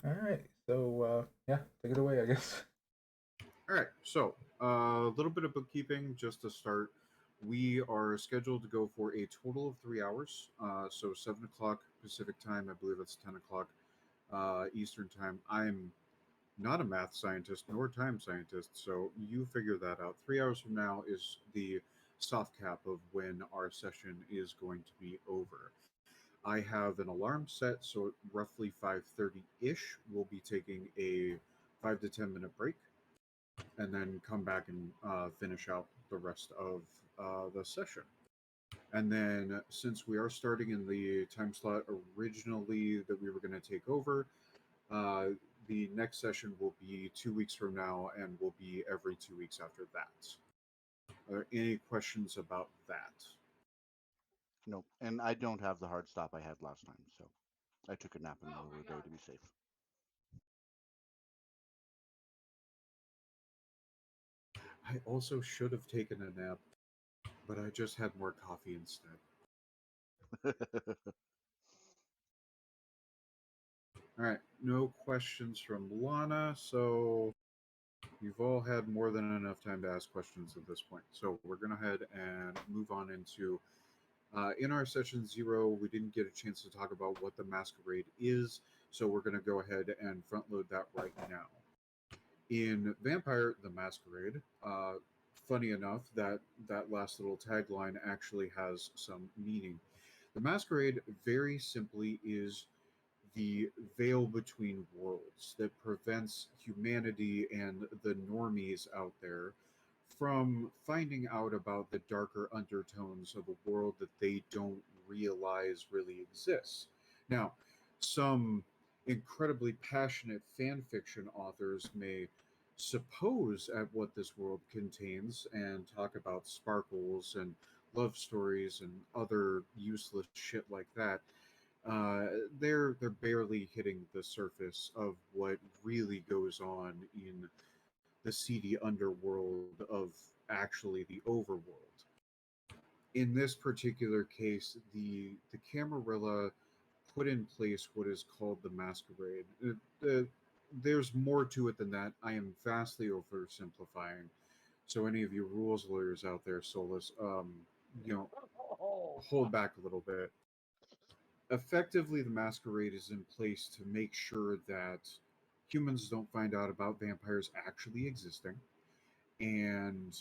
All right. So yeah, take it away, I guess. All right, so a little bit of bookkeeping just to start. We are scheduled to go for a total of 3 hours. So 7 o'clock Pacific time, I believe it's 10 o'clock Eastern time. I'm not a math scientist nor a time scientist, so you figure that out. 3 hours from now is the soft cap of when our session is going to be over. I have an alarm set, so roughly 5:30 ish, we'll be taking a 5 to 10 minute break and then come back and finish out the rest of the session. And then, since we are starting in the time slot originally that we were going to take over, uh, the next session will be 2 weeks from now and will be every 2 weeks after that. Are there any questions about that? Nope. And I don't have the hard stop I had last time, so I took a nap in the middle of the day to be safe. I also should have taken a nap, but I just had more coffee instead. All right, no questions from Lana, so you've all had more than enough time to ask questions at this point. So we're going to head and move on into in our session zero. We didn't get a chance to talk about what the masquerade is, so we're going to go ahead and front load that right now. In Vampire the Masquerade, funny enough, that last little tagline actually has some meaning. The Masquerade very simply is the veil between worlds that prevents humanity and the normies out there from finding out about the darker undertones of a world that they don't realize really exists. Now, some incredibly passionate fan fiction authors may suppose at what this world contains and talk about sparkles and love stories and other useless shit like that. uh, they're barely hitting the surface of what really goes on in the seedy underworld of actually the overworld. In this particular case, the Camarilla put in place what is called the Masquerade. There's more to it than that. I am vastly oversimplifying. So any of you rules lawyers out there, Solus, you know, hold back a little bit. Effectively, the masquerade is in place to make sure that humans don't find out about vampires actually existing. And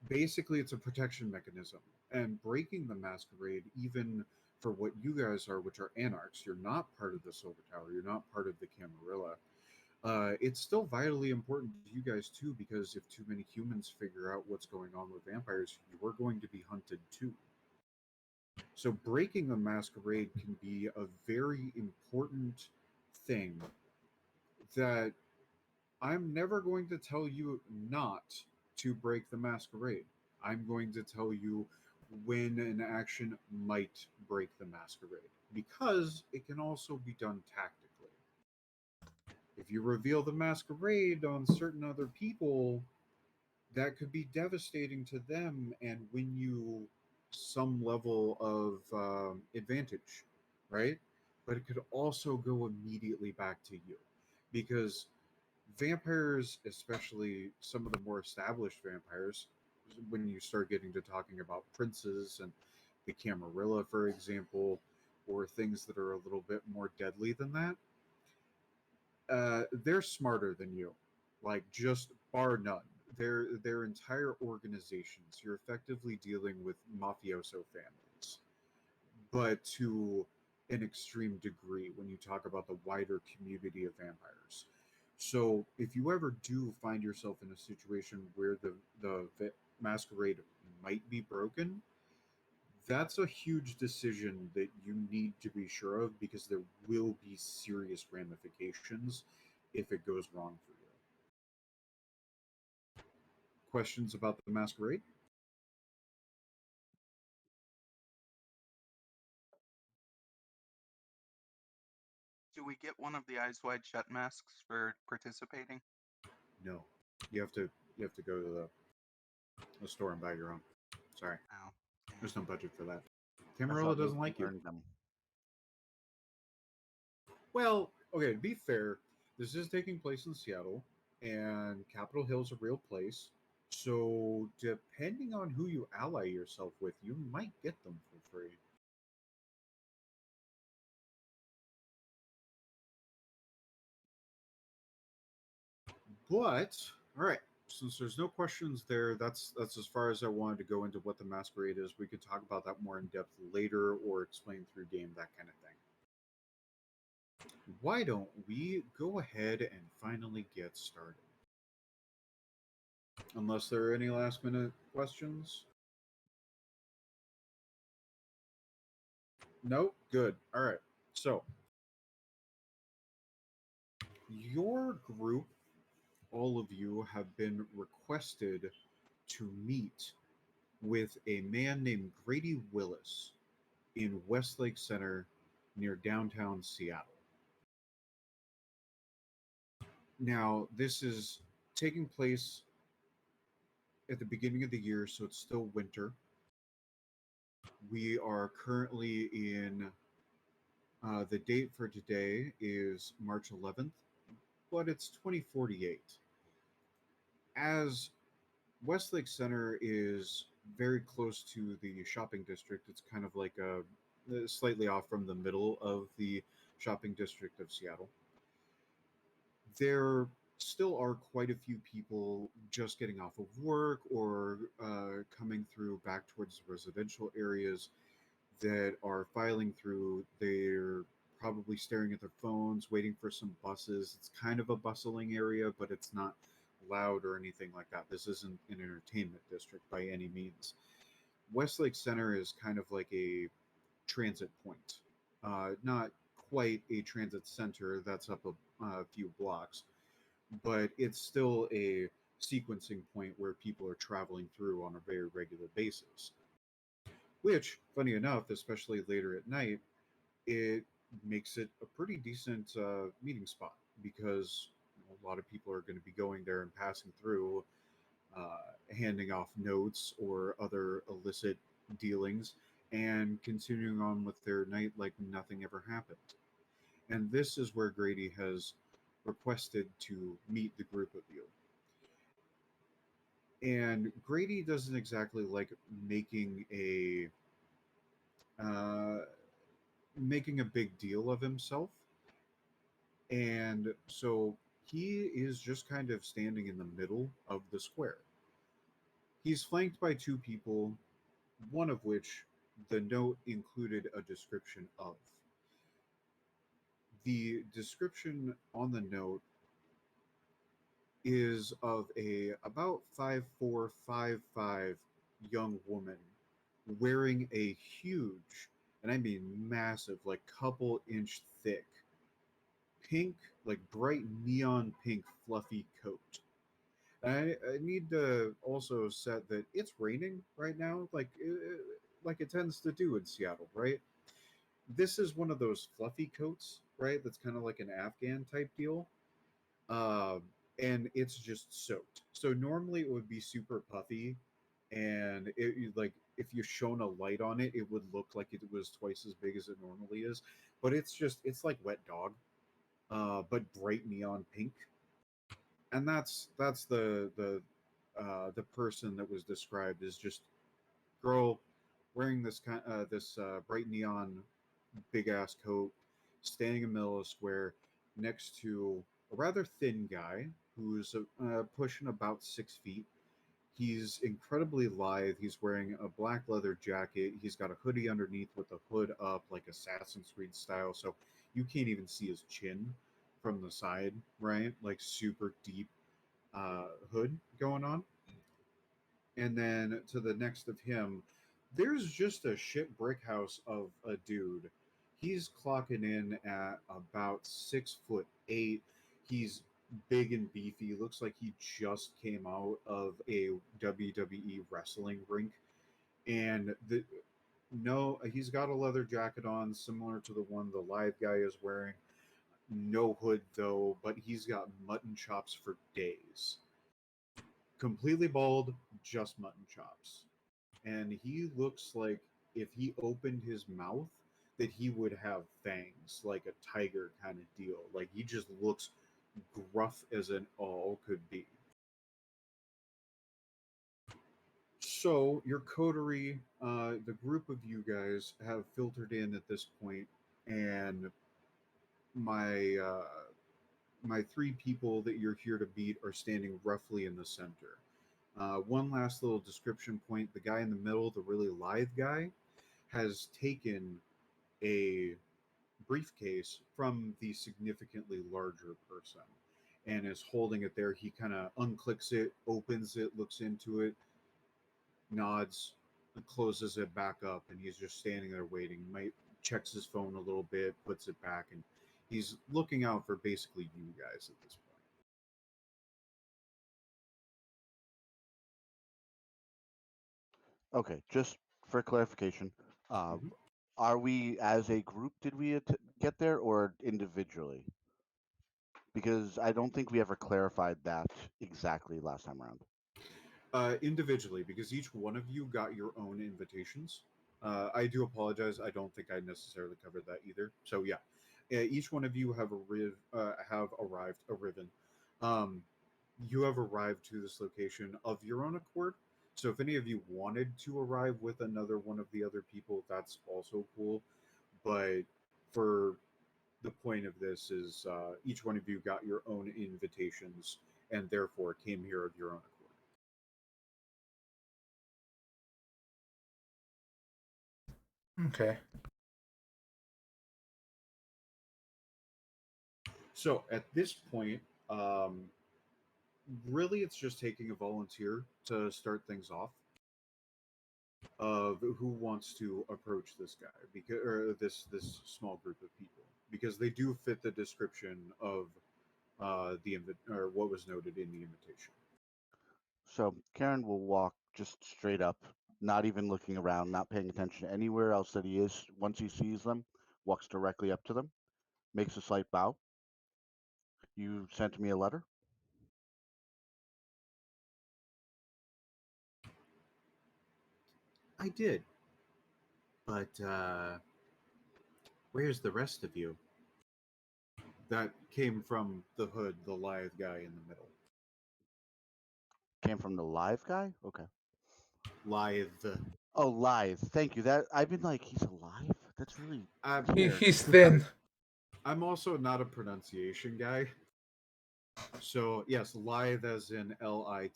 basically, it's a protection mechanism. And breaking the masquerade, even for what you guys are, which are anarchs, you're not part of the Silver Tower, you're not part of the Camarilla. It's still vitally important to you guys too, because if too many humans figure out what's going on with vampires, you are going to be hunted too. So breaking the masquerade can be a very important thing that I'm never going to tell you not to break the masquerade. I'm going to tell you when an action might break the masquerade because it can also be done tactically. If you reveal the masquerade on certain other people, that could be devastating to them and win you some level of advantage, right? But it could also go immediately back to you because vampires, especially some of the more established vampires, when you start getting to talking about princes and the Camarilla, for example, or things that are a little bit more deadly than that, they're smarter than you, like just bar none. Their entire organizations. You're effectively dealing with mafioso families, but to an extreme degree when you talk about the wider community of vampires. So if you ever do find yourself in a situation where the masquerade might be broken, that's a huge decision that you need to be sure of because there will be serious ramifications if it goes wrong for you. Questions about the masquerade? Do we get one of the Eyes Wide Shut masks for participating? No. You have to go to the store and buy your own. Sorry. Oh, There's no budget for that. I Camarilla thought doesn't maybe you like you. earned them. Well, Okay, to be fair, this is taking place in Seattle, and Capitol Hill's a real place. So, depending on who you ally yourself with, you might get them for free. But all right, since there's no questions there, that's as far as I wanted to go into what the masquerade is. We could talk about that more in depth later, or explain through game, that kind of thing. Why don't we go ahead and finally get started? Unless there are any last minute questions. Nope. Good. All right. So, your group, all of you, have been requested to meet with a man named Grady Willis in Westlake Center near downtown Seattle. Now, this is taking place at the beginning of the year, so it's still winter. We are currently in the date for today is March 11th, but it's 2048. As Westlake Center is very close to the shopping district, it's kind of like slightly off from the middle of the shopping district of Seattle. There still are quite a few people just getting off of work or coming through back towards the residential areas that are filing through. They're probably staring at their phones, waiting for some buses. It's kind of a bustling area, but it's not loud or anything like that. This isn't an entertainment district by any means. Westlake Center is kind of like a transit point. Not quite a transit center that's up a few blocks, but it's still a sequencing point where people are traveling through on a very regular basis. Which, funny enough, especially later at night, it makes it a pretty decent meeting spot because a lot of people are going to be going there and passing through, handing off notes or other illicit dealings, and continuing on with their night like nothing ever happened. And this is where Grady has requested to meet the group of you. And Grady doesn't exactly like uh, making a big deal of himself, and so he is just kind of standing in the middle of the square. He's flanked by two people, one of which the note included a description of. The description on the note is of a about 5'4", 5'5" young woman wearing a huge, and I mean massive, like couple inch thick, pink, like bright neon pink fluffy coat. I need to also set that it's raining right now, like it tends to do in Seattle, right? This is one of those fluffy coats, right? That's kind of like an Afghan type deal. Um, and it's just soaked. So normally it would be super puffy, and like if you shone a light on it, it would look like it was twice as big as it normally is. But it's like wet dog, but bright neon pink. And that's the person that was described as just girl wearing this bright neon big ass coat, standing in the middle of the square next to a rather thin guy who's pushing about 6 feet. He's incredibly lithe. He's wearing a black leather jacket. He's got a hoodie underneath with the hood up, like Assassin's Creed style, so you can't even see his chin from the side, right? Like super deep hood going on. And then to the next of him, there's just a shit brick house of a dude. He's clocking in at about 6'8". He's big and beefy. Looks like he just came out of a WWE wrestling rink. And no, he's got a leather jacket on, similar to the one the live guy is wearing. No hood though, but he's got mutton chops for days. Completely bald, just mutton chops. And he looks like if he opened his mouth, that he would have fangs, like a tiger kind of deal. Like he just looks gruff as an all could be. So your coterie, the group of you guys have filtered in at this point, and my my three people that you're here to beat are standing roughly in the center. One last little description point: the guy in the middle, the really lithe guy, has taken a briefcase from the significantly larger person and is holding it there. He kind of unclicks it, opens it, looks into it, nods, and closes it back up, and he's just standing there waiting. Might checks his phone a little bit, puts it back, and he's looking out for basically you guys at this point. Okay, just for clarification, uh, Mhm. are we as a group? Did we get there or individually? Because I don't think we ever clarified that exactly last time around. Individually, because each one of you got your own invitations. I do apologize. I don't think I necessarily covered that either. So yeah, each one of you have arrived a ribbon. Um, you have arrived to this location of your own accord. So if any of you wanted to arrive with another one of the other people, that's also cool. But for the point of this is each one of you got your own invitations and therefore came here of your own accord. Okay. So at this point, um, really, it's just taking a volunteer to start things off. Of who wants to approach this guy because or this small group of people because they do fit the description of or what was noted in the invitation. So Karen will walk just straight up, not even looking around, not paying attention to anywhere else that he is. Once he sees them, walks directly up to them, makes a slight bow. You sent me a letter? I did, but where's the rest of you? That came from the hood, the lithe guy in the middle. Came from the live guy? Okay. Lithe. Oh, live. Thank you. That I've been like, he's alive? That's really I'm, weird. He's I'm thin. I'm also not a pronunciation guy. So yes, lithe as in Lithe.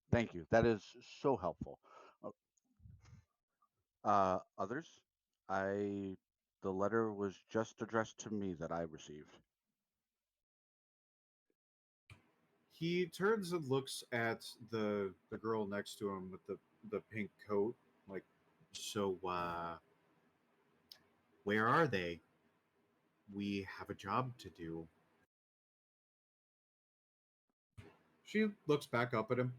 Thank you. That is so helpful. Uh, others? I the letter was just addressed to me that I received. He turns and looks at the girl next to him with the pink coat. Like, so where are they? We have a job to do. She looks back up at him,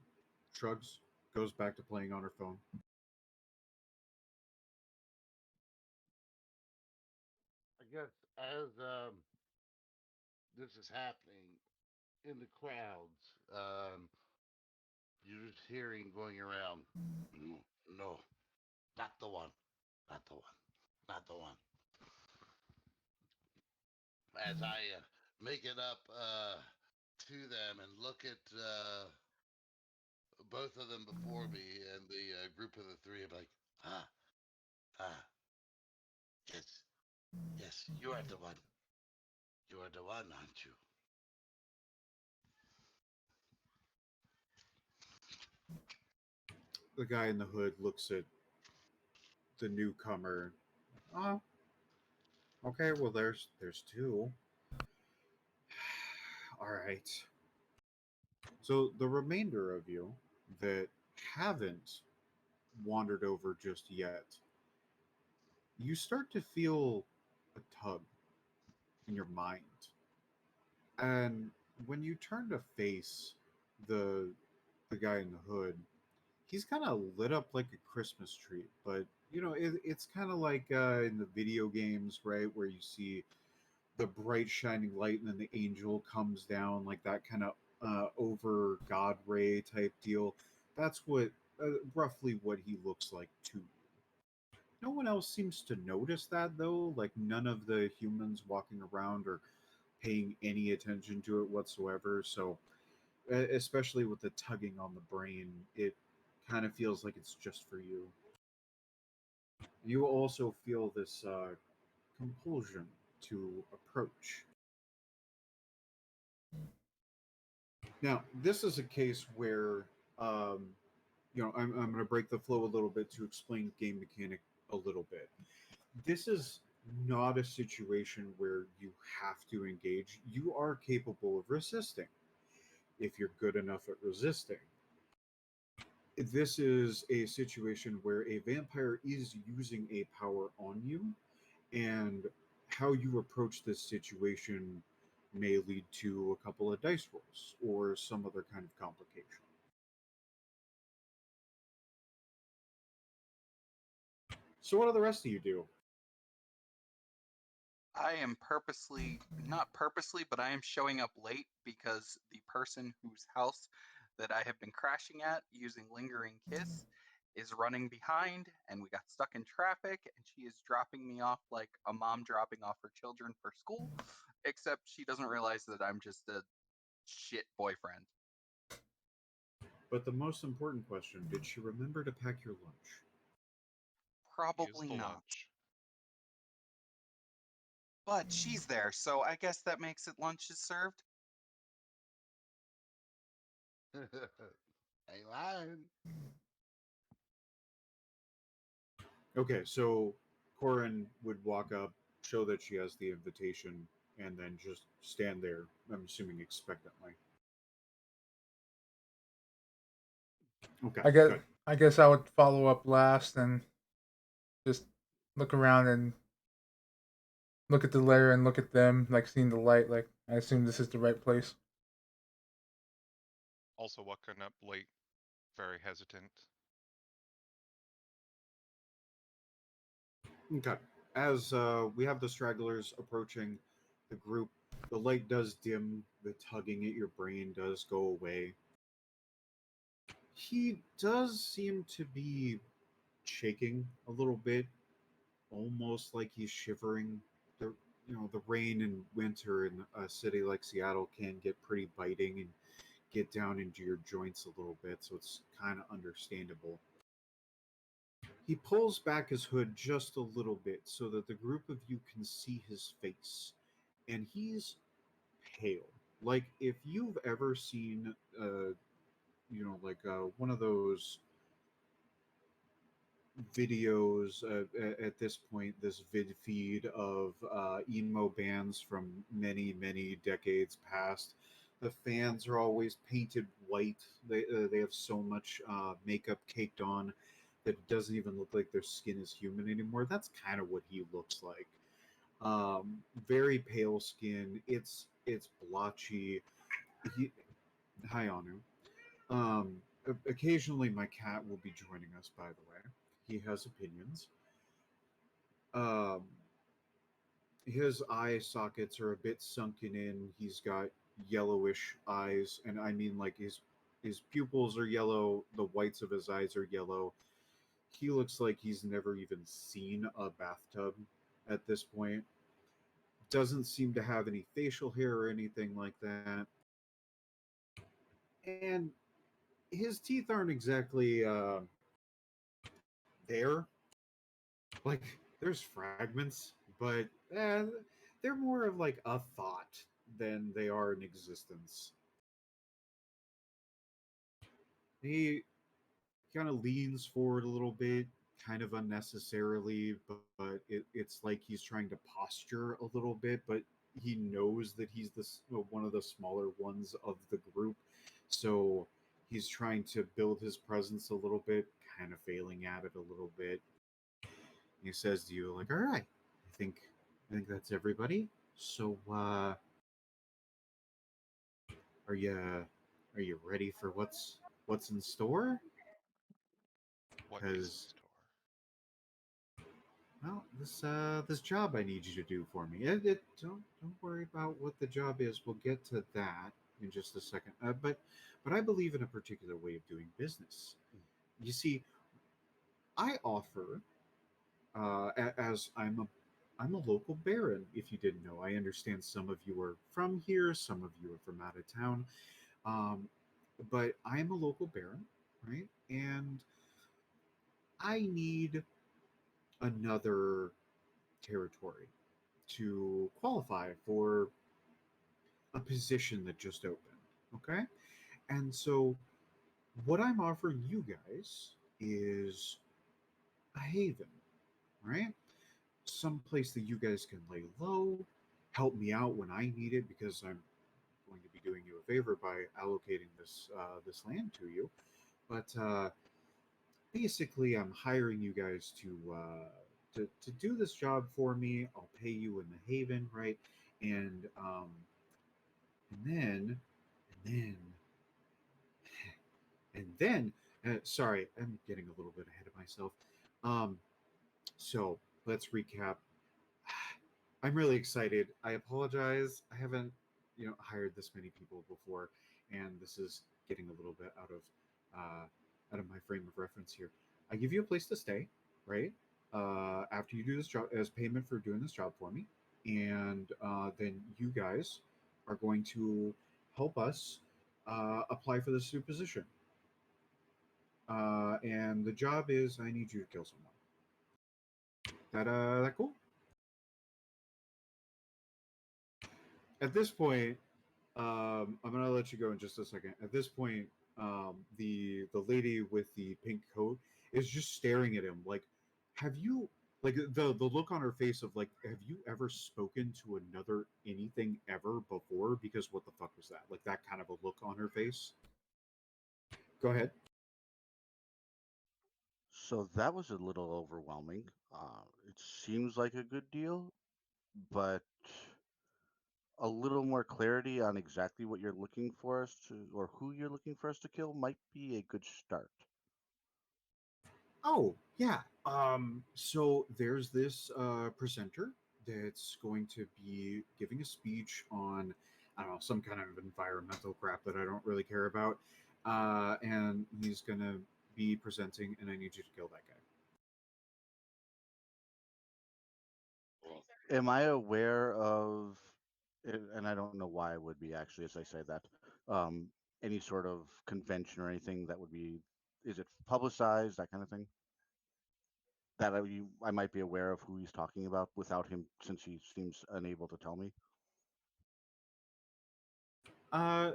shrugs, goes back to playing on her phone. I guess as this is happening in the crowds, you're just hearing going around. No, no, not the one, not the one, not the one. As I make it up to them and look at both of them before me and the group of the three, I'm like, ah, ah, yes, yes, you are the one. You are the one, aren't you? The guy in the hood looks at the newcomer. Oh, okay. Well, there's two. All right. So the remainder of you that haven't wandered over just yet, you start to feel a tug in your mind. And when you turn to face the the guy in the hood, he's kind of lit up like a Christmas tree. But it's kind of like in the video games, right, where you see the bright shining light, and then the angel comes down, like that kind of over God ray type deal. That's what roughly what he looks like to you. No one else seems to notice that though. Like none of the humans walking around are paying any attention to it whatsoever. So, especially with the tugging on the brain, it kind of feels like it's just for you. You also feel this compulsion to approach. Now, this is a case where, um, I'm going to break the flow a little bit to explain game mechanic a little bit. This is not a situation where you have to engage. You are capable of resisting if you're good enough at resisting. This is a situation where a vampire is using a power on you, and how you approach this situation may lead to a couple of dice rolls or some other kind of complication. So, what do the rest of you do? I am purposely, not purposely, but I am showing up late because the person whose house that I have been crashing at using Lingering Kiss is running behind, and we got stuck in traffic, and she is dropping me off like a mom dropping off her children for school, except she doesn't realize that I'm just a shit boyfriend. But the most important question, did she remember to pack your lunch? Use Probably the not. lunch. But she's there, so I guess that makes it lunch is served. Ain't lying. Okay, so Corin would walk up, show that she has the invitation, and then just stand there, I'm assuming expectantly. Okay, I guess good. I guess I would follow up last and just look around and look at the layer and look at them, like seeing the light. Like I assume this is the right place. Also walking up late, very hesitant. Okay. As we have the stragglers approaching the group, the light does dim, the tugging at your brain does go away. He does seem to be shaking a little bit, almost like he's shivering. The the rain in winter in a city like Seattle can get pretty biting and get down into your joints a little bit, so it's kind of understandable. He pulls back his hood just a little bit so that the group of you can see his face, and he's pale. Like if you've ever seen, one of those videos at this point, this vid feed of emo bands from many decades past. The fans are always painted white. They have so much makeup caked on that it doesn't even look like their skin is human anymore. That's kind of what he looks like. Very pale skin. It's blotchy. He, hi Anu. Occasionally, my cat will be joining us. By the way, he has opinions. Um, his eye sockets are a bit sunken in. He's got yellowish eyes, and I mean like his pupils are yellow. The whites of his eyes are yellow. He looks like he's never even seen a bathtub at this point. Doesn't seem to have any facial hair or anything like that. And his teeth aren't exactly there. Like there's fragments, but they're more of like a thought than they are in existence. He kind of leans forward a little bit, kind of unnecessarily, but it's like he's trying to posture a little bit, but he knows that he's one of the smaller ones of the group, so he's trying to build his presence a little bit, kind of failing at it a little bit. He says to you, like, "All right, I think that's everybody. So, are you ready for what's in store? What is in Because store? well, this job I need you to do for me. Don't worry about what the job is. We'll get to that in just a second. But I believe in a particular way of doing business. You see, I offer as I'm a local baron. If you didn't know, I understand some of you are from here, some of you are from out of town, um, but I am a local baron, right? And I need another territory to qualify for a position that just opened. Okay, and so what I'm offering you guys is a haven, right? Some place that you guys can lay low, help me out when I need it because I'm going to be doing you a favor by allocating this land to you. But basically, I'm hiring you guys to do this job for me. I'll pay you in the haven, right? And and then and then and then sorry, I'm getting a little bit ahead of myself. Um, so let's recap. I'm really excited. I apologize. I haven't, hired this many people before, and this is getting a little bit out of my frame of reference here. I give you a place to stay, right? After you do this job as payment for doing this job for me, and then you guys are going to help us apply for this new position. And the job is I need you to kill someone. That cool? At this point, I'm gonna let you go in just a second. At this point, the lady with the pink coat is just staring at him like, have you like the look on her face of like, have you ever spoken to another anything ever before? Because what the fuck was that? Like that kind of a look on her face. Go ahead. So that was a little overwhelming. It seems like a good deal, but a little more clarity on exactly what you're looking for us to, or who you're looking for us to kill, might be a good start. Oh, yeah. So there's this presenter that's going to be giving a speech on, I don't know, some kind of environmental crap that I don't really care about. And he's going to be presenting, and I need you to kill that guy. Well, Am I aware of, and I don't know why I would be actually, as I say that, um, any sort of convention or anything that would be, is it publicized, that kind of thing? That I might be aware of who he's talking about without him, since he seems unable to tell me.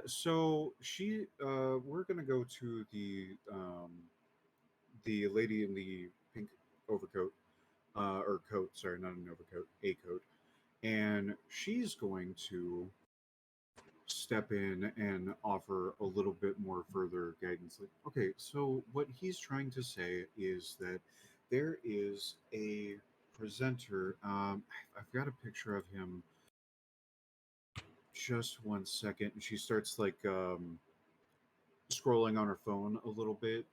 So we're going to go to the lady in the pink overcoat, or coat, sorry, not an overcoat, a coat. And she's going to step in and offer a little bit more further guidance. Like, okay, so what he's trying to say is that there is a presenter. I've got a picture of him. Just one second. And she starts like scrolling on her phone a little bit,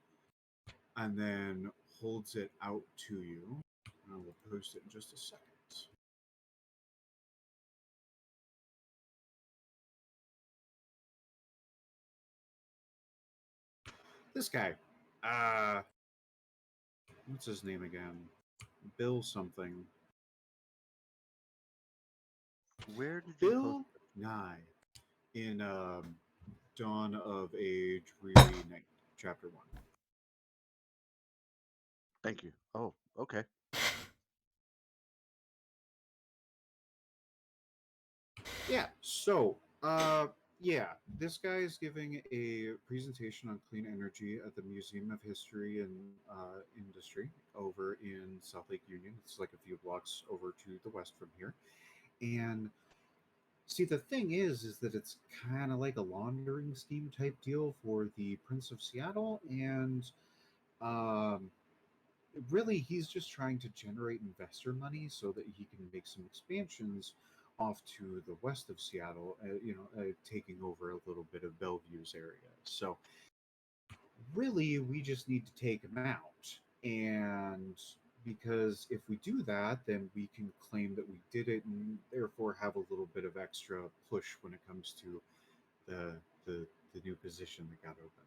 and then holds it out to you. I will post it in just a second. This guy. Uh, what's his name again? Bill something. Where did you post Bill it? Nye in Dawn of a Dreary Night, Chapter 1. Thank you. Oh, okay. Yeah, so, yeah, this guy is giving a presentation on clean energy at the Museum of History and Industry over in South Lake Union. It's like a few blocks over to the west from here. And see, the thing is that it's kind of like a laundering scheme type deal for the Prince of Seattle, and um, really he's just trying to generate investor money so that he can make some expansions off to the west of Seattle, taking over a little bit of Bellevue's area. So really we just need to take him out, and because if we do that, then we can claim that we did it and therefore have a little bit of extra push when it comes to the the new position that got opened.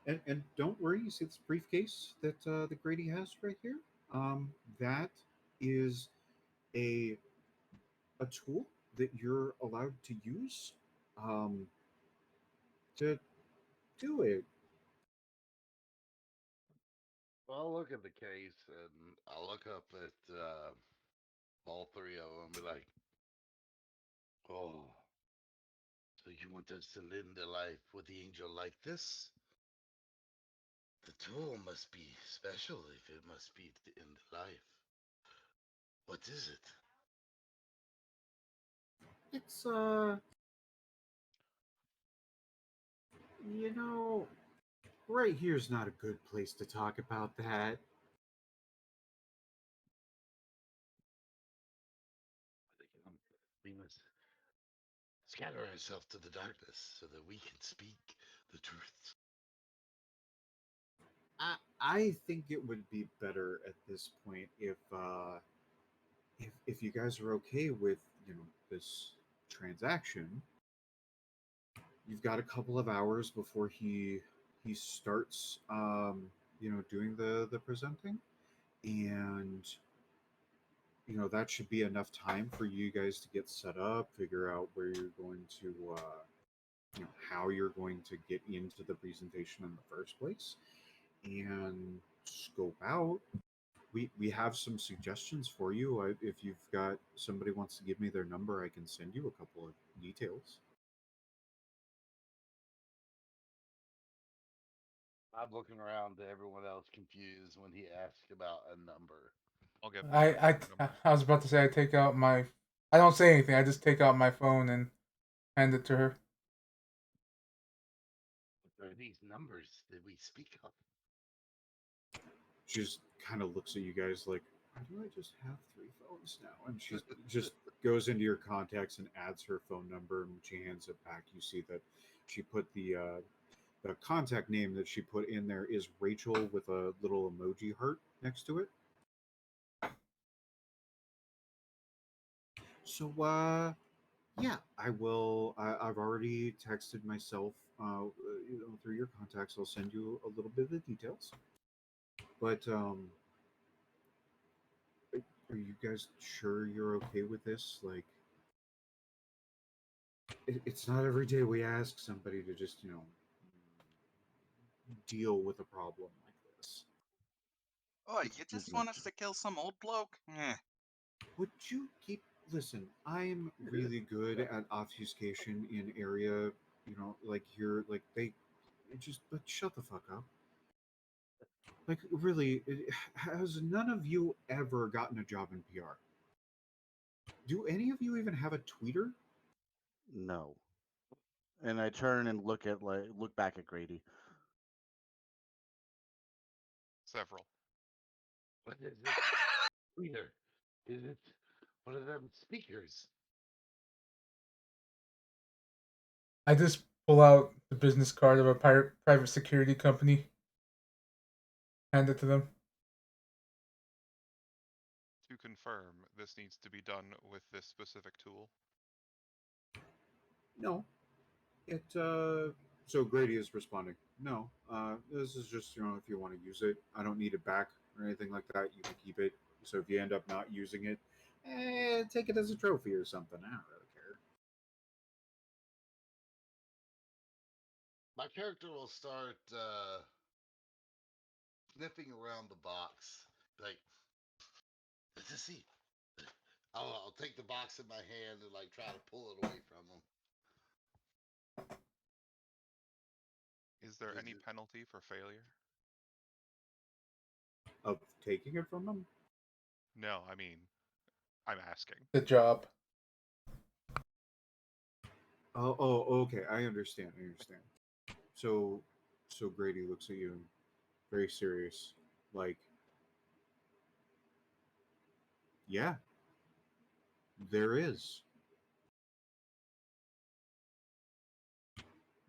And don't worry, you see this briefcase that Grady has right here? That is a a tool that you're allowed to use um, to do it. I'll look at the case and I'll look up at all three of them and be like, "Oh, so you want us to live their life with the angel like this? The tool must be special if it must be in the life. What is it?" It's you know, right here's not a good place to talk about that. We must scatter ourselves to the darkness so that we can speak the truth. I think it would be better at this point if you guys are okay with this transaction. You've got a couple of hours before he starts doing the presenting, and that should be enough time for you guys to get set up, figure out where you're going to how you're going to get into the presentation in the first place, and scope out. We have some suggestions for you. If you've got somebody wants to give me their number, I can send you a couple of details. I'm looking around to everyone else confused when he asked about a number. I'll get I, Valerie I her number. I was about to say I take out my. I don't say anything. I just take out my phone and hand it to her. What are these numbers that we speak of? She just kind of looks at you guys like, why do I just have three phones now? And she just goes into your contacts and adds her phone number. And when she hands it back, you see that she put the contact name that she put in there is Rachel with a little emoji heart next to it. So yeah, I will. I've already texted myself through your contacts. I'll send you a little bit of the details. But are you guys sure you're okay with this? Like, it's not every day we ask somebody to just deal with a problem like this. Oh, you Excuse just me. want us to kill some old bloke? Would you keep listen? I'm really good at obfuscation in area, like here, like they just but shut the fuck up. Like really, has none of you ever gotten a job in PR? Do any of you even have a tweeter? No. And I turn and look back at Grady. Several. What is it? Reader? Is it one of them speakers? I just pull out the business card of a private security company, hand it to them. To confirm, this needs to be done with this specific tool. No. It so Grady is responding. No. This is just if you want to use it. I don't need it back or anything like that. You can keep it. So if you end up not using it, take it as a trophy or something. I don't really care. My character will start sniffing around the box. Like, let's just see. I'll take the box in my hand and like try to pull it away from him. Is there Is any it? penalty for failure? Of taking it from him. No, I mean, I'm asking. The job. Oh, okay. I understand. I understand. So, so Grady looks at you, very serious. Like, yeah, there is.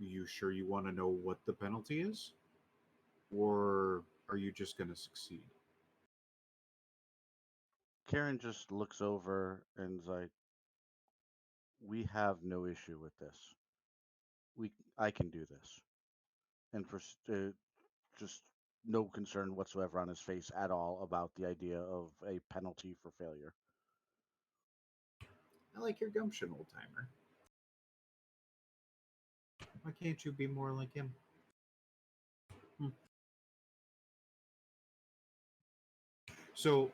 You sure you want to know what the penalty is, or are you just going to succeed? Karen just looks over and's like, "We have no issue with this. I can do this." and just no concern whatsoever on his face at all about the idea of a penalty for failure. I like your gumption, old timer. Why can't you be more like him? So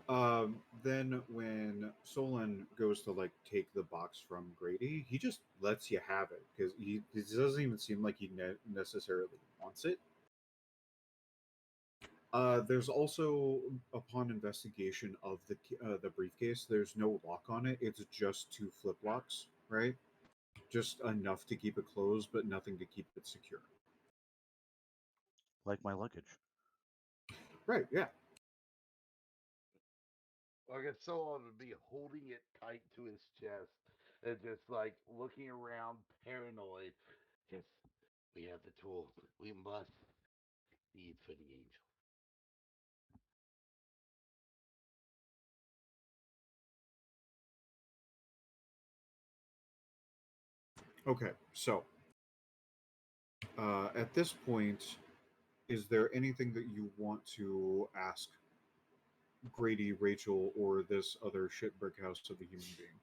then when Solon goes to like take the box from Grady, he just lets you have it because it doesn't even seem like he necessarily wants it. There's also, upon investigation of the briefcase, there's no lock on it. It's just two flip locks, right? Just enough to keep it closed, but nothing to keep it secure. Like my luggage. Right? Yeah. Like I saw him to be holding it tight to his chest and just like looking around paranoid. Just, we have the tool. We must succeed for the angel. Okay. So at this point, is there anything that you want to ask Grady, Rachel, or this other shit brick house of a human being?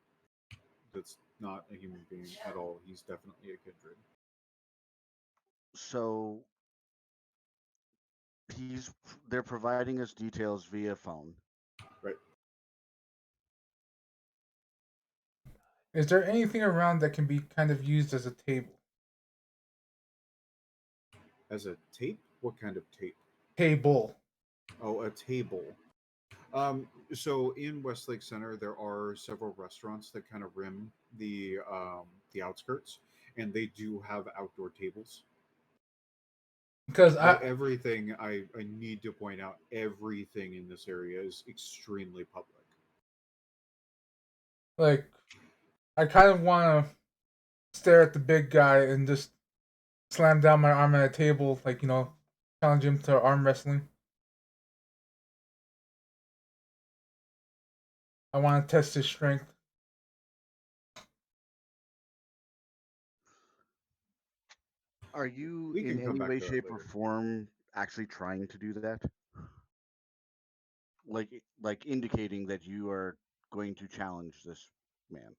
That's not a human being at all. He's definitely a kindred. So they're providing us details via phone. Right. Is there anything around that can be kind of used as a table? As a tape? What kind of tape? Table. Oh, a table. So in Westlake Center, there are several restaurants that kind of rim the outskirts, and they do have outdoor tables. Because But everything I need to point out, everything in this area is extremely public. like, I kind of want to stare at the big guy and just slam down my arm at a table, like, challenge him to arm wrestling. I want to test his strength. Are you We in can come any back way, to that shape, or later. form actually trying to do that? Like indicating that you are going to challenge this man.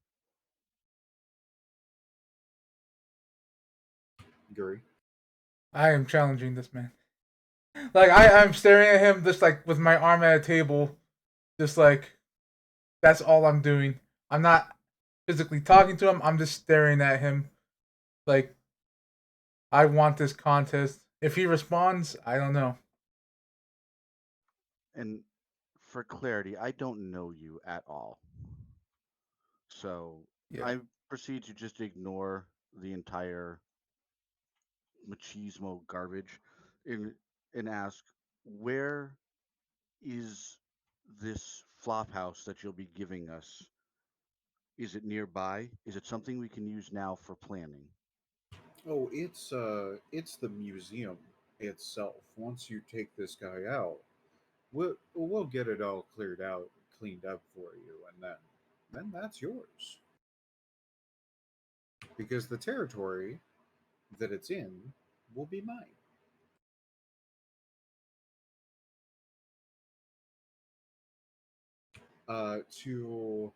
Gary. I am challenging this man. Like, I'm staring at him just like with my arm at a table, just like that's all I'm doing. I'm not physically talking to him. I'm just staring at him. Like, I want this contest. If he responds, I don't know. And for clarity, I don't know you at all. So Yeah. I proceed to just ignore the entire machismo garbage and ask, where is this flop house that you'll be giving us? Is it nearby? Is it something we can use now for planning? Oh, it's the museum itself. Once you take this guy out, we'll get it all cleared out, cleaned up for you, and then that's yours. Because the territory that it's in will be mine. To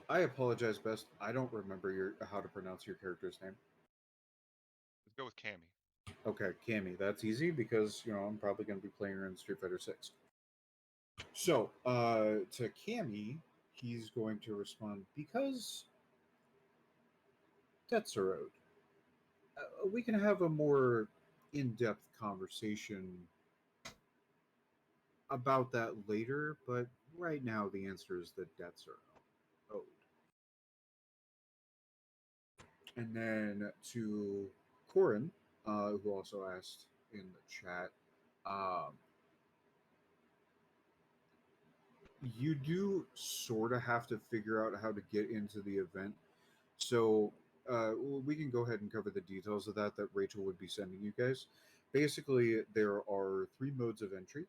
I apologize, best. I don't remember your how to pronounce your character's name. Let's go with Cammy. Okay, Cammy. That's easy because I'm probably going to be playing her in Street Fighter 6. So, to Cammy, he's going to respond because debts are owed. We can have a more in-depth conversation about that later, but right now the answer is that debts are owed. And then to Corin, who also asked in the chat, um, you do sort of have to figure out how to get into the event. So we can go ahead and cover the details of that Rachel would be sending you guys. Basically, there are three modes of entry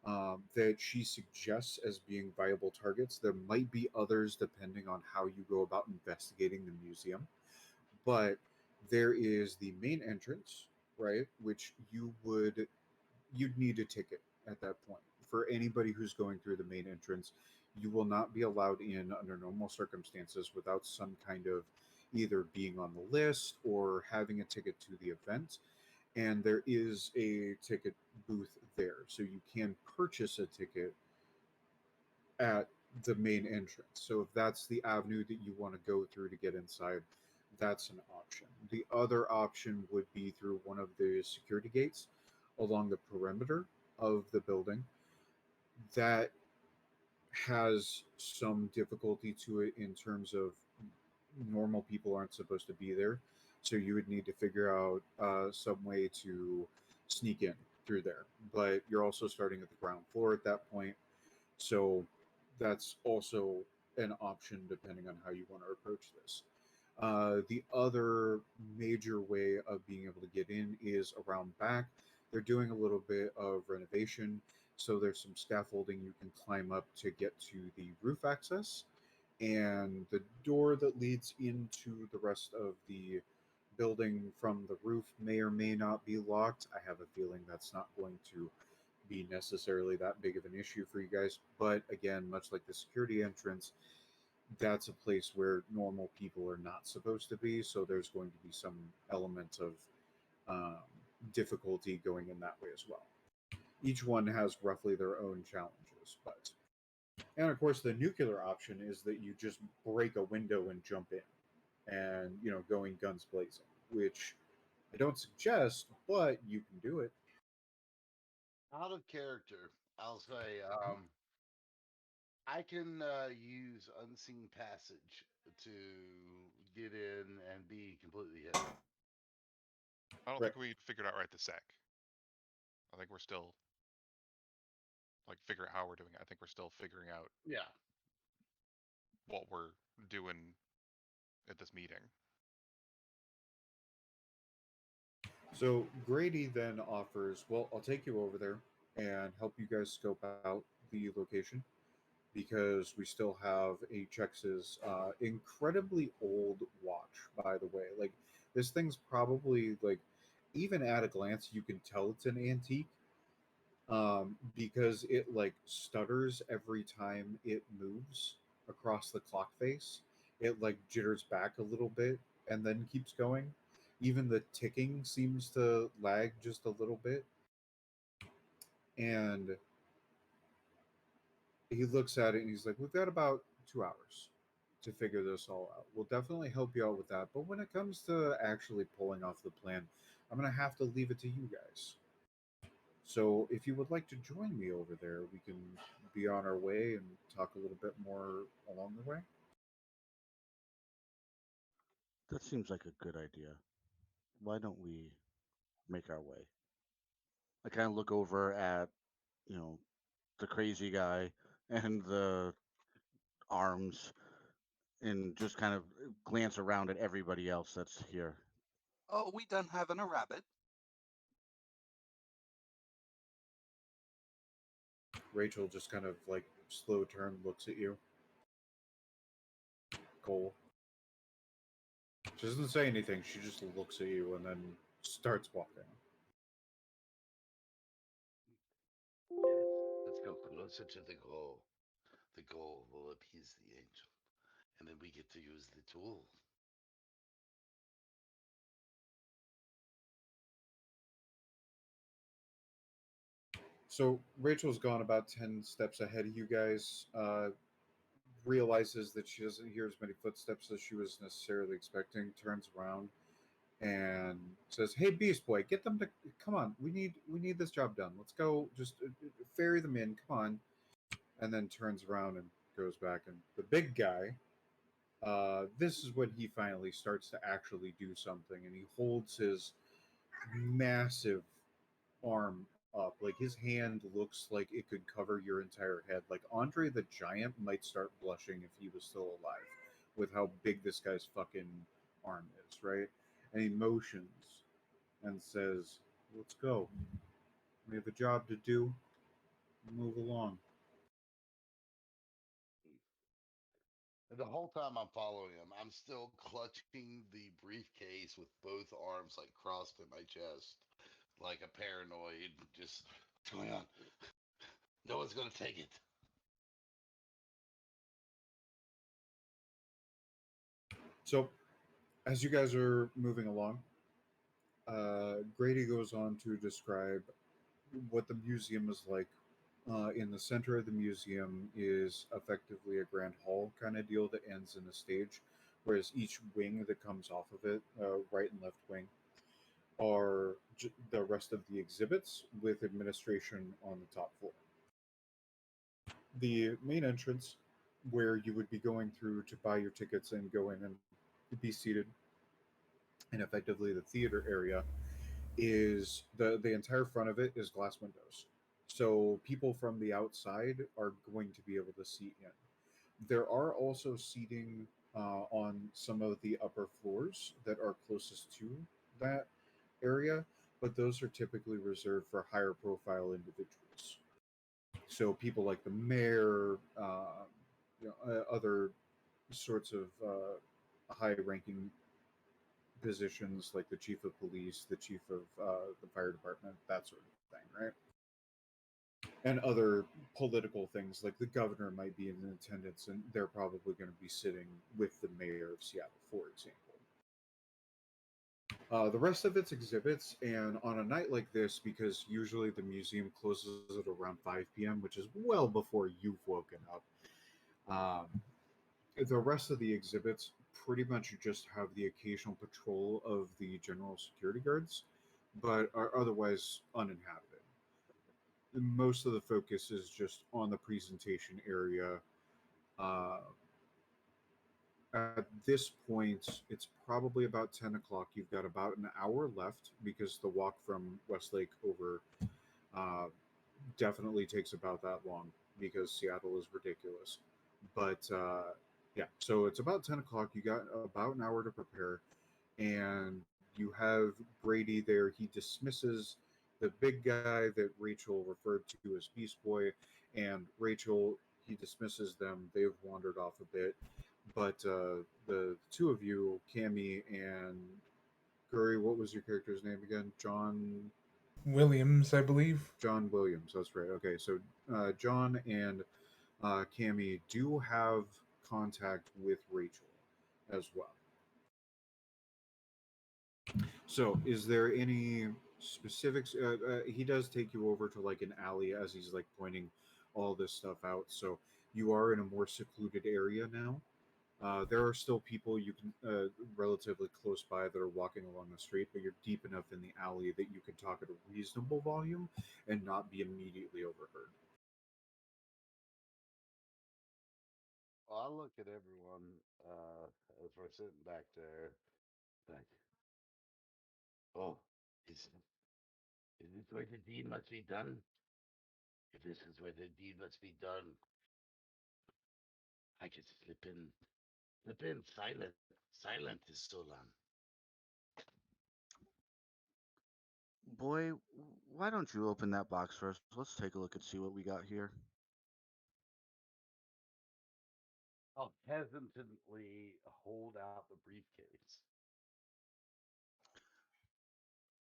that she suggests as being viable targets. There might be others depending on how you go about investigating the museum, but there is the main entrance, right? Which you'd need a ticket at that point. For anybody who's going through the main entrance, you will not be allowed in under normal circumstances without some kind of either being on the list or having a ticket to the event. And there is a ticket booth there, so you can purchase a ticket at the main entrance. So if that's the avenue that you want to go through to get inside, that's an option. The other option would be through one of the security gates along the perimeter of the building. That has some difficulty to it in terms of normal people aren't supposed to be there. So you would need to figure out some way to sneak in through there. But you're also starting at the ground floor at that point. So that's also an option depending on how you want to approach this. The other major way of being able to get in is around back. They're doing a little bit of renovation, so there's some scaffolding you can climb up to get to the roof access. And the door that leads into the rest of the building from the roof may or may not be locked. I have a feeling that's not going to be necessarily that big of an issue for you guys. But again, much like the security entrance, that's a place where normal people are not supposed to be. So there's going to be some element of um, difficulty going in that way as well. Each one has roughly their own challenges, but and of course the nuclear option is that you just break a window and jump in, and going guns blazing, which I don't suggest, but you can do it. Out of character, I'll say I can use unseen passage to get in and be completely hidden. I don't Right. think we figured out right the sec. I think we're still like figure out how we're doing it. I think we're still figuring out Yeah. what we're doing at this meeting. So Grady then offers, well, I'll take you over there and help you guys scope out the location because we still have a Chex's incredibly old watch, by the way. Like, this thing's probably, like, even at a glance, you can tell it's an antique because it, like, stutters every time it moves across the clock face. It, like, jitters back a little bit and then keeps going. Even the ticking seems to lag just a little bit. And he looks at it and he's like, "We've got about 2 hours to figure this all out. We'll definitely help you out with that. But when it comes to actually pulling off the plan, I'm going to have to leave it to you guys. So if you would like to join me over there, we can be on our way and talk a little bit more along the way." That seems like a good idea. Why don't we make our way? I kind of look over at, you know, the crazy guy and the arms and just kind of glance around at everybody else that's here. Oh, we done having a rabbit. Rachel just kind of like slow turn looks at you. Cole. She doesn't say anything. She just looks at you and then starts walking. Yes. Let's go closer to the goal. The goal will appease the angel, and then we get to use the tool. So Rachel's gone about 10 steps ahead of you guys. Realizes that she doesn't hear as many footsteps as she was necessarily expecting. Turns around and says, "Hey, Beast Boy, get them to come on. We need this job done. Let's go. Just ferry them in. Come on." And then turns around and goes back. And the big guy, this is when he finally starts to actually do something, and he holds his massive arm up. Like, his hand looks like it could cover your entire head. Like, Andre the Giant might start blushing if he was still alive with how big this guy's fucking arm is, right? And he motions and says, "Let's go. We have a job to do. Move along." And the whole time I'm following him, I'm still clutching the briefcase with both arms like crossed in my chest, like a paranoid. Just what's going on? No one's gonna take it. So, as you guys are moving along, Grady goes on to describe what the museum is like. In the center of the museum is effectively a grand hall kind of deal that ends in a stage, whereas each wing that comes off of it, right and left wing, are the rest of the exhibits with administration on the top floor. The main entrance, where you would be going through to buy your tickets and go in and be seated in effectively the theater area, is the entire front of it is glass windows. So people from the outside are going to be able to see in. There are also seating on some of the upper floors that are closest to that area, but those are typically reserved for higher profile individuals. So people like the mayor, other sorts of high ranking positions like the chief of police, the chief of the fire department, that sort of thing, right? And other political things like the governor might be in attendance, and they're probably going to be sitting with the mayor of Seattle, for example. The rest of its exhibits, and on a night like this, because usually the museum closes at around 5 p.m., which is well before you've woken up, um, the rest of the exhibits pretty much just have the occasional patrol of the general security guards, but are otherwise uninhabited. Most of the focus is just on the presentation area. Uh, at this point, it's probably about 10 o'clock. You've got about an hour left because the walk from Westlake over uh, definitely takes about that long because Seattle is ridiculous. But yeah, so it's about 10 o'clock. You got about an hour to prepare, and you have Brady there. He dismisses the big guy that Rachel referred to as Beast Boy, and Rachel, he dismisses them. They've wandered off a bit. But the two of you, Cammy and Guri, what was your character's name again? Williams, I believe. John Williams. That's right. Okay, so John and Cammy do have contact with Rachel as well. So, is there any specifics? He does take you over to like an alley as he's like pointing all this stuff out. So you are in a more secluded area now. There are still people you can relatively close by that are walking along the street, but you're deep enough in the alley that you can talk at a reasonable volume and not be immediately overheard. Well, I look at everyone as we're sitting back there, like, oh, is is this where the deed must be done? If this is where the deed must be done, I could slip in. Slip in silent. Silent is so long. Boy, why don't you open that box first? Let's take a look and see what we got here. I'll hesitantly hold out the briefcase.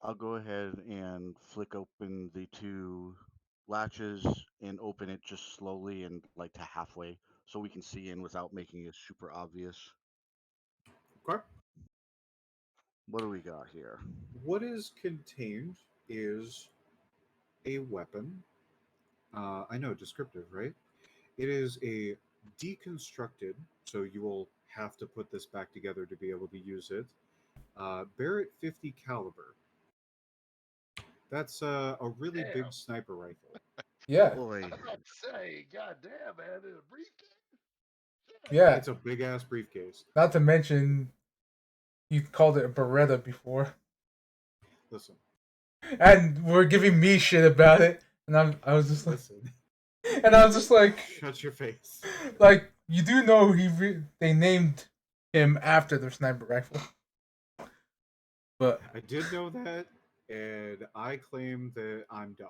I'll go ahead and flick open the two latches and open it just slowly and like to halfway so we can see in without making it super obvious. Okay. What do we got here? What is contained is a weapon. I know, descriptive, right? It is a deconstructed, so you will have to put this back together to be able to use it. Barrett 50 caliber. That's a really Damn. big sniper rifle. Yeah, Boy, I'm about to say, God damn, man, in a briefcase? Shit. yeah. It's a big ass briefcase. Not to mention, you called it a Beretta before, Listen, and we're giving me shit about it, and I was just like, listen. and I was just Shut your face. like you do know they named him after their sniper rifle, but I did know that, and I claim that I'm dumb.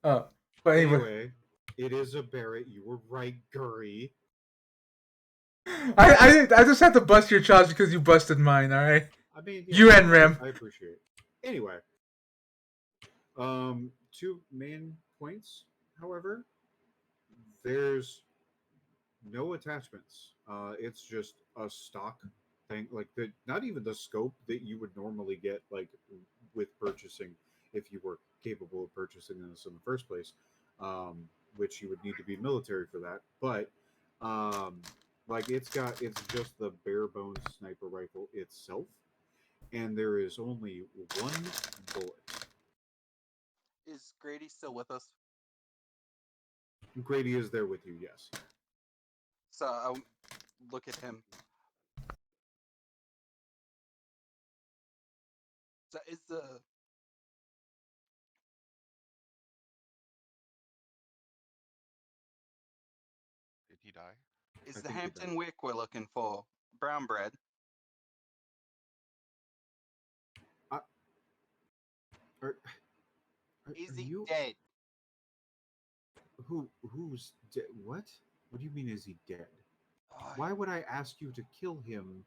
uh, but anyway, Anyway, it is a Barrett. You were right, Guri. I just had to bust your chops because you busted mine. All right, I mean, you and I, Rim. I appreciate it. Anyway, two main points. However, there's no attachments. It's just a stock thing, like not even the scope that you would normally get, like with purchasing if you were capable of purchasing this in the first place, which you would need to be military for that. But um, like it's just the bare bones sniper rifle itself, and there is only one bullet. Is Grady still with us? Grady is there with you, yes. So I'll look at him. So is the Did he die? I the think he died. Hampton Wick we're looking for brown bread? Uh, are, Is are he you dead? who's dead? What? What do you mean? Is he dead? Oh, Why would I ask you to kill him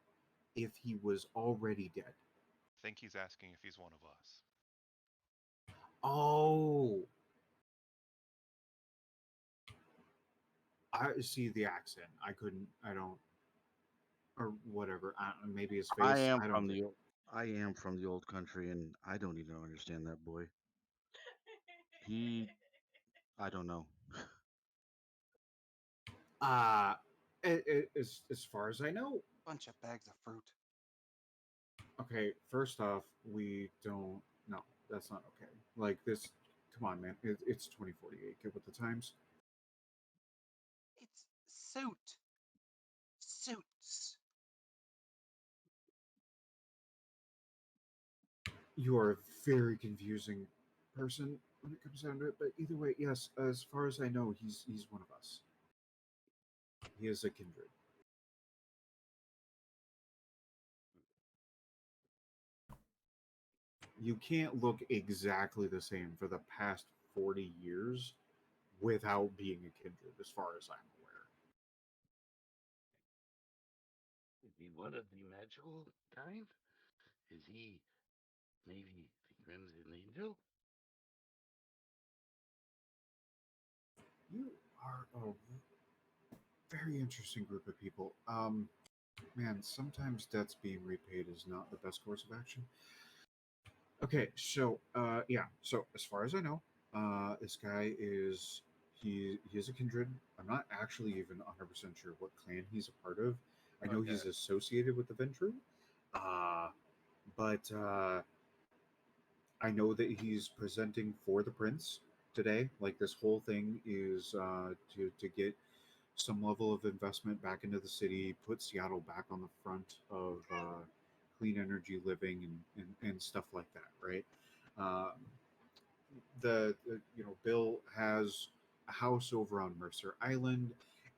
if he was already dead? I think he's asking if he's one of us. Oh, I see the accent. I couldn't. I don't. Or whatever. Maybe his I face. am I don't from get the it. o- I am from the old country, and I don't even understand that boy. He, I don't know. Uh, as far as I know. bunch of bags of fruit. Okay. First off, we don't. No, that's not okay. Like this. Come on, man. It's 2048. Get with the times. It's suits. You are a very confusing person when it comes down to it. But either way, yes. As far as I know, he's one of us. He is a kindred. You can't look exactly the same for the past 40 years without being a kindred, as far as I'm aware. Is he one of the magical kind? Is he maybe the Crimson Angel? You are a very interesting group of people. Man, sometimes debts being repaid is not the best course of action. Okay, so yeah, so as far as I know, this guy is he is a kindred. I'm not actually even 100% sure what clan he's a part of. I know Okay. he's associated with the Ventru, uh, but I know that he's presenting for the prince today. Like this whole thing is to get some level of investment back into the city, put Seattle back on the front of clean energy living and stuff like that, right? Um, Bill has a house over on Mercer Island,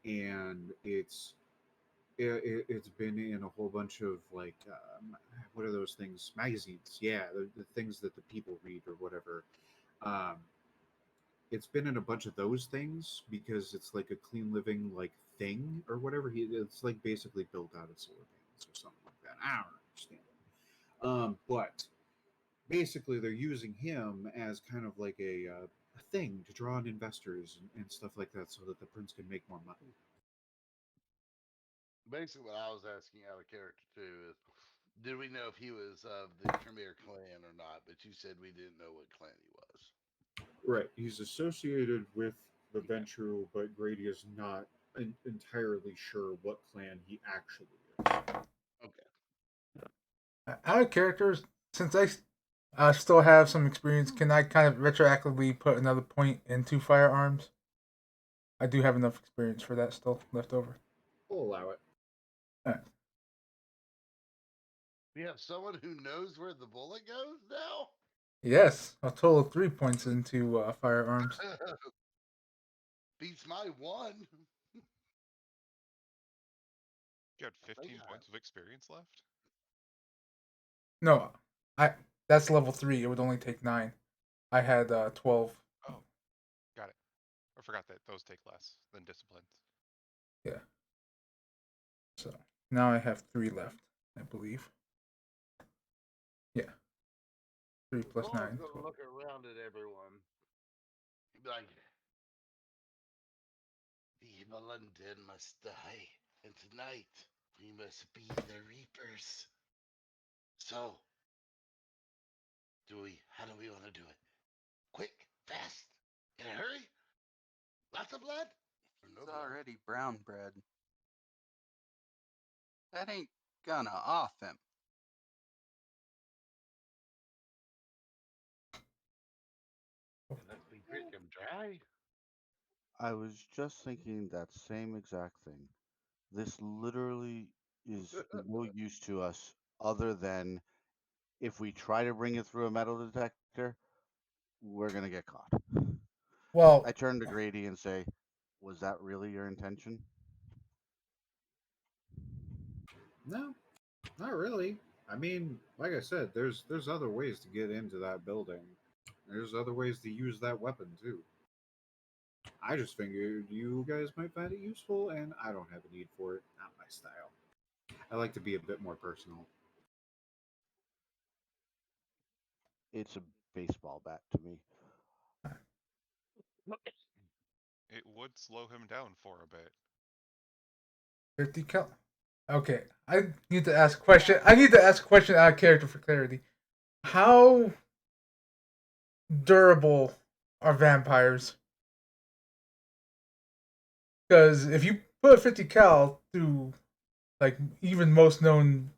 and it's been in a whole bunch of like what are those things, magazines, yeah, the things that the people read or whatever. um, it's been in a bunch of those things because it's like a clean living like thing or whatever. It's like basically built out of solar panels or something like that. I don't understand it. But basically they're using him as kind of like a thing to draw in investors and stuff like that so that the prince can make more money. Basically, what I was asking out of character too is, did we know if he was of the Tremere clan or not? But you said we didn't know what clan he was. Right, he's associated with the Okay. Ventrue, but Grady is not entirely sure what clan he actually is. Okay. Out of characters, since I still have some experience, can I kind of retroactively put another point into firearms? I do have enough experience for that still left over. We'll allow it. Alright. We have someone who knows where the bullet goes now. Yes, a total of 3 points into firearms. Beats my one. You had I think 15 points of experience left? No, I that's level 3. It would only take 9. I had 12. Oh, got it. I forgot that those take less than disciplines. Yeah. So now I have 3 left, I believe. Yeah. 3 plus Laura's 9. gonna 12. look around at everyone. Be like, the evil London must die, and tonight we must be the Reapers. So, how do we want to do it? Quick, fast, in a hurry? Lots of blood? Or no He's blood? already brown bread. That ain't gonna off him. Unless we drink him dry? I was just thinking that same exact thing. This literally is no use to us other than if we try to bring it through a metal detector, we're gonna get caught. Well, I turn to Grady and say, "Was that really your intention?" No, not really. I mean, like I said, there's other ways to get into that building. There's other ways to use that weapon too. I just figured you guys might find it useful, and I don't have a need for it. Not my style. I like to be a bit more personal. It's a baseball bat to me. It would slow him down for a bit. 50 cal. Okay, I need to ask a question. I need to ask a question out of character for clarity. How durable are vampires? Because if you put a 50 cal through, like, even most known,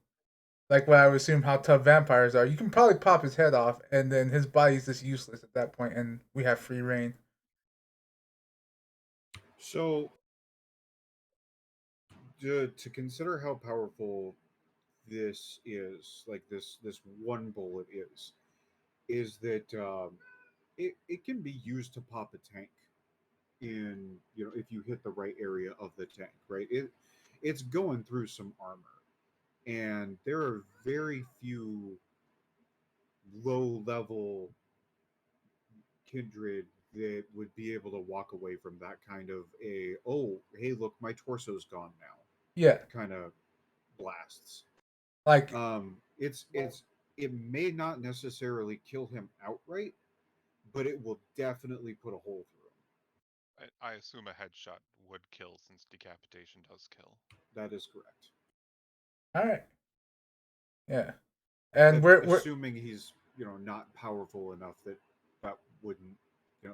like what I would assume how tough vampires are, you can probably pop his head off, and then his body's just useless at that point, and we have free reign. So, to consider how powerful this is, like this one bullet is that it can be used to pop a tank in, if you hit the right area of the tank, right? It's going through some armor, and there are very few low level kindred that would be able to walk away from that kind of a, oh, hey, look, my torso's gone now Yeah, kind of blasts. like, It may not necessarily kill him outright, but it will definitely put a hole through him. I assume a headshot would kill since decapitation does kill. That is correct. all right, yeah, and we're Assuming he's, not powerful enough that wouldn't,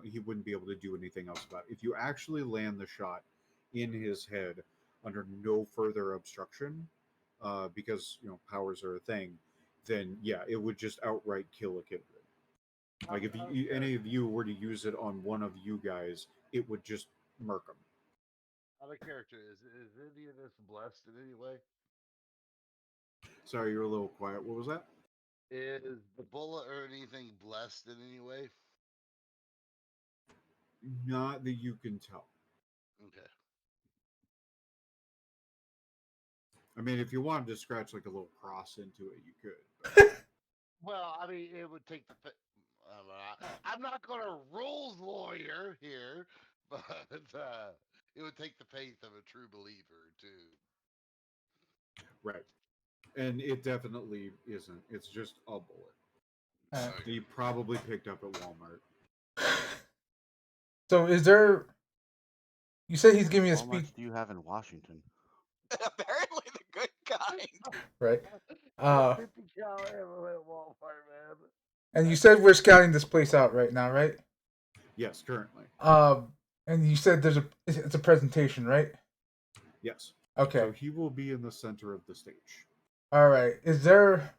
he wouldn't be able to do anything else about it. If you actually land the shot in his head under no further obstruction, because powers are a thing, then yeah, it would just outright kill a kid. Like if any of you were to use it on one of you guys, it would just murk them. Out of character, is any of this blessed in any way? Sorry, you're a little quiet. What was that? Is the bullet or anything blessed in any way? Not that you can tell. Okay. I mean, if you wanted to scratch like a little cross into it, you could. Well, I mean, it would take the. I'm not going to rules lawyer here, but it would take the faith of a true believer to. Right. And it definitely isn't. It's just a bullet. uh, That you probably picked up at Walmart. so is there? You said he's What giving me a speech, Walmarts do you have in Washington? Apparently the good kind. right? That Uh, 50 cal ammo at Walmart, man. and you said we're scouting this place out right now, right? Yes, currently. And you said it's a presentation, right? Yes. Okay. So he will be in the center of the stage. All right. Is there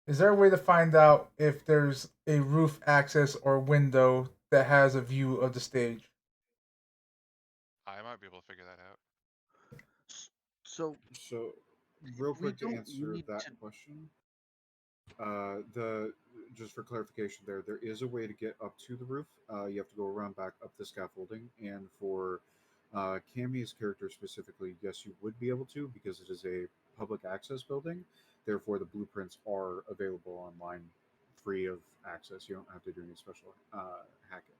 a way to find out if there's a roof access or window that has a view of the stage? I might be able to figure that out. So So, real we quick to don't answer need that to. question, the just for clarification, there is a way to get up to the roof. You have to go around back up the scaffolding, and for Cammy's character specifically, yes, you would be able to because it is a public access building. Therefore, the blueprints are available online, free of access. You don't have to do any special hacking.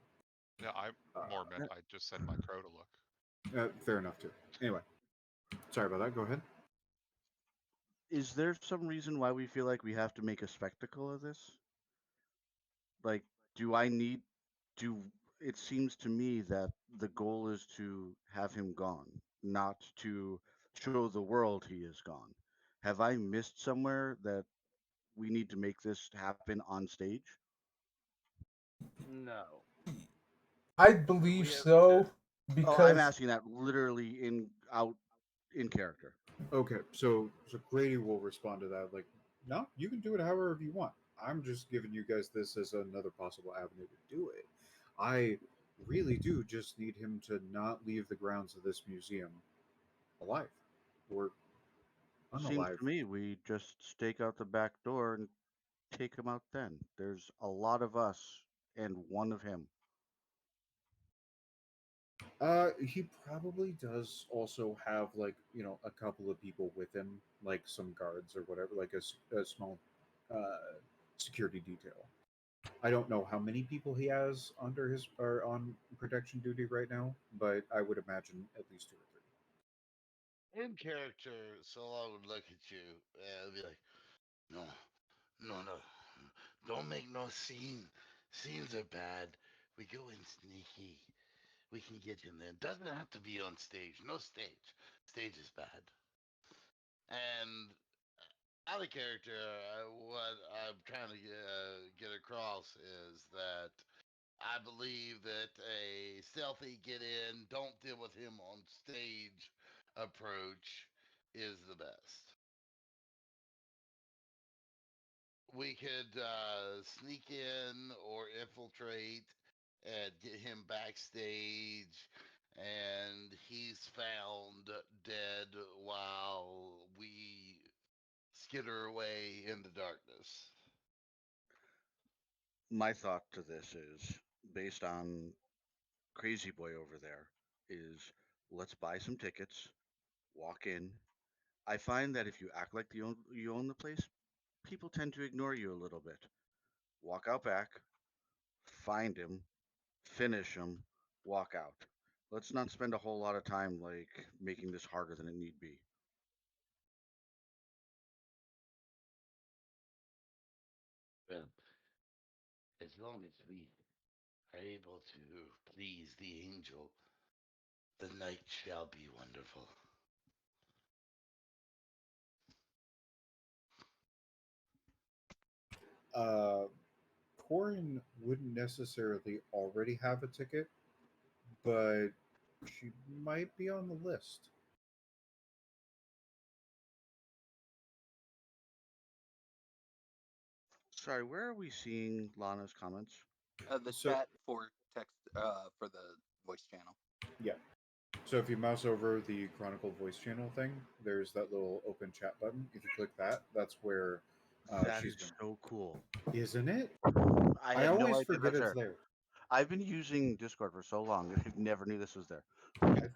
Yeah, I Uh, more meant I just send my crow to look. fair enough too. Anyway, Sorry about that. Go ahead. Is there some reason why we feel like we have to make a spectacle of this? Like, do I need do it seems to me that the goal is to have him gone, not to show the world he is gone. Have I missed somewhere that we need to make this happen on stage? No. I We believe have so Oh, I'm because asking that literally in character. Okay, so Grady will respond to that like, no, you can do it however you want. I'm just giving you guys this as another possible avenue to do it. I really do just need him to not leave the grounds of this museum alive or Seems unalive. to me we just stake out the back door and take him out then. There's a lot of us and one of him. He probably does also have like a couple of people with him, like some guards or whatever, like a small security detail. I don't know how many people he has under his or on protection duty right now, but I would imagine at least two or three. in character, so I would look at you and be like, no, no, no, don't make no scene. Scenes are bad. We go in sneaky. We can get in there. Doesn't have to be on stage. No stage. Stage is bad. And out of character, what I'm trying to get across is that I believe that a stealthy get in, don't deal with him on stage approach is the best. We could sneak in or infiltrate and get him backstage, and he's found dead while we skitter away in the darkness. My thought to this is based on Crazy Boy over there is let's buy some tickets, walk in. I find that if you act like you own the place, people tend to ignore you a little bit. Walk out back, find him, finish him, walk out. Let's not spend a whole lot of time like making this harder than it need be. Well, as long as we are able to please the angel, the night shall be wonderful. Uh, Corin wouldn't necessarily already have a ticket, but she might be on the list. Sorry, where are we seeing Lana's comments? The So chat for text for the voice channel. yeah, so if you mouse over the Chronicle voice channel thing, there's that little open chat button. If you click that, that's where That she's is been. so cool. Isn't it? I I had no always idea forget that's it's there. there. I've been using Discord for so long, I never knew this was there.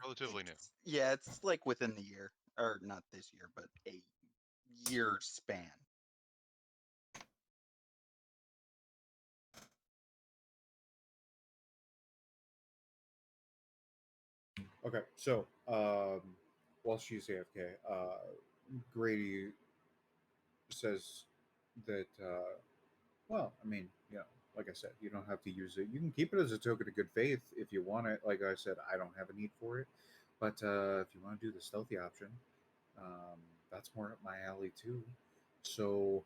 Relatively new. Yeah, it's like within the year, or not this year, but a year span. Okay, so while she's AFK, Grady says that, well, I mean, like I said, you don't have to use it. You can keep it as a token of good faith if you want it. Like I said, I don't have a need for it. But if you want to do the stealthy option, um, that's more up my alley too. So,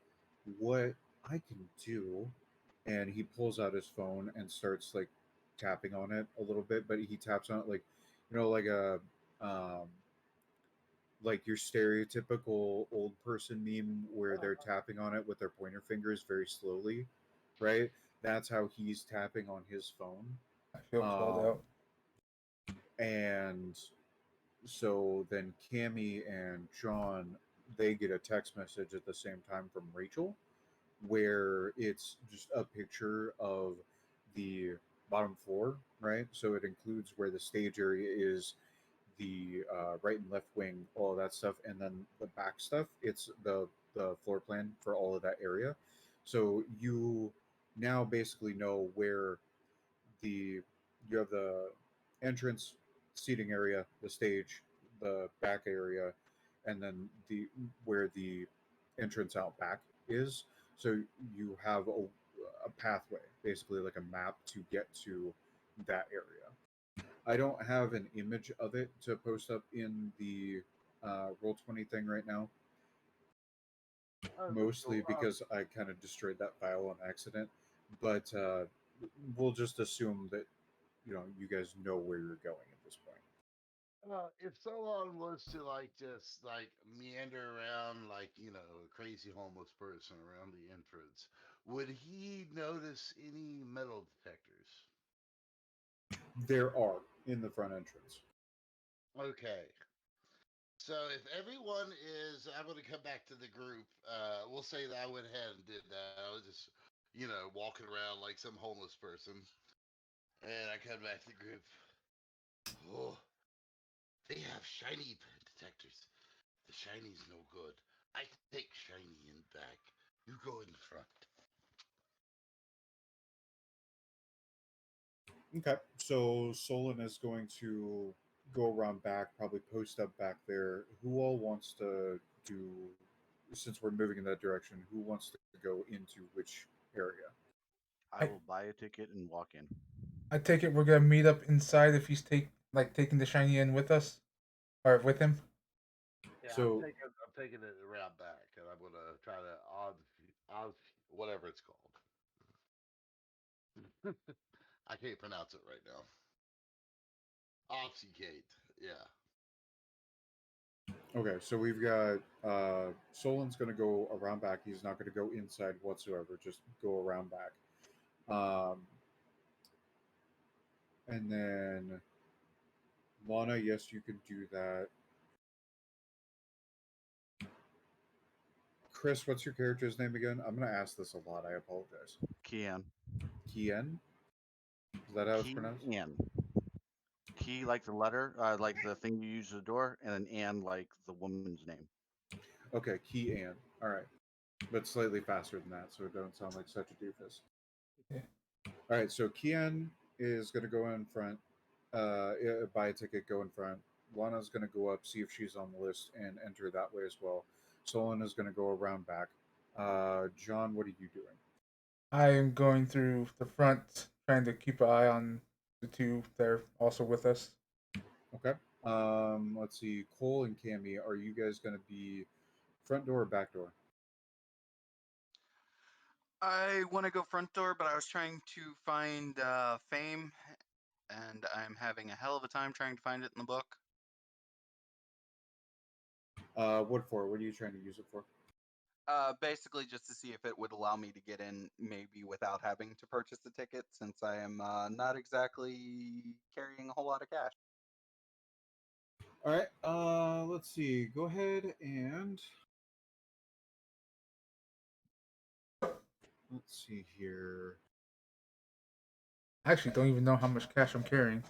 what I can do, and he pulls out his phone and starts like tapping on it a little bit, but he taps on it like, like a um, like your stereotypical old person meme where they're tapping on it with their pointer fingers very slowly, right? That's how he's tapping on his phone. I feel called Um, out. and so then Cammy and John, they get a text message at the same time from Rachel where it's just a picture of the bottom floor, right? So it includes where the stage area is, the right and left wing, all of that stuff, and then the back stuff. It's the floor plan for all of that area. So you now basically know where the you have the entrance seating area, the stage, the back area, and then the where the entrance out back is. So you have a pathway, basically like a map to get to that area. I don't have an image of it to post up in the Roll20 thing right now, Oh, that's mostly cool. because I kind of destroyed that file on accident. But we'll just assume that you guys know where you're going at this point. If someone was to like just like meander around like a crazy homeless person around the entrance, would he notice any metal detectors? There are in the front entrance. Okay. So if everyone is, I'm going to come back to the group. We'll say that I went ahead and did that. I was just, walking around like some homeless person, and I come back to the group. Oh, they have shiny detectors. The shiny's no good. I take shiny in back. You go in front. Okay, so Solon is going to go around back, probably post up back there. Who all wants to do, since we're moving in that direction, who wants to go into which area? I will buy a ticket and walk in. I take it we're gonna meet up inside if he's taking the shiny in with us or with him. Yeah, So I'm taking it around back, and I'm gonna try to odd whatever it's called. I can't pronounce it right now. Obfuscate. Yeah. okay, so we've got Solon's going to go around back. He's not going to go inside whatsoever. Just go around back. And then Lana, yes, you could do that. Chris, what's your character's name again? I'm going to ask this a lot. I apologize. Kian. Kien? Is that how it's pronounced? Kian. Key like the letter, like the thing you use at the door, and then Ann like the woman's name. Okay, Key Ann. All right. But slightly faster than that, so it don't sound like such a doofus. Yeah. All right, so Kian is going to go in front, buy a ticket, go in front. Lana's going to go up, see if she's on the list, and enter that way as well. Solon is going to go around back. John, what are you doing? I am going through the front, trying to keep an eye on the two that are also with us. Okay. Let's see. Cole and Cammy, are you guys going to be front door or back door? I want to go front door, but I was trying to find fame, and I'm having a hell of a time trying to find it in the book. What for? What are you trying to use it for? Basically, just to see if it would allow me to get in, maybe without having to purchase the ticket, since I am not exactly carrying a whole lot of cash. All right. Let's see. Go ahead and let's see here. I actually don't even know how much cash I'm carrying.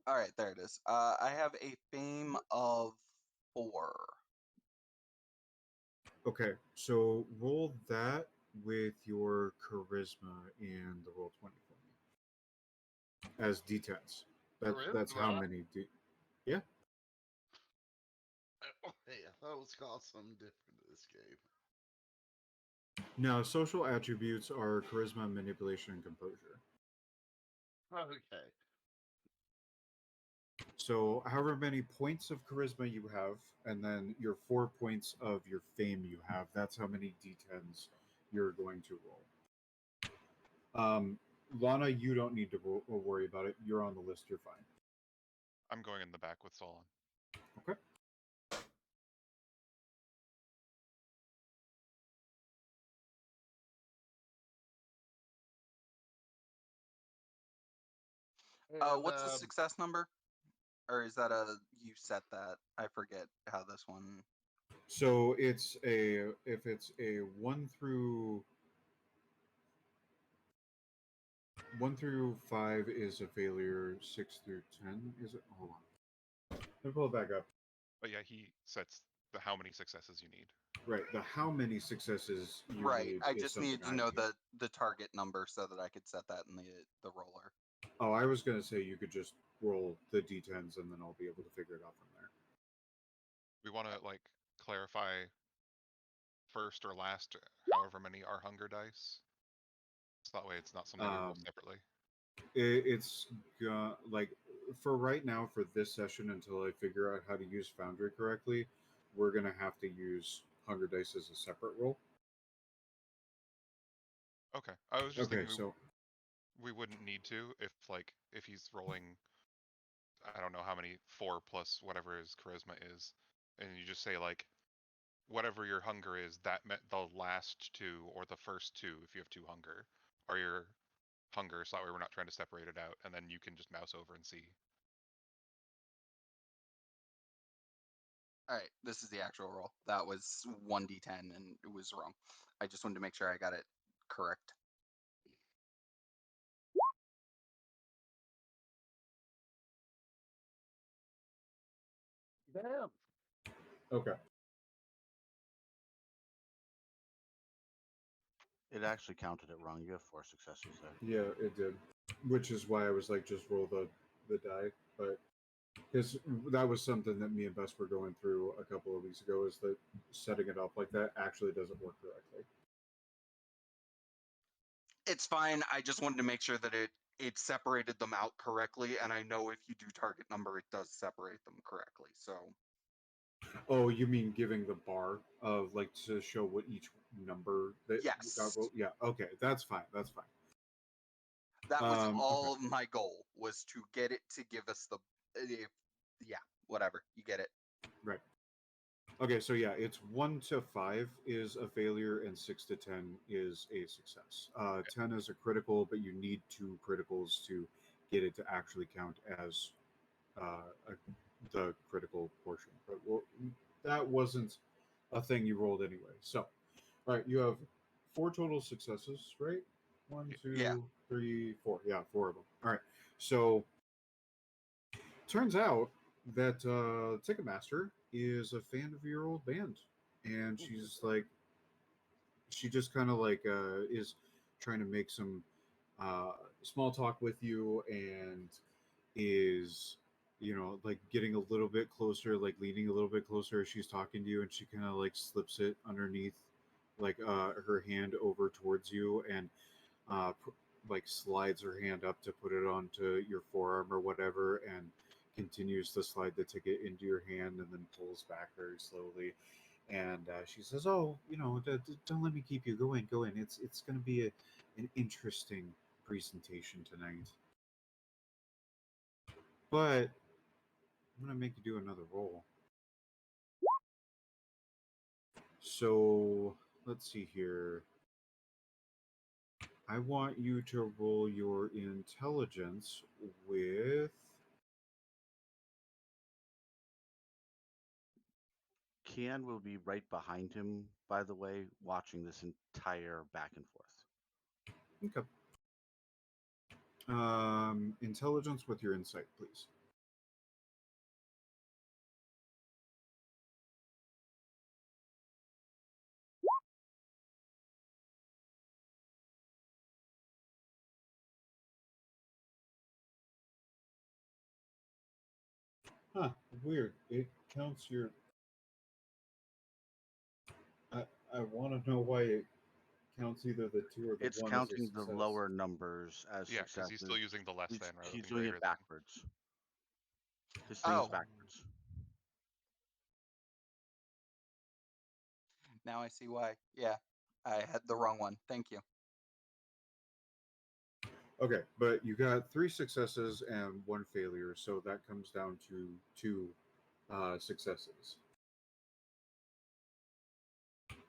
All right, there it is. I have a fame of 4. Okay, so roll that with your charisma and the roll 20 for me as d10s. That's how Charisma? many yeah. Oh, hey, I thought it was called something different in this game. Now, social attributes are charisma, manipulation, and composure. Okay. So, however many points of charisma you have, and then your 4 points of your fame you have, that's how many d10s you're going to roll. Lana, you don't need to worry about it. You're on the list. You're fine. I'm going in the back with Solon. Okay. And What's the success number? Or is that you set that? I forget how this one. So if it's a 1 through 5 is a failure, 6 through 10 is it? Hold on, let me pull it back up. But yeah, he sets the how many successes you need. Right, the how many successes you Right. need I is just something needed to I know need. the target number so that I could set that in the roller. Oh, I was gonna say you could just roll the d10s and then I'll be able to figure it out from there. We want to like clarify first or last, however many are hunger dice. So that way it's not something we roll separately. It's like for right now for this session until I figure out how to use Foundry correctly, we're gonna have to use hunger dice as a separate roll. Okay, I was just Okay, thinking so we wouldn't need to if he's rolling, I don't know how many 4 plus whatever his charisma is, and you just say like whatever your hunger is, that meant the last two or the first two if you have 2 hunger are your hunger, so that way we're not trying to separate it out, and then you can just mouse over and see. All right, this is the actual roll. That was 1d10 and it was wrong. I just wanted to make sure I got it correct. Damn. okay. It actually counted it wrong. You have 4 successes there. Yeah, it did. Which is why I was like, just roll the die. But because that was something that me and Bess were going through a couple of weeks ago, is that setting it up like that actually doesn't work correctly. It's fine. I just wanted to make sure that it separated them out correctly, and I know if you do target number, it does separate them correctly. So Oh, you mean giving the bar of like to show what each number that yes, got rolled? Yeah, okay, that's fine. That's fine. that was Okay. all my goal, was to get it to give us the yeah, whatever, you get it. Right. Okay, so yeah, it's 1 to 5 is a failure, and 6 to 10 is a success. 10 is a critical, but you need 2 criticals to get it to actually count as the critical portion. But that wasn't a thing you rolled anyway. So, all right, you have 4 total successes, right? One, Yeah. 2, 3, 4. Yeah, 4 of them. All right. So, turns out that Ticketmaster is a fan of your old band, and she's like, she just kind of like is trying to make some uh, small talk with you, and is like getting a little bit closer, like leaning a little bit closer as she's talking to you, and she kind of like slips it underneath like her hand over towards you, and uh, like slides her hand up to put it onto your forearm or whatever, and continues to slide the ticket into your hand, and then pulls back very slowly. And she says, "Oh, don't let me keep you. Go in, go in. It's going to be an interesting presentation tonight, but I'm going to make you do another roll." So let's see here. I want you to roll your intelligence with. Kian will be right behind him, by the way, watching this entire back and forth. Okay. Intelligence with your insight, please. Huh, weird. It counts your. I, I want to know why it counts either the 2 or the It's 1 as a counting the success. lower numbers as Yeah, because successes. he's still using the less than rather He's than doing greater it than. backwards. His thing's Oh, backwards. now I see why. Yeah, I had the wrong one. Thank you. Okay, but you got 3 successes and 1 failure, so that comes down to 2 successes.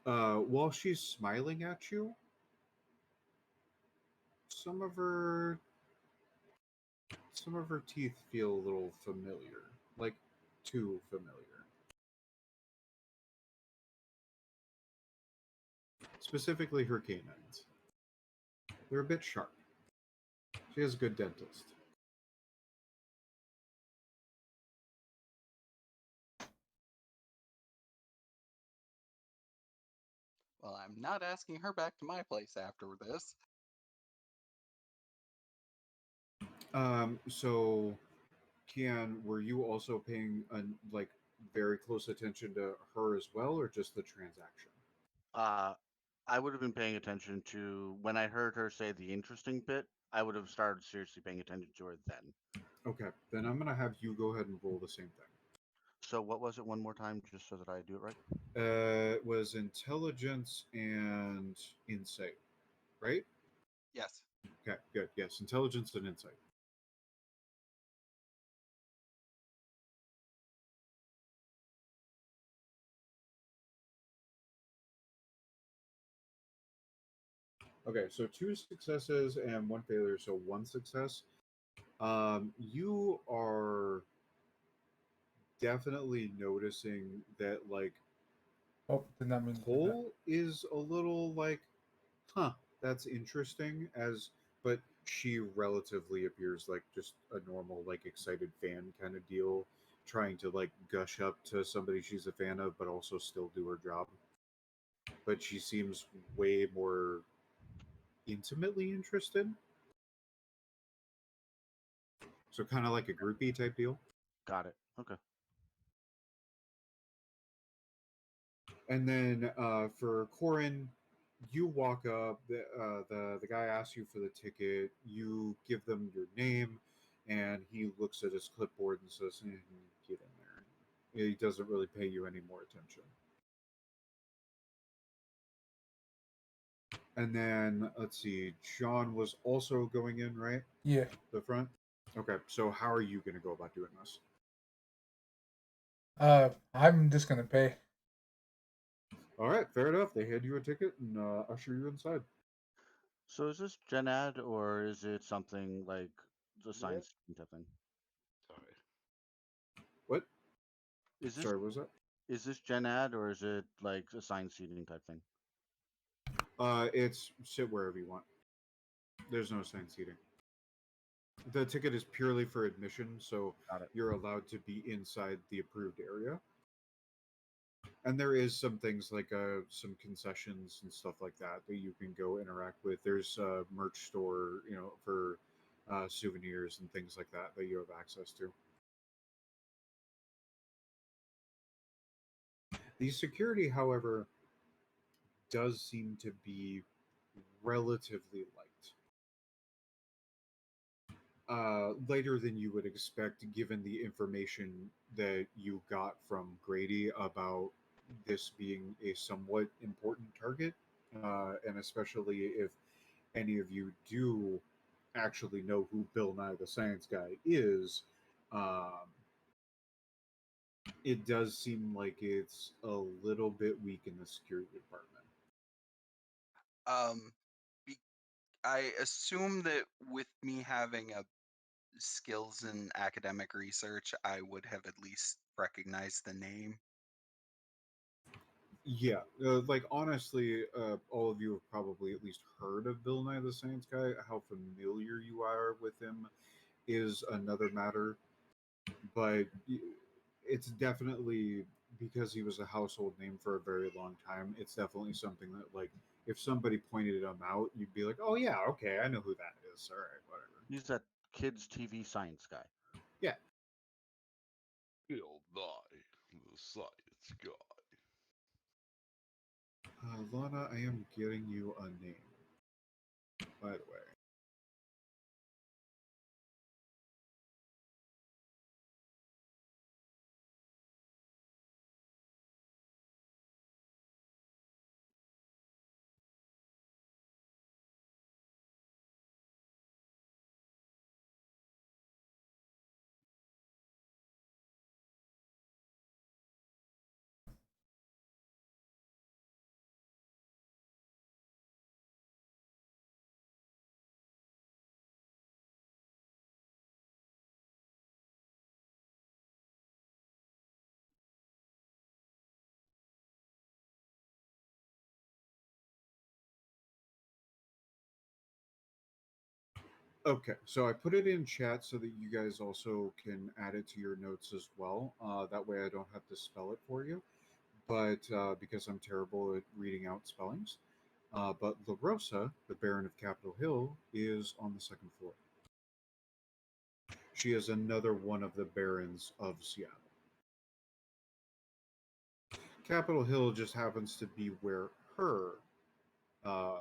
While she's smiling at you, some of her teeth feel a little familiar, like too familiar. Specifically, her canines. They're a bit sharp. She has a good dentist. Well, I'm not asking her back to my place after this. So, Kian, were you also paying like very close attention to her as well, or just the transaction? Uh, I would have been paying attention to when I heard her say the interesting bit. I would have started seriously paying attention to her then. Okay, then I'm gonna have you go ahead and roll the same thing. So what was it one more time, just so that I do it right? It was intelligence and insight, right? Yes. Okay, good. Yes, intelligence and insight. Okay, so two successes and one failure, so one success. You are definitely noticing that like Oh, did not mean to do that. Cole is a little like, huh, that's interesting as but she relatively appears like just a normal, like excited fan kind of deal, trying to like gush up to somebody she's a fan of, but also still do her job. But she seems way more intimately interested. So kind of like a groupie type deal. Got it. Okay. And then for Corin, you walk up. The guy asks you for the ticket. You give them your name, and he looks at his clipboard and says, "Get in there." He doesn't really pay you any more attention. And then let's see, John was also going in, right? Yeah. The front. Okay, so how are you going to go about doing this? I'm just gonna pay. All right, fair enough. They hand you a ticket and usher you inside. So is this Gen Ad or is it something like the science type thing? Sorry. What? Is this Sorry, what was that? is this Gen Ad or is it like a science seating type thing? It's sit wherever you want. There's no assigned seating. The ticket is purely for admission, so Got it. you're allowed to be inside the approved area. And there is some things like some concessions and stuff like that that you can go interact with. There's a merch store, for souvenirs and things like that that you have access to. The security, however, does seem to be relatively light. Later than you would expect, given the information that you got from Grady about this being a somewhat important target, and especially if any of you do actually know who Bill Nye the Science Guy is, um, it does seem like it's a little bit weak in the security department. Um, be- I assume that with me having a skills in academic research, I would have at least recognized the name. Yeah, like honestly, all of you have probably at least heard of Bill Nye the Science Guy. How familiar you are with him is another matter, but it's definitely because he was a household name for a very long time. It's definitely something that, like, if somebody pointed him out, you'd be like, "Oh yeah, okay, I know who that is. All right, whatever." He's that kids TV science guy. Yeah. Bill Nye, the science guy. Lana, I am getting you a name, by the way. Okay, so I put it in chat so that you guys also can add it to your notes as well. That way I don't have to spell it for you. But because I'm terrible at reading out spellings. But La Rosa, the Baron of Capitol Hill, is on the second floor. She is another one of the barons of Seattle. Capitol Hill just happens to be where her uh,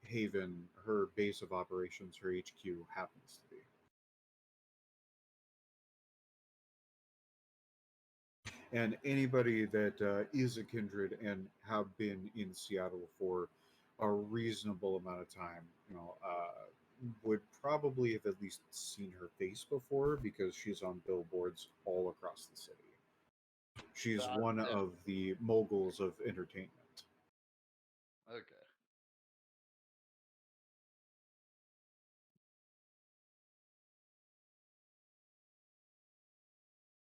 haven, her base of operations, her HQ happens to be. And anybody that is a kindred and have been in Seattle for a reasonable amount of time, would probably have at least seen her face before because she's on billboards all across the city. She's one of the moguls of entertainment. Okay.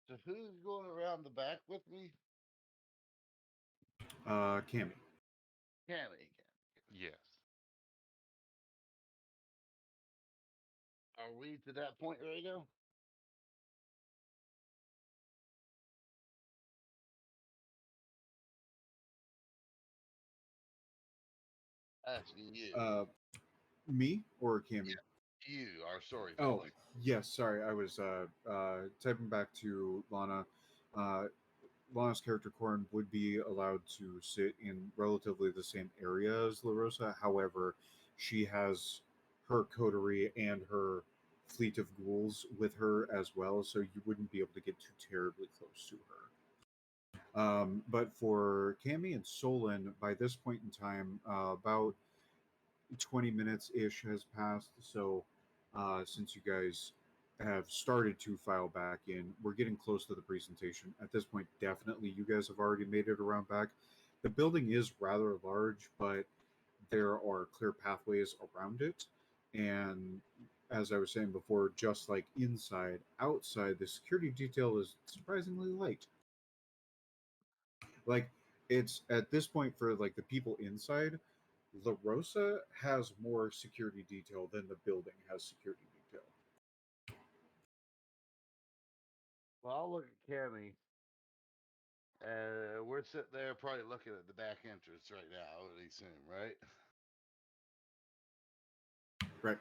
So who's going around the back with me? Cammy. Cammy. Yes. Are we to that point right now? Asking you. Me or Cammy? You, our Oh, storyteller. yes. Sorry, I was typing back to Lana. Lana's character Corin would be allowed to sit in relatively the same area as La Rosa. However, she has her coterie and her fleet of ghouls with her as well, so you wouldn't be able to get too terribly close to her. But for Cammy and Solon, by this point in time, about 20 minutes ish has passed. So, since you guys have started to file back in, we're getting close to the presentation. At this point, definitely you guys have already made it around back. The building is rather large, but there are clear pathways around it. And as I was saying before, just like inside, outside, the security detail is surprisingly light. Like, it's at this point for like the people inside, La Rosa has more security detail than the building has security detail. Well, I'll look at Cammy. We're sitting there probably looking at the back entrance right now, I would assume, right? Right.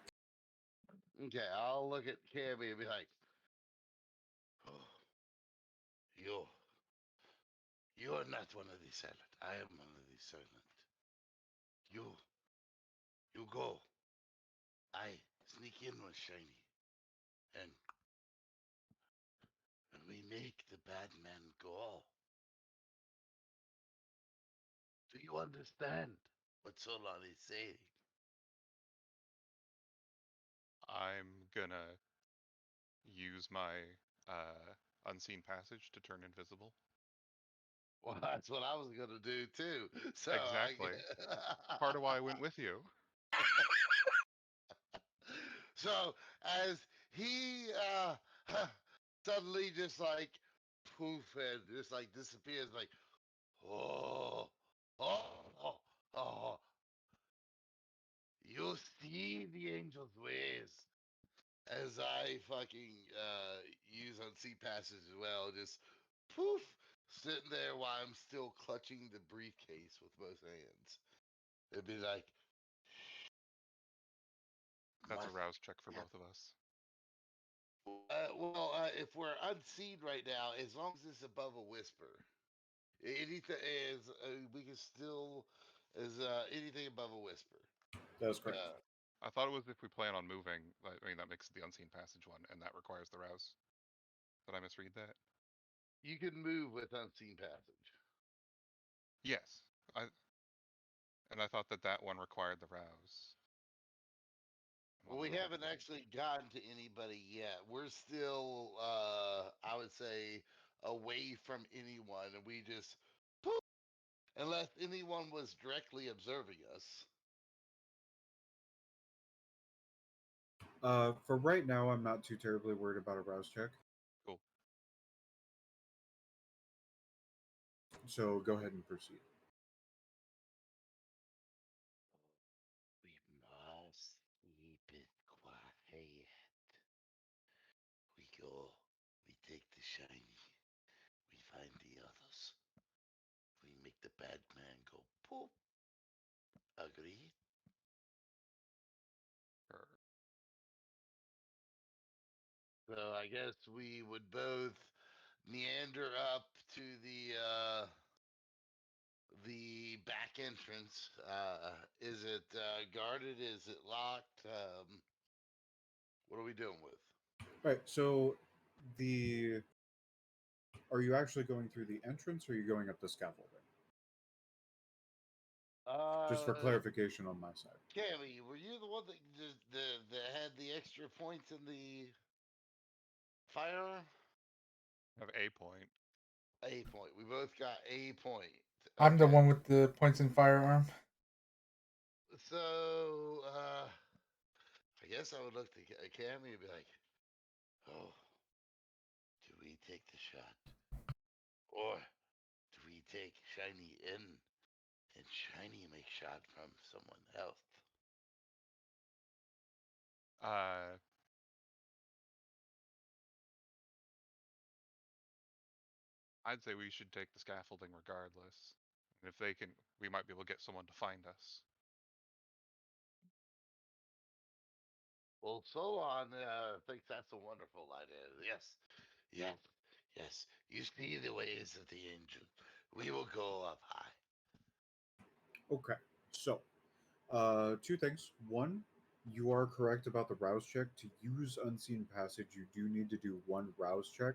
Okay, I'll look at Cammy and be like, oh, you, you are not one of the silent. I am one of the silent. You, you go. I sneak in with Shiny, and we make the bad man go. Do you understand what Solon is saying? I'm gonna use my unseen passage to turn invisible. Well, that's what I was gonna do too. So Exactly. Part of why I went with you. So as he suddenly just like poof and just like disappears, like oh oh oh, you see the angel's ways. As I fucking use unseen passage as well, just poof, sitting there while I'm still clutching the briefcase with both hands. It'd be like, That's a what? rouse check for Yeah. both of us. If we're unseen right now, as long as it's above a whisper, anything is we can still is anything above a whisper. That's correct. I thought it was if we plan on moving. I mean, that makes it the unseen passage one, and that requires the rouse. Did I misread that? You can move with unseen passage. Yes. I thought that that one required the rouse. Well, we haven't actually gotten to anybody yet. We're still, I would say, away from anyone, and we just poof, unless anyone was directly observing us. For right now, I'm not too terribly worried about a rouse check. Cool. So go ahead and proceed. We must keep it quiet. We go, we take the shiny, we find the others. We make the bad man go poof. Agree? Sure. So I guess we would both meander up to the back entrance. Is it guarded? Is it locked? What are we doing with? Right. So, the are you actually going through the entrance, or are you going up the scaffolding? Just for Uh, clarification on my side. Cammy, were you the one that that had the extra points in the firearm? Have a point. A point. We both got a point. I'm the Okay. one with the points in firearm. So, I guess I would look to Cammy and be like, "Oh, do we take the shot, or do we take Shiny in and Shiny make shot from someone else?" Uh, I'd say we should take the scaffolding regardless. And if they can, we might be able to get someone to find us. Well, Solon thinks that's a wonderful idea. Yes, yes, yes. You see the ways of the angel. We will go up high. Okay. So, two things. One, you are correct about the rouse check. To use unseen passage, you do need to do one rouse check.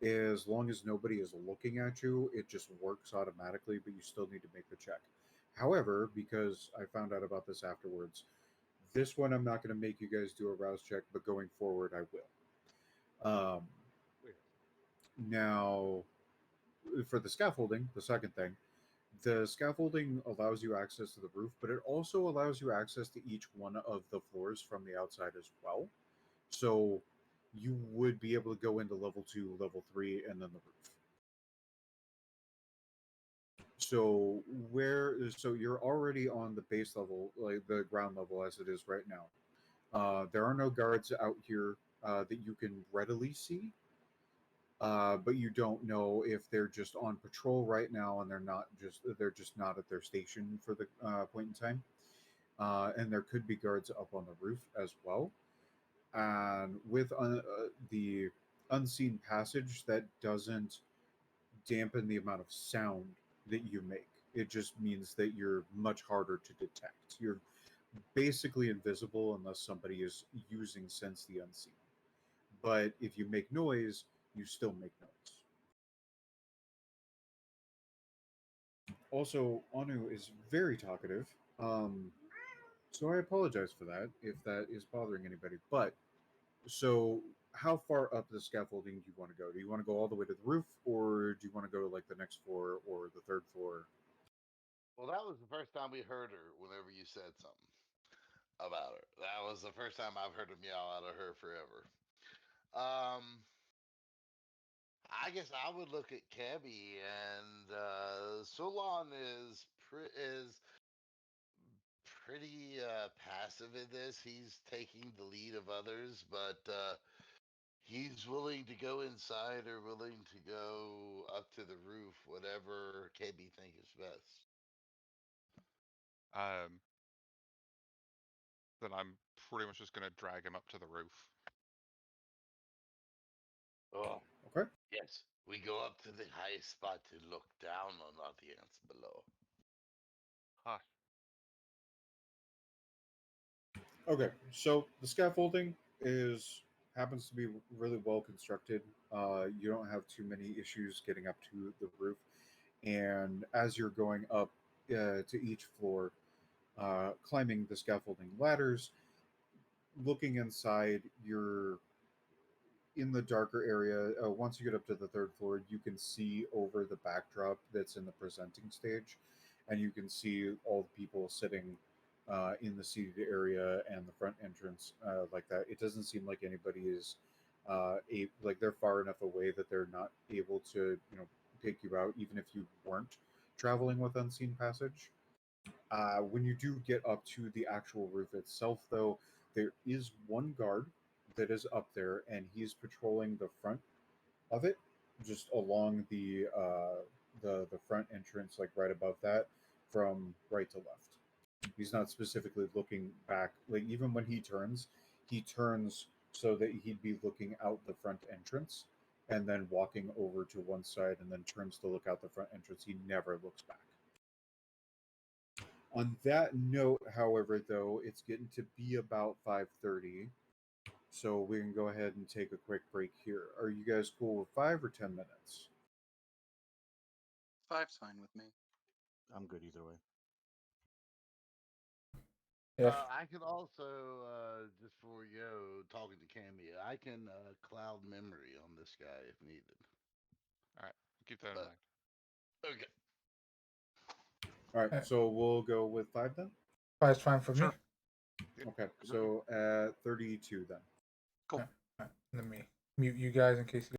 As long as nobody is looking at you, it just works automatically, but you still need to make the check. However, because I found out about this afterwards, this one I'm not going to make you guys do a rouse check, but going forward, I will. Now, for the scaffolding, the second thing, the scaffolding allows you access to the roof, but it also allows you access to each one of the floors from the outside as well. So you would be able to go into level 2, level 3, and then the roof. So you're already on the base level, like the ground level as it is right now. There are no guards out here that you can readily see, but you don't know if they're just on patrol right now and they're just not at their station for the point in time. And there could be guards up on the roof as well. And with the unseen passage, that doesn't dampen the amount of sound that you make. It just means that you're much harder to detect. You're basically invisible unless somebody is using sense the unseen. But if you make noise, you still make noise. Also, Anu is very talkative. Um, so I apologize for that if that is bothering anybody. But so, how far up the scaffolding do you want to go? Do you want to go all the way to the roof, or do you want to go to like the next floor or the third floor? Well, that was the first time we heard her whenever you said something about her. That was the first time I've heard a meow out of her forever. Um, I guess I would look at Cabby, and Solon is pretty passive in this. He's taking the lead of others, but he's willing to go inside or willing to go up to the roof, whatever KB think is best. Um, then I'm pretty much just gonna drag him up to the roof. Oh, Okay. yes. We go up to the highest spot to look down on the audience below. Huh. Okay. So the scaffolding is happens to be really well constructed. You don't have too many issues getting up to the roof, and as you're going up to each floor, climbing the scaffolding ladders, looking inside, you're in the darker area. Once you get up to the third floor, you can see over the backdrop that's in the presenting stage, and you can see all the people sitting in the seated area and the front entrance like that. It doesn't seem like anybody is like they're far enough away that they're not able to take you out, even if you weren't traveling with unseen passage. When you do get up to the actual roof itself, though, there is one guard that is up there, and he's patrolling the front of it, just along the front entrance, like right above that, from right to left. He's not specifically looking back. Like even when he turns so that he'd be looking out the front entrance and then walking over to one side and then turns to look out the front entrance. He never looks back. On that note, however, though, it's getting to be about 5:30, so we can go ahead and take a quick break here. Are you guys cool with 5 or 10 minutes? 5's fine with me. I'm good either way. If I can also, just before we go, talking to Cammy, I can cloud memory on this guy if needed. All right, keep that in But- mind. Okay. All right, so we'll go with 5 then? 5's fine for me. Sure. Okay, so at 32 then. Cool. Alright, let me mute you guys in case you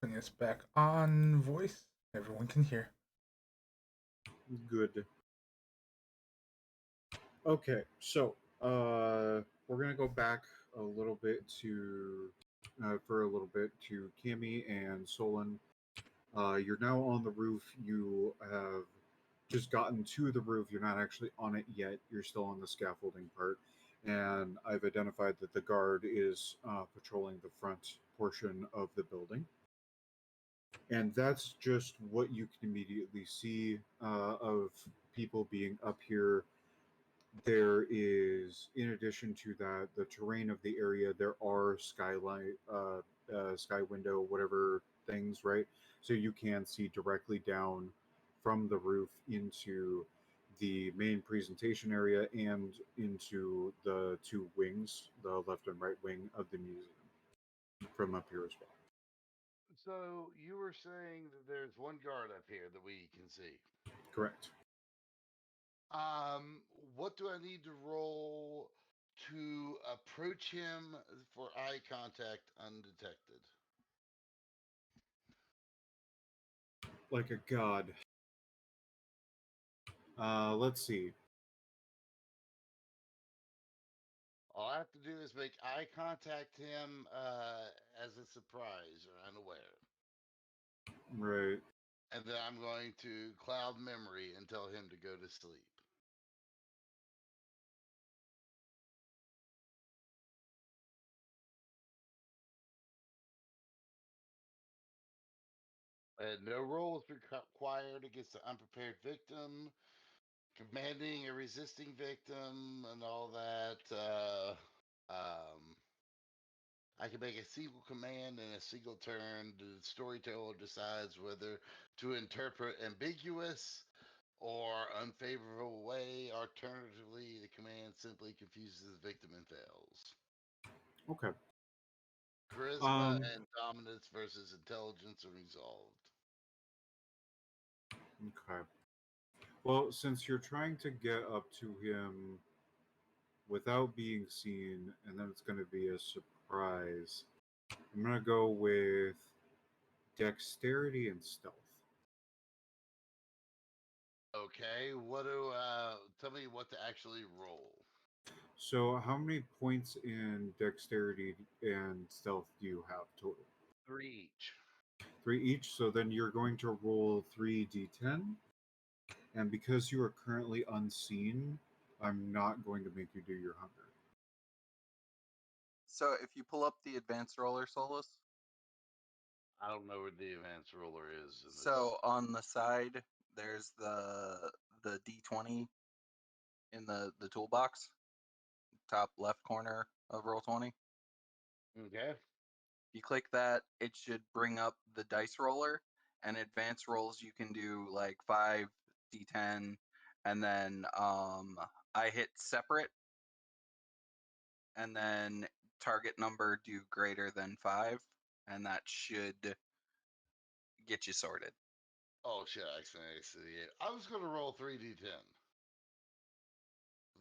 Putting us back on voice. Everyone can hear. Good. Okay, so we're gonna go back a little bit to for a little bit to Kimmy and Solon. You're now on the roof. You have just gotten to the roof. You're not actually on it yet. You're still on the scaffolding part. And I've identified that the guard is patrolling the front portion of the building. And that's just what you can immediately see of people being up here. There is, in addition to that, the terrain of the area. There are skylight, sky window, whatever things, right? So you can see directly down from the roof into the main presentation area and into the two wings, the left and right wing of the museum, from up here as well. So you were saying that there's one guard up here that we can see. Correct. What do I need to roll to approach him for eye contact undetected? Like a god. Let's see. All I have to do is make eye contact him as a surprise or unaware. Right. And then I'm going to cloud memory and tell him to go to sleep. And no roll is required against the unprepared victim, commanding a resisting victim, and all that. I can make a single command in a single turn. The storyteller decides whether to interpret ambiguous or unfavorable way. Alternatively, the command simply confuses the victim and fails. Okay. Charisma and dominance versus intelligence are resolved. Okay. Well, since you're trying to get up to him without being seen, and then it's going to be a surprise, I'm going to go with dexterity and stealth. Okay, what do tell me what to actually roll? So, how many points in dexterity and stealth do you have total? 3 each. 3 each. So then you're going to roll 3d10. And because you are currently unseen, I'm not going to make you do your hunger. So if you pull up the advanced roller, Solus, I don't know where the advanced roller is in this. so on the side there's the D20 in the toolbox, top left corner of roll 20. Okay. You click that, it should bring up the dice roller, and advanced rolls you can do like 5 D10, and then I hit separate, and then target number do greater than 5, and that should get you sorted. Oh shit! I see it. I was gonna roll 3d10.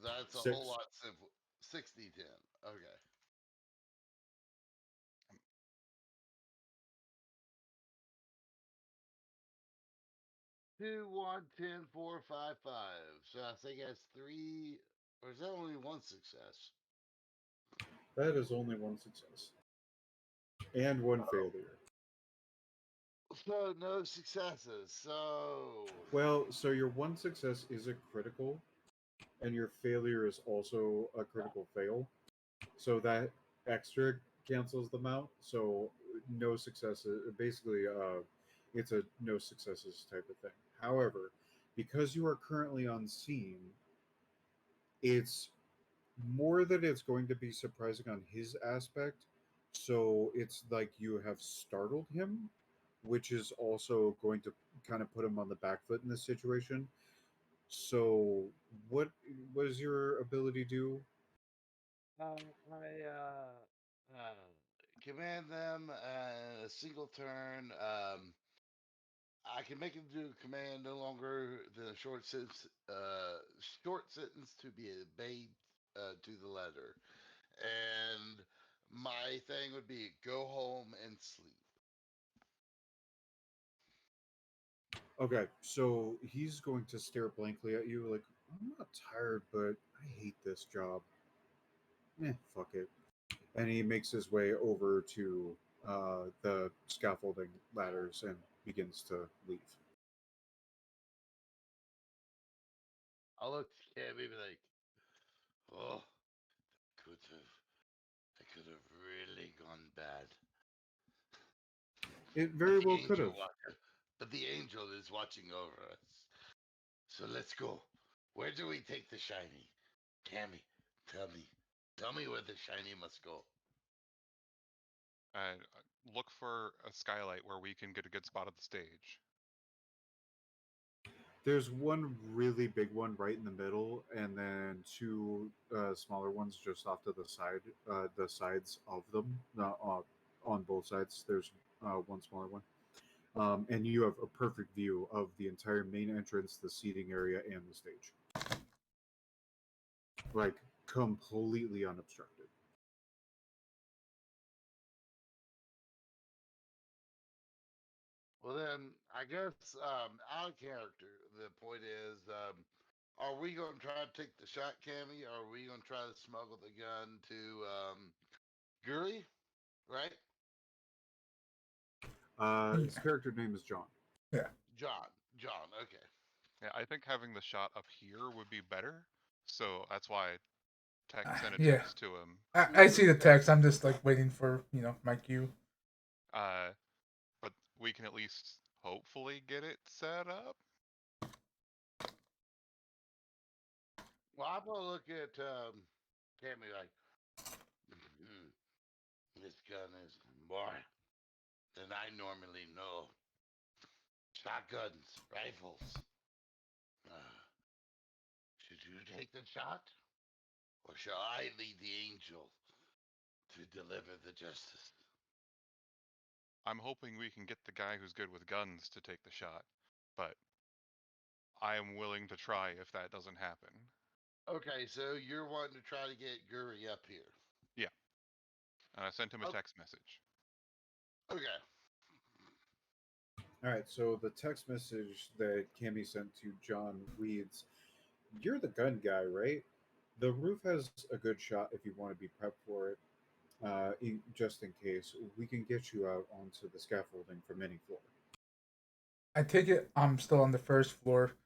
That's a whole 6. lot simple. 6d10. Okay. 2, 1, 10, 4, 5, 5. So I think that's 3, or is that only one success? That is only one success. And one failure. So no successes. So Well, so your one success is a critical, and your failure is also a critical fail. So that extra cancels them out. So no successes. Basically, it's a no successes type of thing. However, because you are currently unseen, it's more that it's going to be surprising on his aspect. So it's like you have startled him, which is also going to kind of put him on the back foot in this situation. So, what was your ability do? I command them a single turn. I can make them do a command no longer than a short sentence to be obeyed to the letter. And my thing would be go home and sleep. Okay, so he's going to stare blankly at you like, I'm not tired, but I hate this job. Fuck it. And he makes his way over to the scaffolding ladders and begins to leave. I'll look at Cammy and be like, oh, could have, I could have really gone bad. It But very the well could angel have. watcher, but the angel is watching over us. So let's go. Where do we take the shiny? Cammy, tell me where the shiny must go. Uh, look for a skylight where we can get a good spot of the stage. There's one really big one right in the middle, and then two smaller ones just off to the sides of them, on both sides. There's one smaller one, and you have a perfect view of the entire main entrance, the seating area, and the stage, like completely unobstructed. Well then, I guess out of character. The point is, are we gonna try to take the shot, Cammy? Or are we gonna try to smuggle the gun to Guri? Right, His character name is John. Yeah. John. John. Okay. Yeah, I think having the shot up here would be better. So that's why sent a Yeah. text to him. I see the Okay. text. I'm just like waiting for my cue. But we can at least hopefully get it set up. Well, I'm gonna look at Cammy like, "Hmm, this gun is more than I normally know. Shotguns, rifles. Uh, should you take the shot, or shall I lead the angel to deliver the justice?" I'm hoping we can get the guy who's good with guns to take the shot, but I am willing to try if that doesn't happen. Okay, so you're wanting to try to get Guri up here. Yeah. And I sent him a Oh, text message. okay. All right, so the text message that Cammy sent to John reads, "You're the gun guy, right? The roof has a good shot if you want to be prepped for it. Just in case, we can get you out onto the scaffolding from any floor." I take it I'm still on the first floor.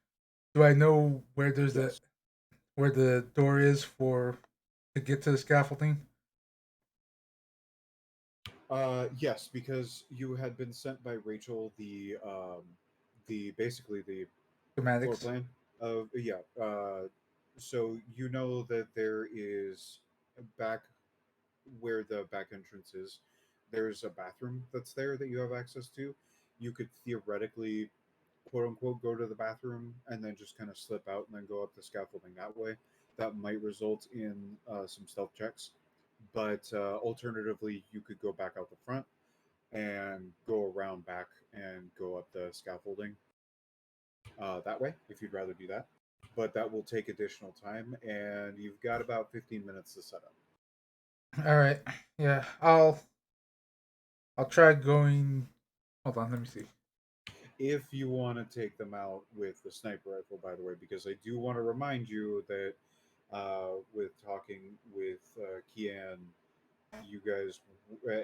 Do I know Yes. where the door is for to get to the scaffolding? Yes, because you had been sent by Rachel the basically the floor Schematics. plan of yeah. So you know that there is back where the back entrance is. There's a bathroom that's there that you have access to. You could theoretically, quote unquote, go to the bathroom and then just kind of slip out and then go up the scaffolding that way. That might result in some stealth checks. But alternatively, you could go back out the front and go around back and go up the scaffolding that way if you'd rather do that. But that will take additional time, and you've got about 15 minutes to set up. All right. Yeah. I'll try going. Hold on. Let me see. If you want to take them out with the sniper rifle, by the way, because I do want to remind you that with talking with Kian, you guys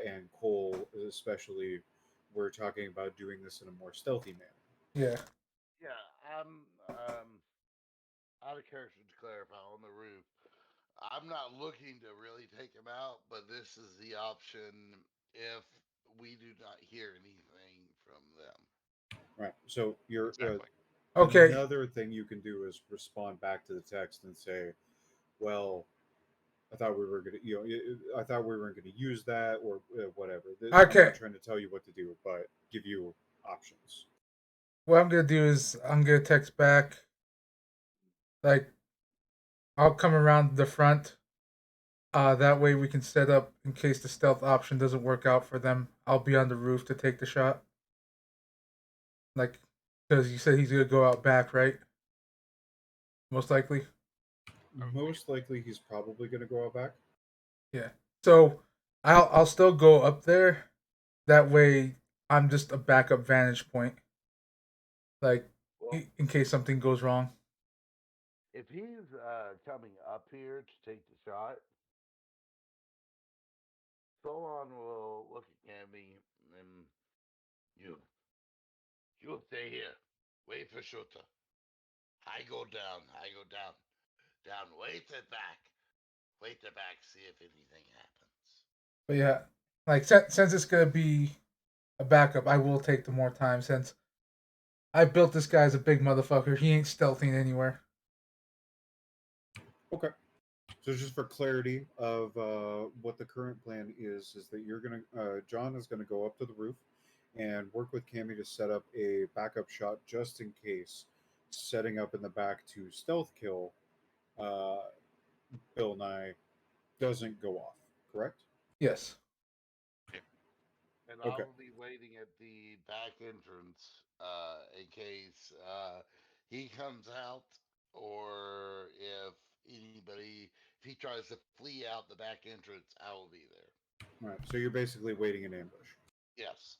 and Cole especially were talking about doing this in a more stealthy manner. Yeah. Yeah, I'm out of character to clarify on the roof. I'm not looking to really take him out, but this is the option if we do not hear anything from them. Right. So you're Exactly. Okay. another thing you can do is respond back to the text and say, "Well, I thought we were gonna, I thought we weren't gonna use that or whatever." I'm Okay. not trying to tell you what to do, but give you options. What I'm gonna do is I'm gonna text back. Like I'll come around the front. That way we can set up in case the stealth option doesn't work out for them. I'll be on the roof to take the shot. Like, because you said he's gonna go out back, right? Most likely. Most likely, he's probably gonna go out back. Yeah. So I'll still go up there. That way I'm just a backup vantage point. like Well, in case something goes wrong. if he's coming up here to take the shot, Solon will look at Cammy and you. You stay here. Wait for shooter. I go down. I go down. Down. Wait it back. Wait it back. See if anything happens. But yeah, like since it's gonna be a backup, I will take the more time since I built this guy as a big motherfucker. He ain't stealthing anywhere. Okay. So just for clarity of what the current plan is that you're gonna John is gonna go up to the roof and work with Cammy to set up a backup shot just in case, setting up in the back to stealth kill uh, Bill Nye doesn't go off. Correct? Yes. And Okay. I'll be waiting at the back entrance in case he comes out or if anybody, if he tries to flee out the back entrance, I will be there. All right. So you're basically waiting in ambush. Yes.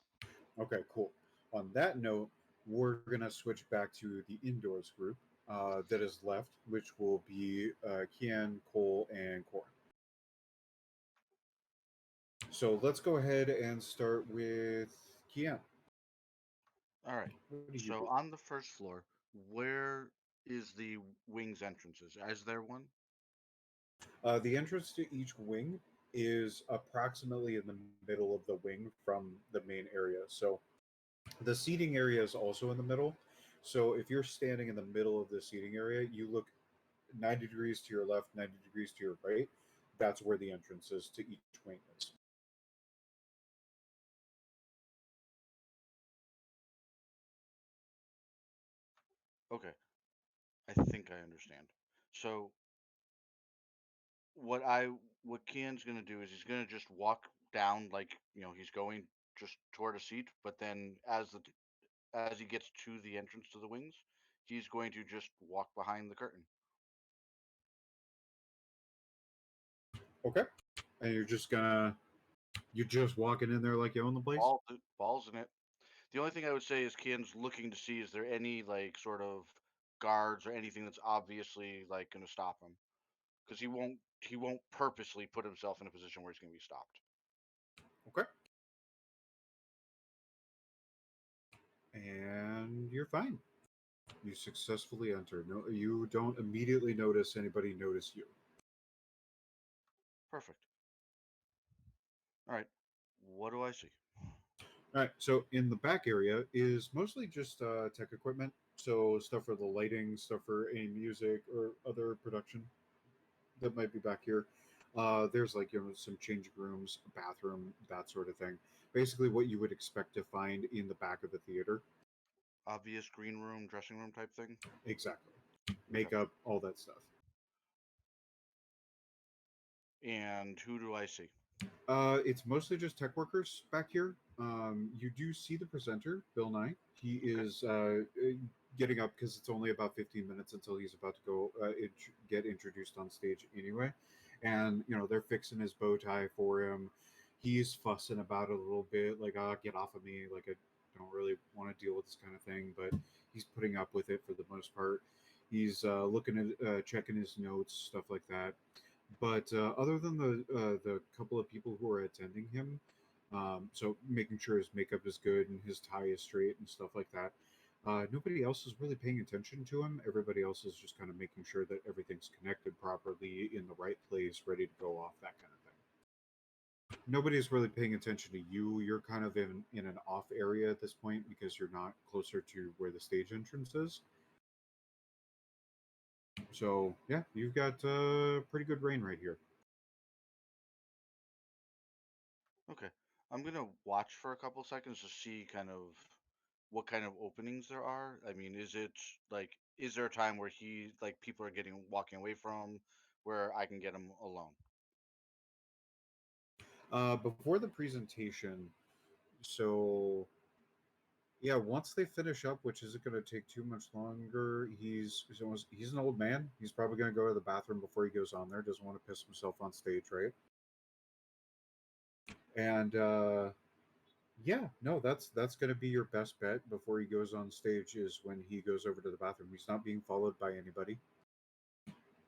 Okay. Cool. On that note, we're gonna switch back to the indoors group that is left, which will be Kian, Cole, and Corin. So let's go ahead and start with Kian. All right. What do you do? So on the first floor, where is the wings entrances? Is there one? The entrance to each wing is approximately in the middle of the wing from the main area. So the seating area is also in the middle. So if you're standing in the middle of the seating area, you look 90 degrees to your left, 90 degrees to your right. That's where the entrance is to each wing is. Okay. I think I understand. So what I what Kian's gonna do is he's gonna just walk down like he's going just toward a seat, but then as he gets to the entrance to the wings, he's going to just walk behind the curtain. Okay. And you're just walking in there like you own the place? Balls in it. The only thing I would say is Kian's looking to see is there any like sort of guards or anything that's obviously like going to stop him because he won't purposely put himself in a position where he's going to be stopped. Okay. And you're fine. You successfully enter. No, you don't immediately notice anybody notice you. Perfect. All right. What do I see? All right. So in the back area is mostly just tech equipment. So stuff for the lighting, stuff for any music or other production that might be back here. There's like some changing rooms, a bathroom, that sort of thing. Basically, what you would expect to find in the back of the theater. Obvious green room, dressing room type thing. Exactly. Okay. Makeup, all that stuff. And who do I see? It's mostly just tech workers back here. You do see the presenter, Bill Nye. He Okay. is getting up because it's only about 15 minutes until he's about to go get introduced on stage anyway. And, they're fixing his bow tie for him. He's fussing about it a little bit, like, get off of me. Like, I don't really want to deal with this kind of thing, but he's putting up with it for the most part. He's looking at, checking his notes, stuff like that. But other than the couple of people who are attending him, so making sure his makeup is good and his tie is straight and stuff like that, nobody else is really paying attention to him. Everybody else is just kind of making sure that everything's connected properly in the right place, ready to go off, that kind of thing. Nobody's really paying attention to you. You're kind of in an off area at this point because you're not closer to where the stage entrance is. So yeah, you've got pretty good rain right here. Okay. I'm gonna watch for a couple seconds to see kind of what kind of openings there are. I mean, is there a time where people are getting walking away from where I can get him alone? Before the presentation, so yeah, once they finish up, which isn't going to take too much longer, he's an old man. He's probably going to go to the bathroom before he goes on there. Doesn't want to piss himself on stage, right? And Yeah, no, that's going to be your best bet before he goes on stage is when he goes over to the bathroom. He's not being followed by anybody.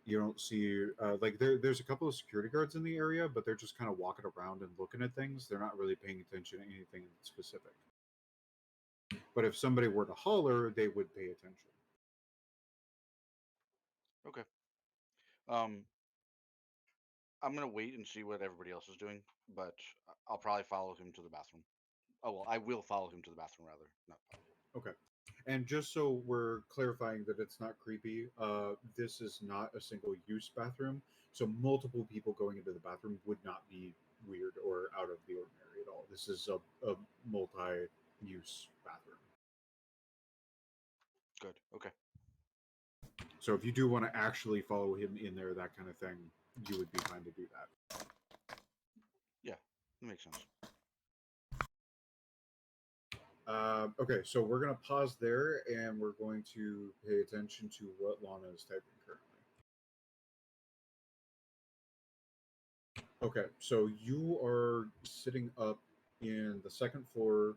You don't see like there's a couple of security guards in the area, but they're just kind of walking around and looking at things. They're not really paying attention to anything specific. But if somebody were to holler, they would pay attention. Okay. I'm gonna wait and see what everybody else is doing, but I'll probably follow him to the bathroom. Oh well, I will follow him to the bathroom rather. Not follow. Okay. And just so we're clarifying that it's not creepy, this is not a single use bathroom. So multiple people going into the bathroom would not be weird or out of the ordinary at all. This is a multi use bathroom. Good. Okay. So if you do want to actually follow him in there, that kind of thing, you would be fine to do that. Yeah, that makes sense. Okay, so we're going to pause there and we're going to pay attention to what Lana is typing currently. Okay, so you are sitting up in the second floor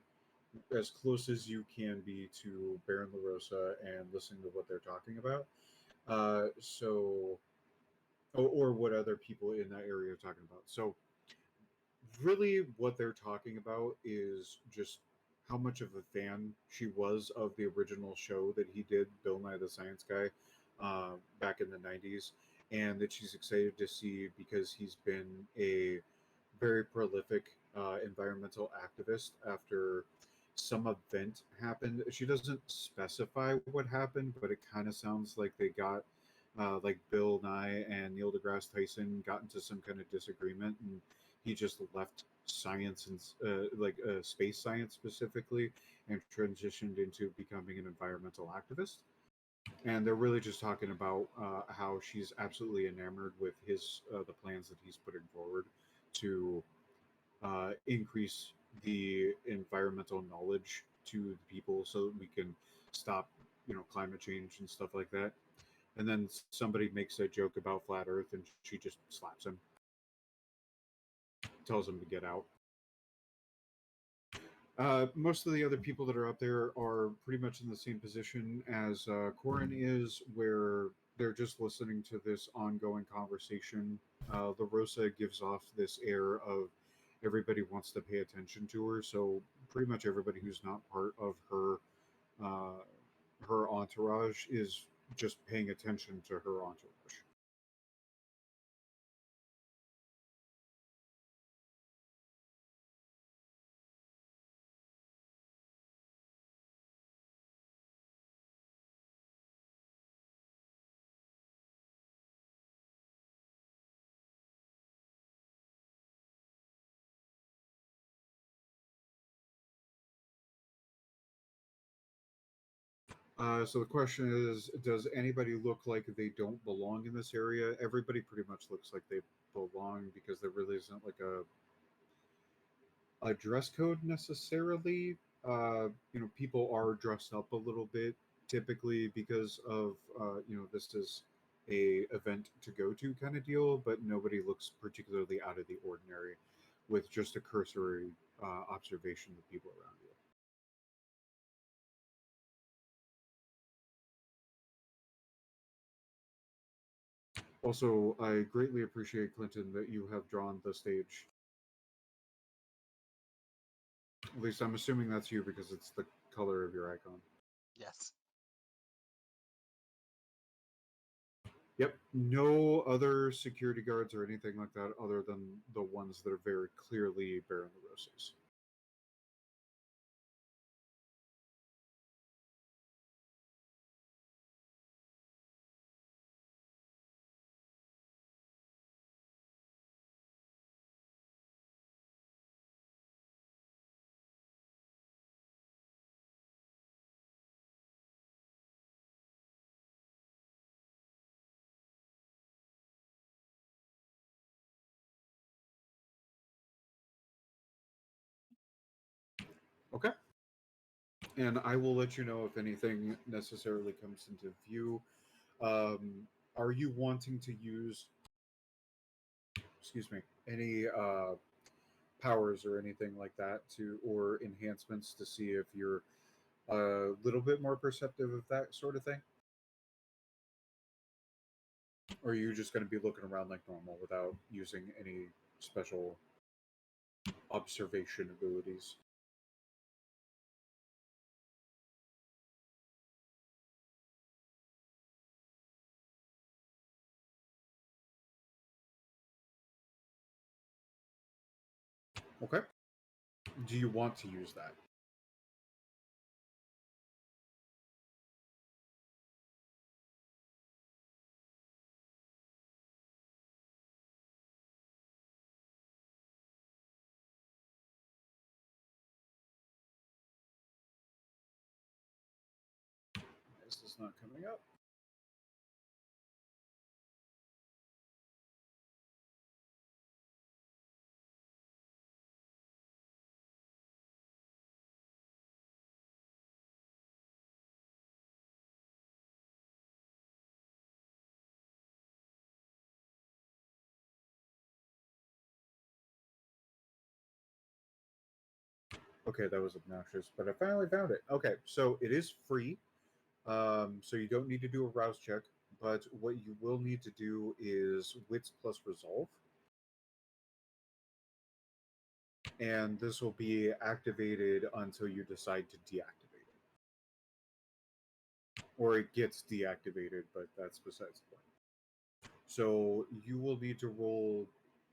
as close as you can be to Baron LaRosa and listening to what they're talking about. Or what other people in that area are talking about. So really what they're talking about is just how much of a fan she was of the original show that he did, Bill Nye the Science Guy, back in the 90s, and that she's excited to see because he's been a very prolific environmental activist after some event happened. She doesn't specify what happened, but it kind of sounds like they got like Bill Nye and Neil deGrasse Tyson got into some kind of disagreement, and he just left science and space science specifically and transitioned into becoming an environmental activist. And they're really just talking about how she's absolutely enamored with his the plans that he's putting forward to increase the environmental knowledge to the people so that we can stop climate change and stuff like that. And then somebody makes a joke about flat earth and she just slaps him, tells him to get out. Most of the other people that are up there are pretty much in the same position as Corin is, where they're just listening to this ongoing conversation. La Rosa gives off this air of everybody wants to pay attention to her, so pretty much everybody who's not part of uh, her entourage is just paying attention to her entourage. So the question is, does anybody look like they don't belong in this area? Everybody pretty much looks like they belong because there really isn't like a dress code necessarily. People are dressed up a little bit typically because of this is a event to go to kind of deal, but nobody looks particularly out of the ordinary with just a cursory observation of people around you. Also, I greatly appreciate, Clinton, that you have drawn the stage. At least I'm assuming that's you because it's the color of your icon. Yes. Yep. No other security guards or anything like that other than the ones that are very clearly Baron LaRosa's. Okay. And I will let you know if anything necessarily comes into view. Are you wanting to use, excuse me, any powers or anything like that or enhancements to see if you're a little bit more perceptive of that sort of thing? Or are you just going to be looking around like normal without using any special observation abilities? Okay. Do you want to use that? This is not coming up. Okay, that was obnoxious, but I finally found it. Okay, so it is free, so you don't need to do a rouse check. But what you will need to do is wits plus resolve, and this will be activated until you decide to deactivate it, or it gets deactivated. But that's besides the point. So you will need to roll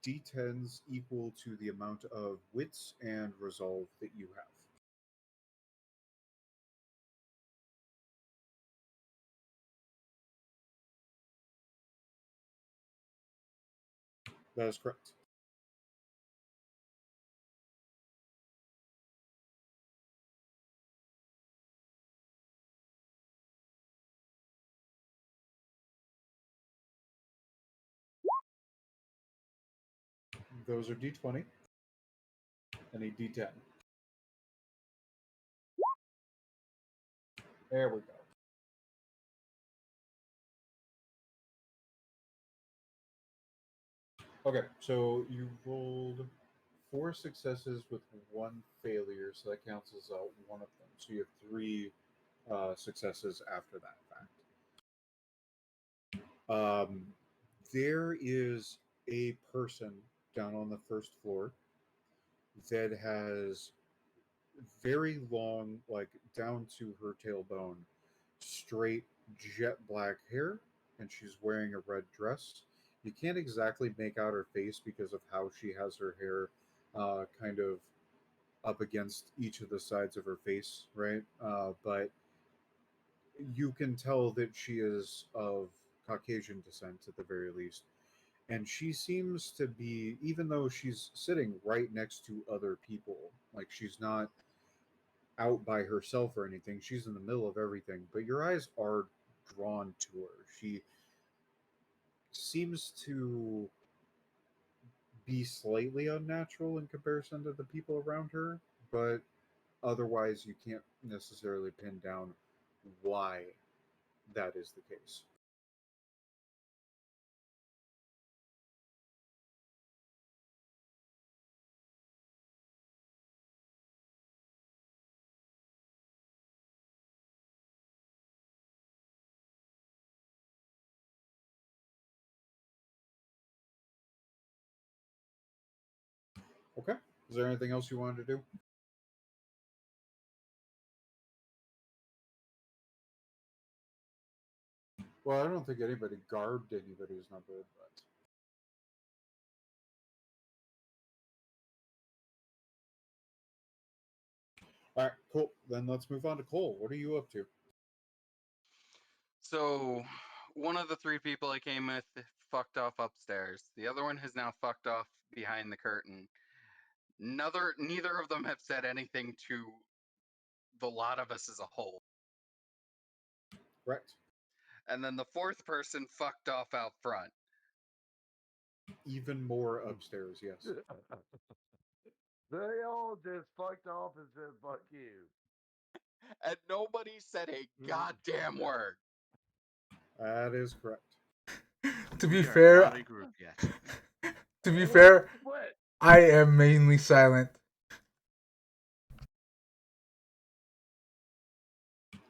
d10s equal to the amount of wits and resolve that you have. That is correct. Those are d20 and a d10. There we go. Okay, so you rolled 4 successes with 1 failure, so that counts as one of them. So you have 3 successes after that fact. There is a person down on the first floor that has very long, like down to her tailbone, straight jet black hair, and she's wearing a red dress. You can't exactly make out her face because of how she has her hair kind of up against each of the sides of her face, right? But you can tell that she is of Caucasian descent at the very least. And she seems to be, even though she's sitting right next to other people, like she's not out by herself or anything. She's in the middle of everything, but your eyes are drawn to her. She seems to be slightly unnatural in comparison to the people around her, but otherwise, you can't necessarily pin down why that is the case. Okay. Is there anything else you wanted to do? Well, I don't think anybody garbed anybody's number, but all right, cool. Then let's move on to Cole. What are you up to? So, one of the 3 people I came with fucked off upstairs. The other one has now fucked off behind the curtain. Neither of them have said anything to the lot of us as a whole. Correct. And then the 4th person fucked off out front. Even more upstairs, yes. They all just fucked off and said "fuck you." And nobody said a goddamn word. That is correct. To be We are fair, not a group yet. to be We fair, split. I am mainly silent.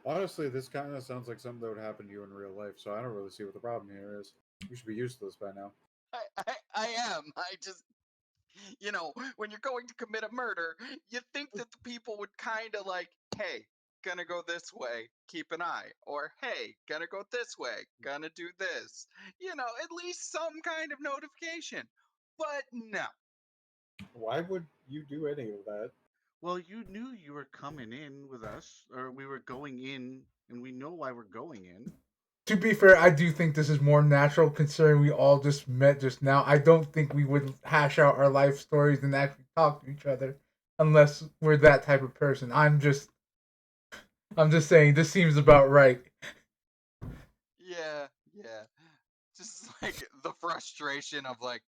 Honestly, this kind of sounds like something that would happen to you in real life, so I don't really see what the problem here is. You should be used to this by now. I am. I just, when you're going to commit a murder, you think that the people would kind of like, hey, gonna go this way, keep an eye. Or, hey, gonna go this way, gonna do this. At least some kind of notification. But no. Why would you do any of that? Well, you knew you were coming in with us, or we were going in, and we know why we're going in. To be fair, I do think this is more natural considering we all just met just now. I don't think we would hash out our life stories and actually talk to each other unless we're that type of person. I'm just saying this seems about right. Yeah, yeah. Just like the frustration of like,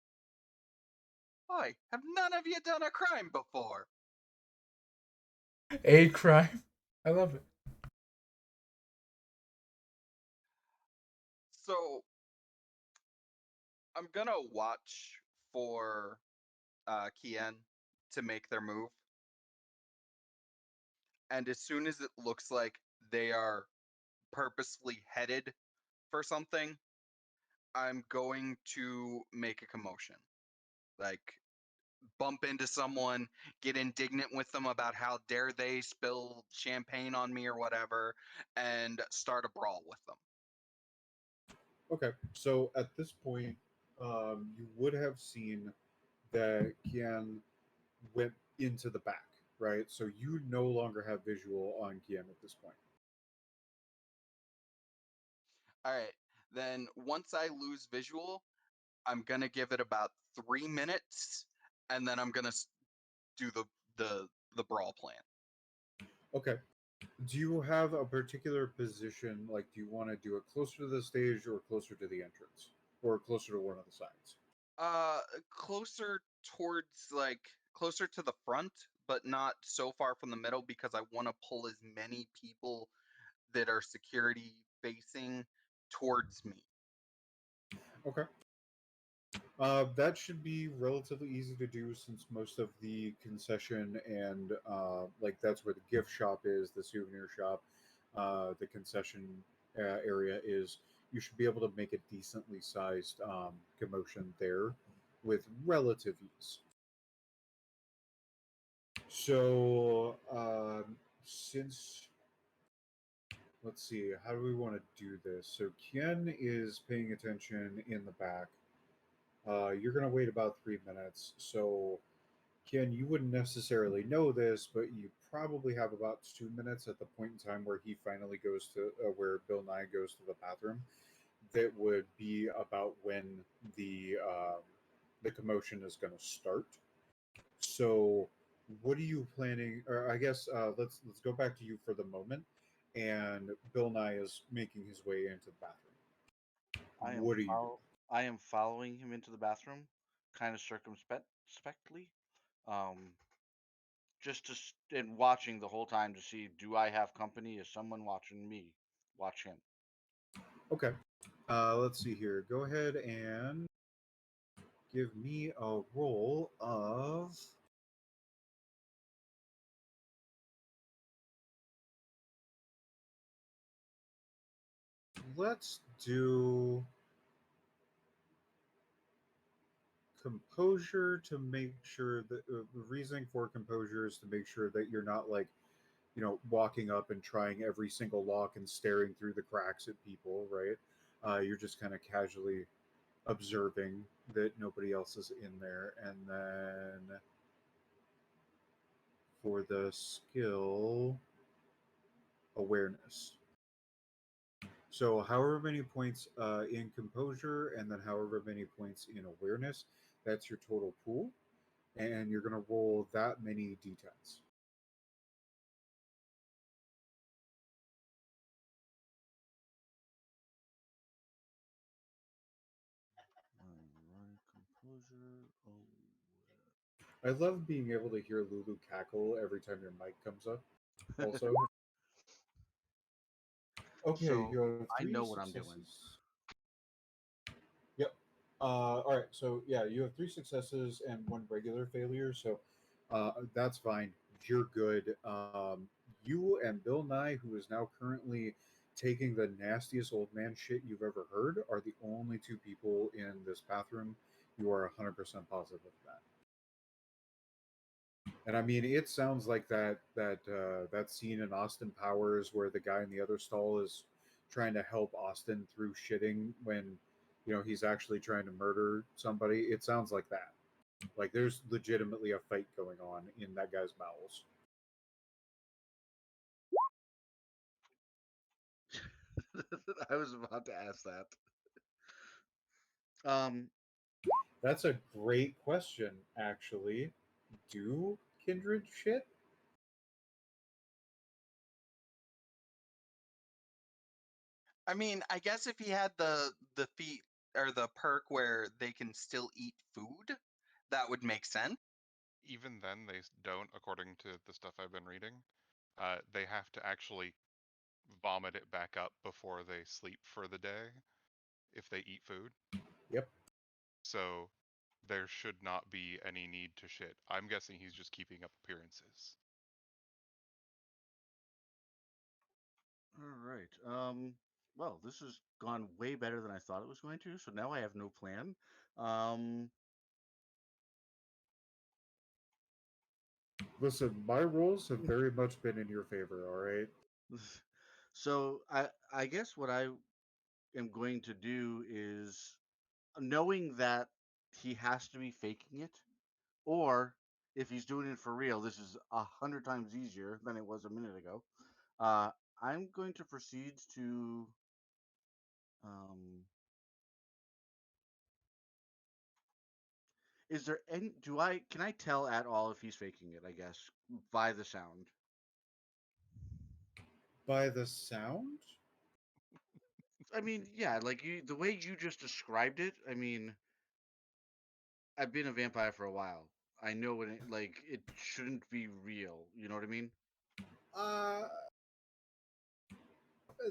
why have none of you done a crime before? A crime. I love it. So I'm gonna watch for Kien to make their move, and as soon as it looks like they are purposefully headed for something, I'm going to make a commotion. Like bump into someone, get indignant with them about how dare they spill champagne on me or whatever, and start a brawl with them. Okay, so at this point, you would have seen that Kian went into the back, right? So you no longer have visual on Kian at this point. All right. Then once I lose visual, I'm gonna give it about 3 minutes, and then I'm gonna do the brawl plan. Okay. Do you have a particular position? Like, do you want to do it closer to the stage or closer to the entrance, or closer to one of the sides? Uh, closer towards closer to the front, but not so far from the middle because I want to pull as many people that are security facing towards me. Okay. That should be relatively easy to do since most of the concession and like that's where the gift shop is, the souvenir shop, the concession area is. You should be able to make a decently sized commotion there with relative ease. So, since let's see, how do we want to do this? So, Kien is paying attention in the back. You're going to wait about 3 minutes. So, Ken, you wouldn't necessarily know this, but you probably have about 2 minutes at the point in time where he finally goes to where Bill Nye goes to the bathroom. That would be about when the commotion is going to start. So, what are you planning? Or I guess let's go back to you for the moment. And Bill Nye is making his way into the bathroom. I am What are you doing? I am following him into the bathroom, kind of circumspectly, um, just and watching the whole time to see, do I have company? Is someone watching me? Watch him. Okay. Let's see here. Go ahead and give me a roll of. Let's do composure to make sure that the reasoning for composure is to make sure that you're not like, walking up and trying every single lock and staring through the cracks at people, right? You're just kind of casually observing that nobody else is in there. And then for the skill, awareness. So, however many points in composure, and then however many points in awareness, that's your total pool. And you're going to roll that many d10s. Alright, composure. Oh, I love being able to hear Lulu cackle every time your mic comes up. Also, okay, so you have I three know what I'm doing. successes. Yep. All right, so yeah, you have three successes and one regular failure, so that's fine. You're good. You and Bill Nye, who is now currently taking the nastiest old man shit you've ever heard, are the only two people in this bathroom. You are 100% positive of that. And I mean, it sounds like that scene in Austin Powers where the guy in the other stall is trying to help Austin through shitting when he's actually trying to murder somebody. It sounds like that. Like there's legitimately a fight going on in that guy's bowels. I was about to ask that. Um, That's a great question, actually. Do kindred shit? I mean, I guess if he had the feat or the perk where they can still eat food, that would make sense. Even then, they don't, according to the stuff I've been reading. They have to actually vomit it back up before they sleep for the day if they eat food. Yep. So there should not be any need to shit. I'm guessing he's just keeping up appearances. all right. Well, this has gone way better than I thought it was going to. So now I have no plan. Um, Listen, my rolls have very much been in your favor, all right? so I guess what I am going to do is knowing that he has to be faking it, or if he's doing it for real, this is 100 times easier than it was a minute ago. Uh, I'm going to proceed to. Um, is there any? Do I can I tell at all if he's faking it? I guess by the sound. By the sound? I mean, yeah, like the way you just described it. I mean, I've been a vampire for a while. I know when it shouldn't be real. You know what I mean? Uh,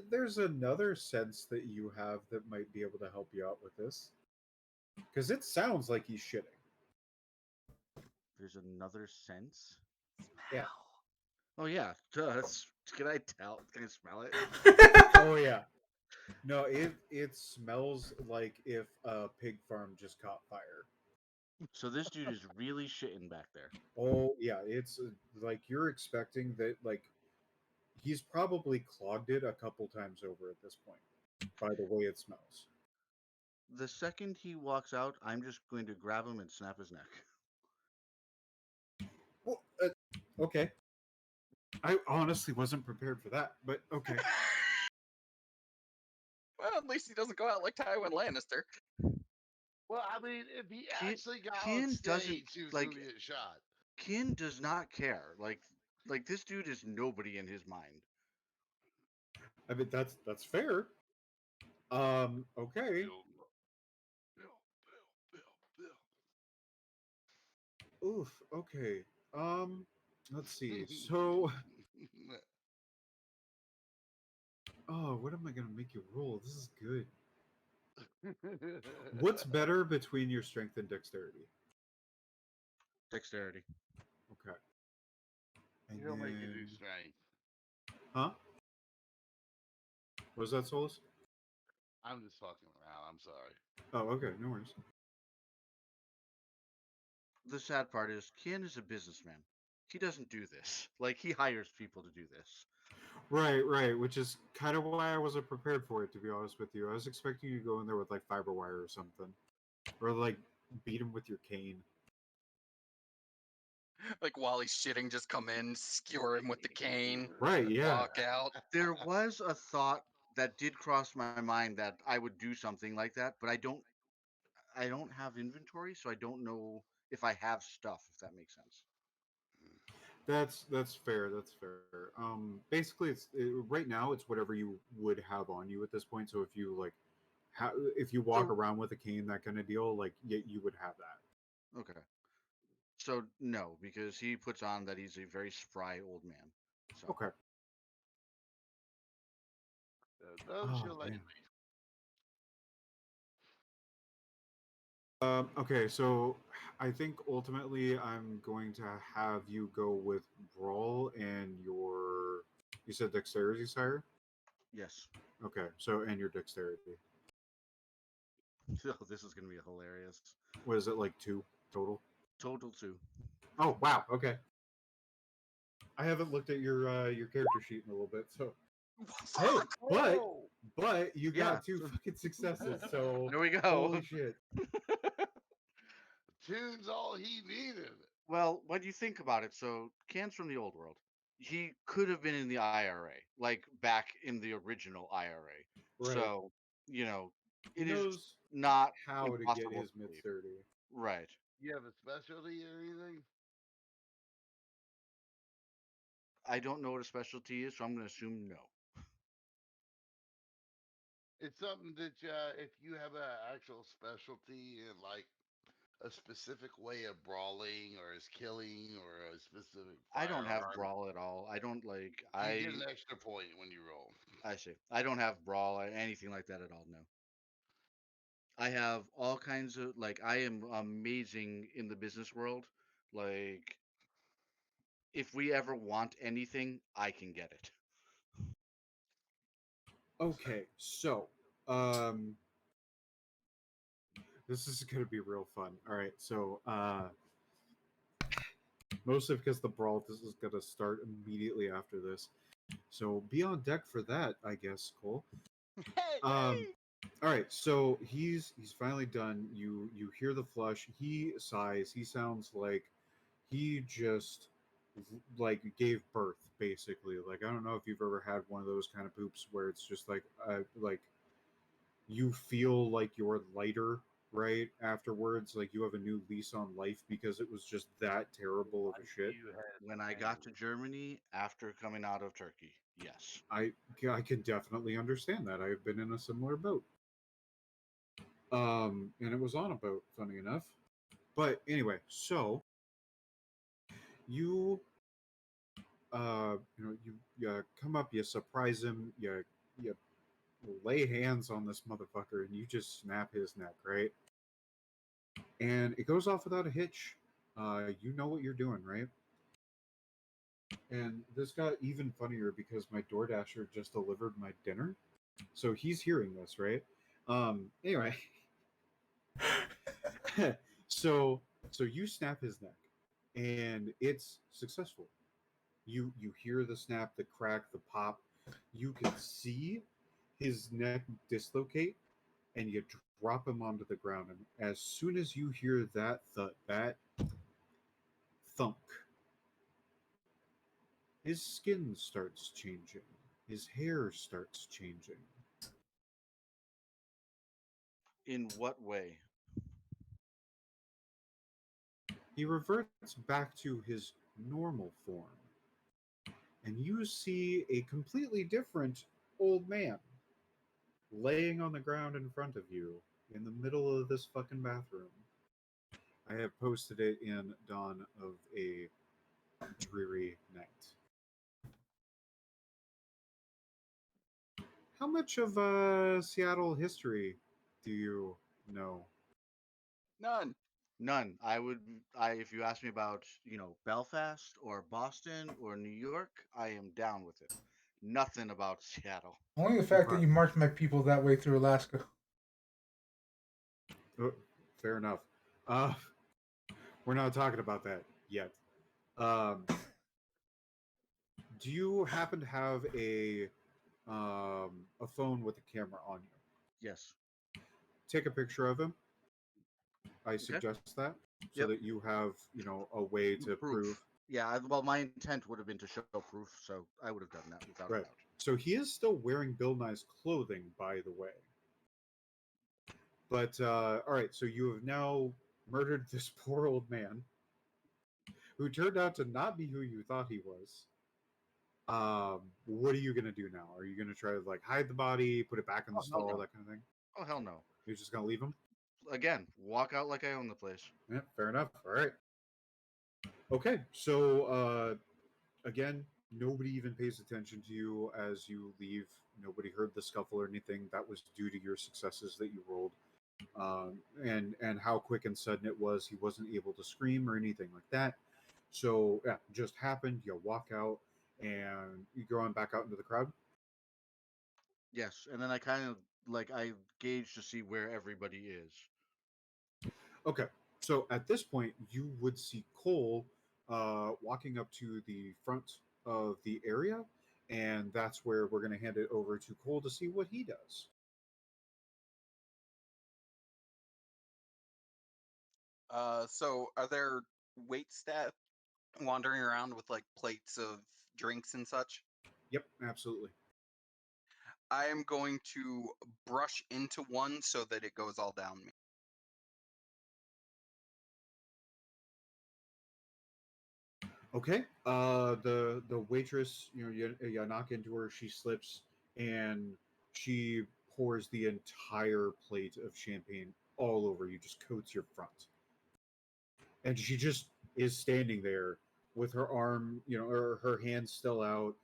there's another sense that you have that might be able to help you out with this. Because it sounds like he's shitting. There's another sense. Yeah. Oh yeah, duh, that's. Can I tell? Can I smell it? Oh yeah. No, it smells like if a pig farm just caught fire. So this dude is really shitting back there. Oh yeah, it's like you're expecting that like he's probably clogged it a couple times over at this point by the way it smells. The second he walks out, I'm just going to grab him and snap his neck. Well, okay. I honestly wasn't prepared for that, but okay. Well, at least he doesn't go out like Tywin Lannister. Well, I mean, if he Kian, actually got on Kian doesn't stage, he was like. going to get shot. Kian does not care. Like this dude is nobody in his mind. I mean that's fair. Okay. Bill, Bill, Bill, Oof, okay. Let's see. So, Bill. oh, what am I gonna make you roll? This is good. What's better between your strength and dexterity? Dexterity. Okay. And He'll make you do then, strength. huh? What was that, Solus? I'm just fucking around. I'm sorry. Oh, okay, no worries. The sad part is Kian is a businessman. He doesn't do this. Like he hires people to do this. Right, right. Which is kind of why I wasn't prepared for it, to be honest with you. I was expecting you to go in there with like fiber wire or something, or like beat him with your cane. Like while he's shitting, just come in, skewer him with the cane, Right? Yeah. walk out. There was a thought that did cross my mind that I would do something like that, but I don't have inventory, so I don't know if I have stuff, if that makes sense. That's fair. That's fair. Basically, right now it's whatever you would have on you at this point. So if you like, if you walk So around with a cane, that kind of deal, like you would have that. okay. So no, because he puts on that he's a very spry old man. So Okay. Don't you Oh like man. me? Okay, so I think ultimately I'm going to have you go with Brawl and your. You said dexterity, sire? Yes. Okay, so and your dexterity. Oh, this is gonna be hilarious. What is it, like 2 total? Total 2. Oh, wow, okay. I haven't looked at your character sheet in a little bit, so. Hey, but you Yeah. got 2 fucking successes, so. There we go. Holy shit. Two's all he needed. Well, when you think about it, so Can's from the old world. He could have been in the IRA, like back in the original IRA. Right. So, you know, He it is knows not how to get impossible his to believe. mitts dirty. Right. You have a specialty or anything? I don't know what a specialty is, so I'm going to assume no. It's something that if you have an actual specialty in like a specific way of brawling or is killing or a specific I don't have firearm, brawl at all. I don't like you get an extra point when you roll. I see. I don't have brawl or anything like that at all. No. I have all kinds of like I am amazing in the business world. Like if we ever want anything, I can get it. Okay, so this is gonna be real fun. All right, so mostly because the brawl this is gonna start immediately after this, so be on deck for that, I guess. Cole. All right, so he's finally done. You hear the flush. He sighs. He sounds like he just like gave birth basically. Like I don't know if you've ever had one of those kind of poops where it's just like you feel like you're lighter right afterwards, like you have a new lease on life because it was just that terrible of a shit. You had When I got to Germany after coming out of Turkey, yes. I can definitely understand that. I've been in a similar boat. And it was on a boat, funny enough. But anyway, so you you come up, you surprise him, you lay hands on this motherfucker, and you just snap his neck, right? And it goes off without a hitch. You know what you're doing, right? And this got even funnier because my DoorDasher just delivered my dinner, so he's hearing this, right? Anyway, so so you snap his neck, and it's successful. You hear the snap, the crack, the pop. You can see his neck dislocate, and you drop him onto the ground. And as soon as you hear that thunk, his skin starts changing. His hair starts changing. In what way? He reverts back to his normal form. And you see a completely different old man laying on the ground in front of you in the middle of this fucking bathroom. I have posted it in Dawn of a Dreary Night. How much of Seattle history do you know? None. None. If you ask me about, Belfast or Boston or New York, I am down with it. Nothing about Seattle. Only the fact that you marched my people that way through Alaska. Oh, fair enough. Uh, we're not talking about that yet. Do you happen to have a phone with a camera on you? Yes. Take a picture of him. I Okay. suggest that so Yep. that you have a way to prove. Yeah. Well, my intent would have been to show proof, so I would have done that without a Right. doubt. So he is still wearing Bill Nye's clothing, by the way. But all right, so you have now murdered this poor old man who turned out to not be who you thought he was. What are you gonna do now? Are you gonna try to like hide the body, put it back in the hell stall, no. that kind of thing? Oh hell no. You're just gonna leave him? Again, walk out like I own the place. Yeah, fair enough. All right. Okay, so again, nobody even pays attention to you as you leave. Nobody heard the scuffle or anything. That was due to your successes that you rolled. and how quick and sudden it was. He wasn't able to scream or anything like that. So yeah, just happened. You walk out and you go on back out into the crowd. Yes, and then I kind of I gauge to see where everybody is. Okay, so at this point, you would see Cole walking up to the front of the area, and that's where we're going to hand it over to Cole to see what he does. So are there wait staff wandering around with like plates of drinks and such? Yep, absolutely. I am going to brush into one so that it goes all down me. Okay. The waitress, you knock into her, she slips, and she pours the entire plate of champagne all over you, just coats your front. And she just is standing there with her arm, or her hand still out,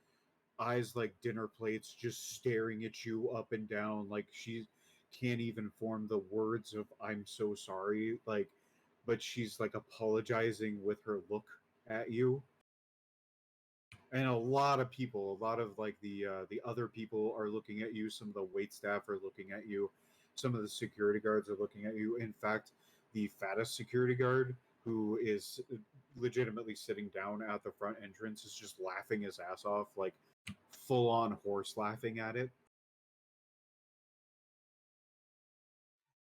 eyes like dinner plates, just staring at you up and down, like she can't even form the words of "I'm so sorry," but she's like apologizing with her look at you. And a lot of people, a lot of like the other people are looking at you. Some of the wait staff are looking at you. Some of the security guards are looking at you. In fact, the fattest security guard, who is legitimately sitting down at the front entrance, is just laughing his ass off, like full on horse laughing at it.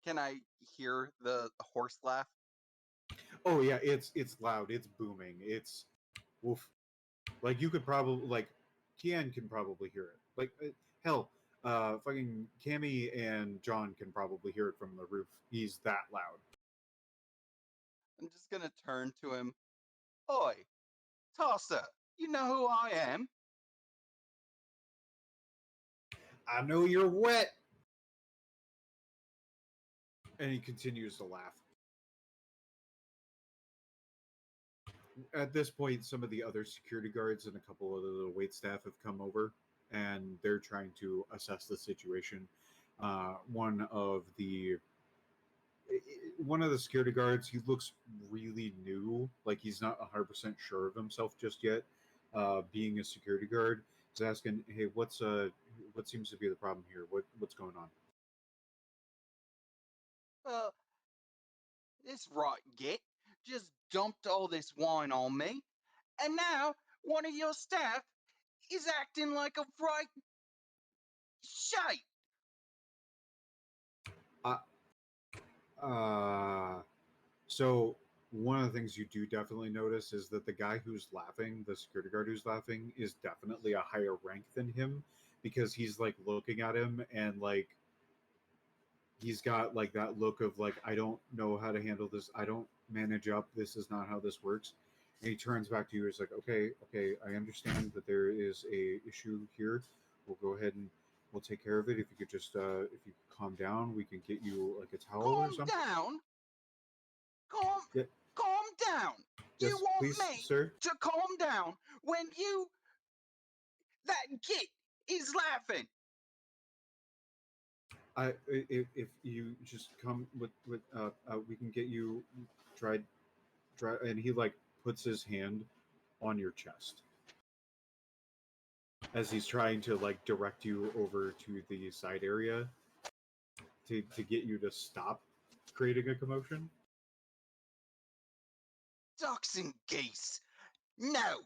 Can I hear the horse laugh? Oh yeah, it's loud, it's booming, it's woof. Like you could probably like Kian can probably hear it. Like hell, fucking Cammy and John can probably hear it from the roof. He's that loud. I'm just gonna turn to him. Oi, Tosser, you know who I am? I know you're wet. And he continues to laugh. At this point, some of the other security guards and a couple of the wait staff have come over, and they're trying to assess the situation. One of the security guards, he looks really new, like he's not 100% sure of himself just yet. Being a security guard, he's asking, "Hey, what seems to be the problem here? What's going on?" Uh, this right git just dumped all this wine on me, and now one of your staff is acting like a right shite. Uh, uh, so one of the things you do definitely notice is that the guy who's laughing, the security guard who's laughing, is definitely a higher rank than him, because he's like looking at him and like he's got like that look of like, I don't know how to handle this, I don't manage up, this is not how this works. And he turns back to you, he's like, okay, I understand that there is a issue here. We'll go ahead and we'll take care of it. If you could just if you could calm down, we can get you like a towel or Calm something. down. Calm, Yeah. calm down. You Yes, want please, me sir. to calm down when that git is laughing? If you just come with we can get you tried, and he like puts his hand on your chest as he's trying to like direct you over to the side area to get you to stop creating a commotion. Ducks and geese. No,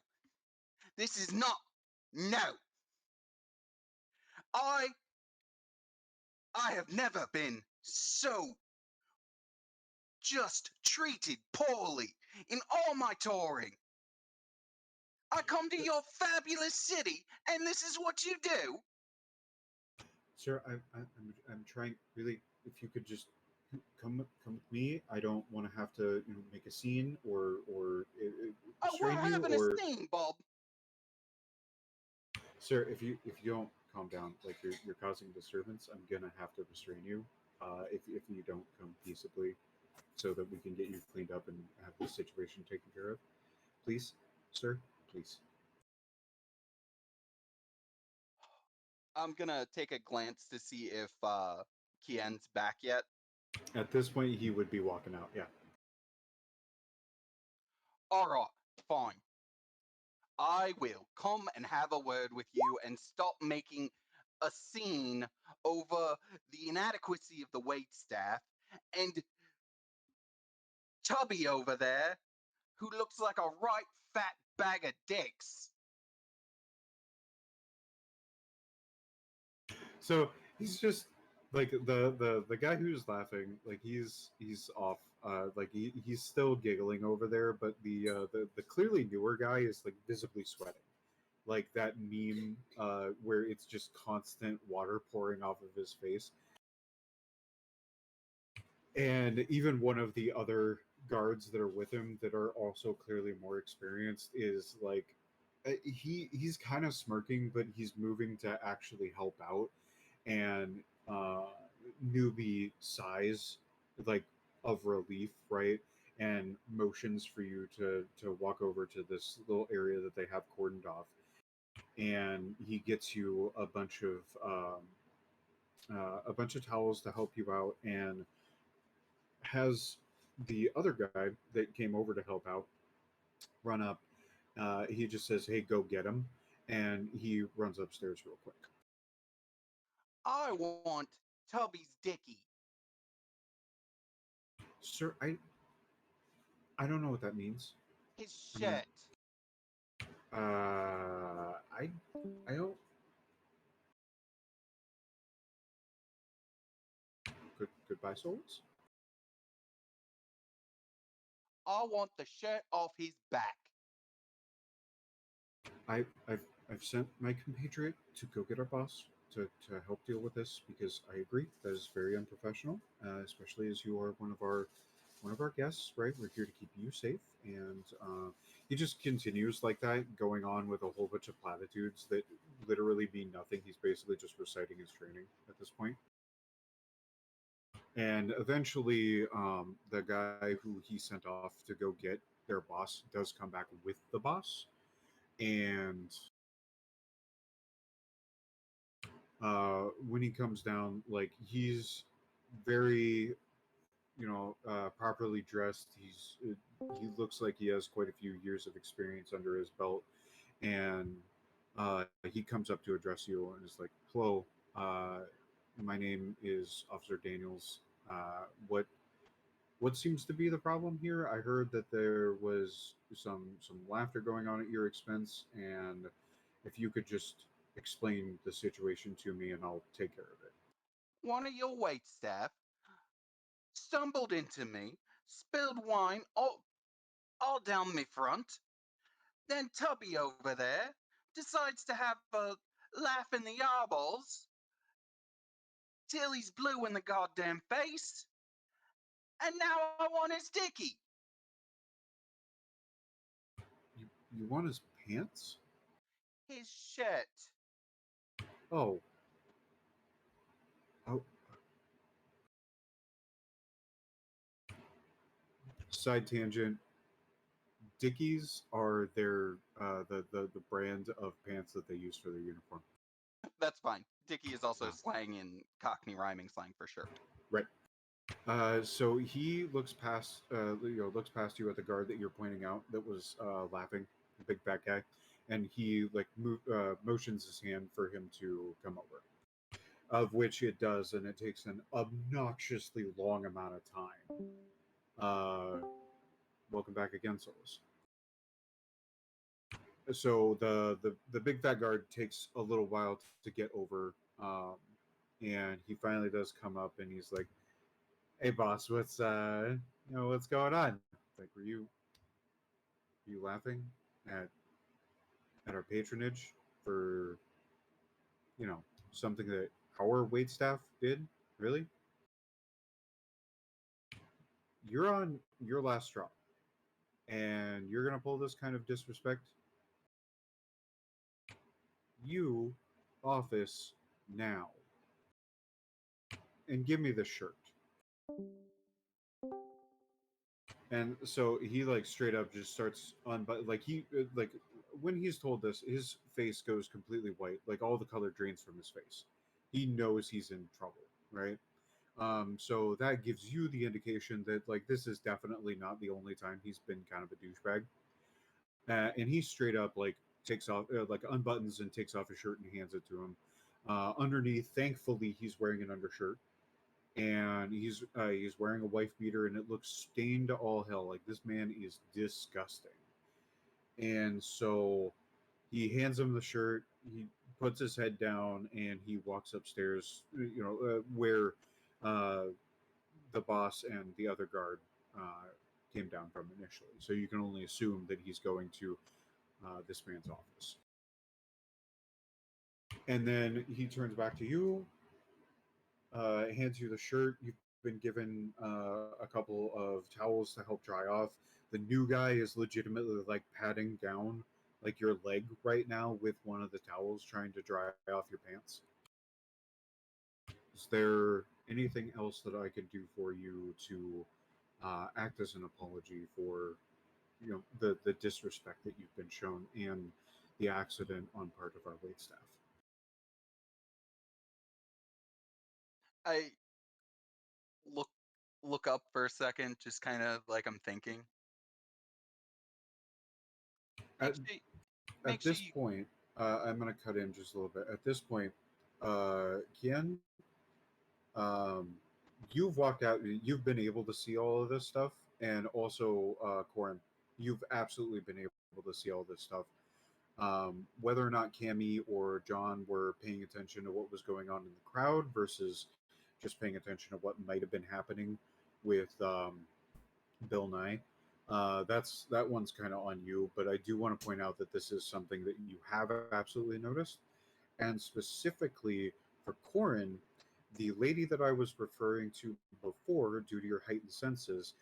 this is not. No. I have never been so just treated poorly in all my touring. I come to your fabulous city, and this is what you do? Sir, I'm trying really. If you could just come with me, I don't want to have to make a scene or Oh, we're restrain you having a or scene, Bob. sir. If you don't calm down, like you're causing disturbance, I'm gonna have to restrain you. If you don't come peaceably, so that we can get you cleaned up and have this situation taken care of, please, sir, please. I'm gonna take a glance to see if Kien's back yet. At this point, he would be walking out. Yeah. All right, fine. I will come and have a word with you and stop making a scene over the inadequacy of the wait staff and Tubby over there, who looks like a right fat bag of dicks. So he's just like the guy who's laughing, like he's off. Like he's still giggling over there, but the clearly newer guy is like visibly sweating, like that meme where it's just constant water pouring off of his face. And even one of the other guards that are with him that are also clearly more experienced is like he's kind of smirking, but he's moving to actually help out. And newbie sighs like of relief, right? And motions for you to walk over to this little area that they have cordoned off. And he gets you a bunch of towels to help you out, and has the other guy that came over to help out run up. He just says, "Hey, go get him," and he runs upstairs real quick. I want Tubby's dicky. Sir, I don't know what that means. His I mean, shirt. I don't. Goodbye, souls. I want the shirt off his back. I've sent my compatriot to go get our boss to help deal with this because I agree that is very unprofessional, especially as you are one of our guests, right? We're here to keep you safe, and he just continues like that, going on with a whole bunch of platitudes that literally mean nothing. He's basically just reciting his training at this point. And eventually, the guy who he sent off to go get their boss does come back with the boss, and when he comes down, like he's very, properly dressed. He looks like he has quite a few years of experience under his belt, and he comes up to address you and is like, "Hello, my name is Officer Daniels. What seems to be the problem here? I heard that there was some laughter going on at your expense, and if you could just explain the situation to me, and I'll take care of it." One of your waitstaff stumbled into me, spilled wine all down me front. Then Tubby over there decides to have a laugh in the eyeballs till he's blue in the goddamn face. And now I want his dicky. You want his pants? His shirt. Oh. Oh. Side tangent. Dickies are the brand of pants that they use for their uniform. That's fine. Dicky is also Ah. slang in Cockney rhyming slang for sure. Right. So he looks past you at the guard that you're pointing out that was laughing, the big fat guy, and he like motions his hand for him to come over. Of which it does, and it takes an obnoxiously long amount of time. Welcome back again, Solus. So the big fat guard takes a little while to get over, and he finally does come up, and he's like, "Hey, boss, what's going on? Like, were you laughing at our patronage for something that our wait staff did? Really? You're on your last straw, and you're gonna pull this kind of disrespect. You office now, and give me the shirt." And so he like straight up just starts on, but like when he's told this, his face goes completely white, like all the color drains from his face. He knows he's in trouble, right? So that gives you the indication that like this is definitely not the only time he's been kind of a douchebag. And he straight up like takes off, like unbuttons and takes off his shirt and hands it to him. Underneath, thankfully, he's wearing an undershirt, and he's wearing a wife beater, and it looks stained to all hell. Like this man is disgusting. And so he hands him the shirt. He puts his head down and he walks upstairs. Where uh, the boss and the other guard came down from initially. So you can only assume that he's going to this man's office. And then he turns back to you, hands you the shirt. You've been given a couple of towels to help dry off. The new guy is legitimately like patting down like your leg right now with one of the towels, trying to dry off your pants. Is there anything else that I could do for you to act as an apology for the disrespect that you've been shown and the accident on part of our wait staff? I look look up for a second, just kind of like I'm thinking. At Make sure, make at sure this you. point, I'm going to cut in just a little bit. At this point, Kian, um, you've walked out. You've been able to see all of this stuff, and also Corin, you've absolutely been able to see all this stuff. Whether or not Cammy or John were paying attention to what was going on in the crowd versus just paying attention to what might have been happening with Bill Nye. That one's kind of on you, but I do want to point out that this is something that you have absolutely noticed, and specifically for Corin, the lady that I was referring to before, due to your heightened senses,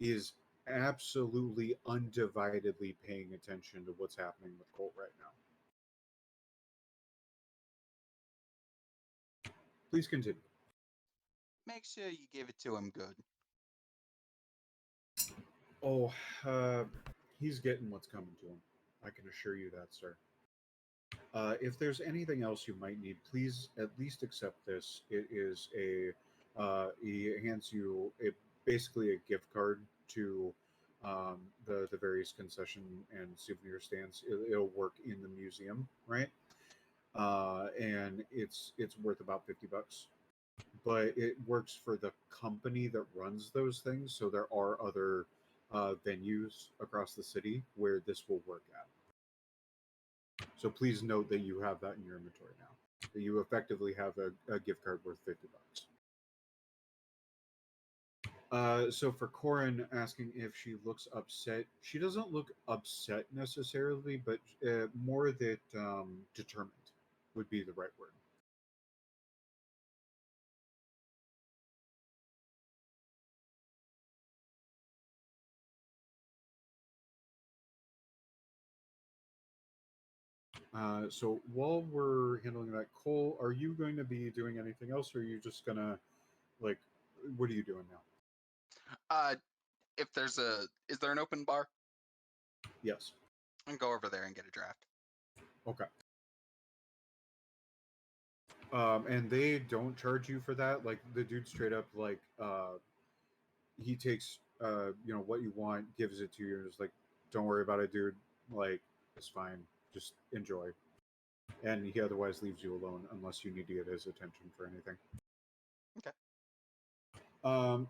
is absolutely undividedly paying attention to what's happening with Colt right now. Please continue. Make sure you give it to him good. Oh, uh, he's getting what's coming to him. I can assure you that, sir. If there's anything else you might need, please at least accept this. It is he hands you basically a gift card to the various concession and souvenir stands. It'll work in the museum, right? And it's worth about $50, but it works for the company that runs those things. So there are other venues across the city where this will work at. So please note that you have that in your inventory now. That you effectively have a gift card worth $50. So for Corin asking if she looks upset, she doesn't look upset necessarily, but more that determined would be the right word. So while we're handling that, Cole, are you going to be doing anything else, or are you just gonna like, what are you doing now? Uh, if is there an open bar? Yes. And go over there and get a draft. Okay. And they don't charge you for that. Like the dude straight up like he takes what you want, gives it to you, and is like, don't worry about it, dude. Like it's fine. Just enjoy. And he otherwise leaves you alone unless you need to get his attention for anything. Okay.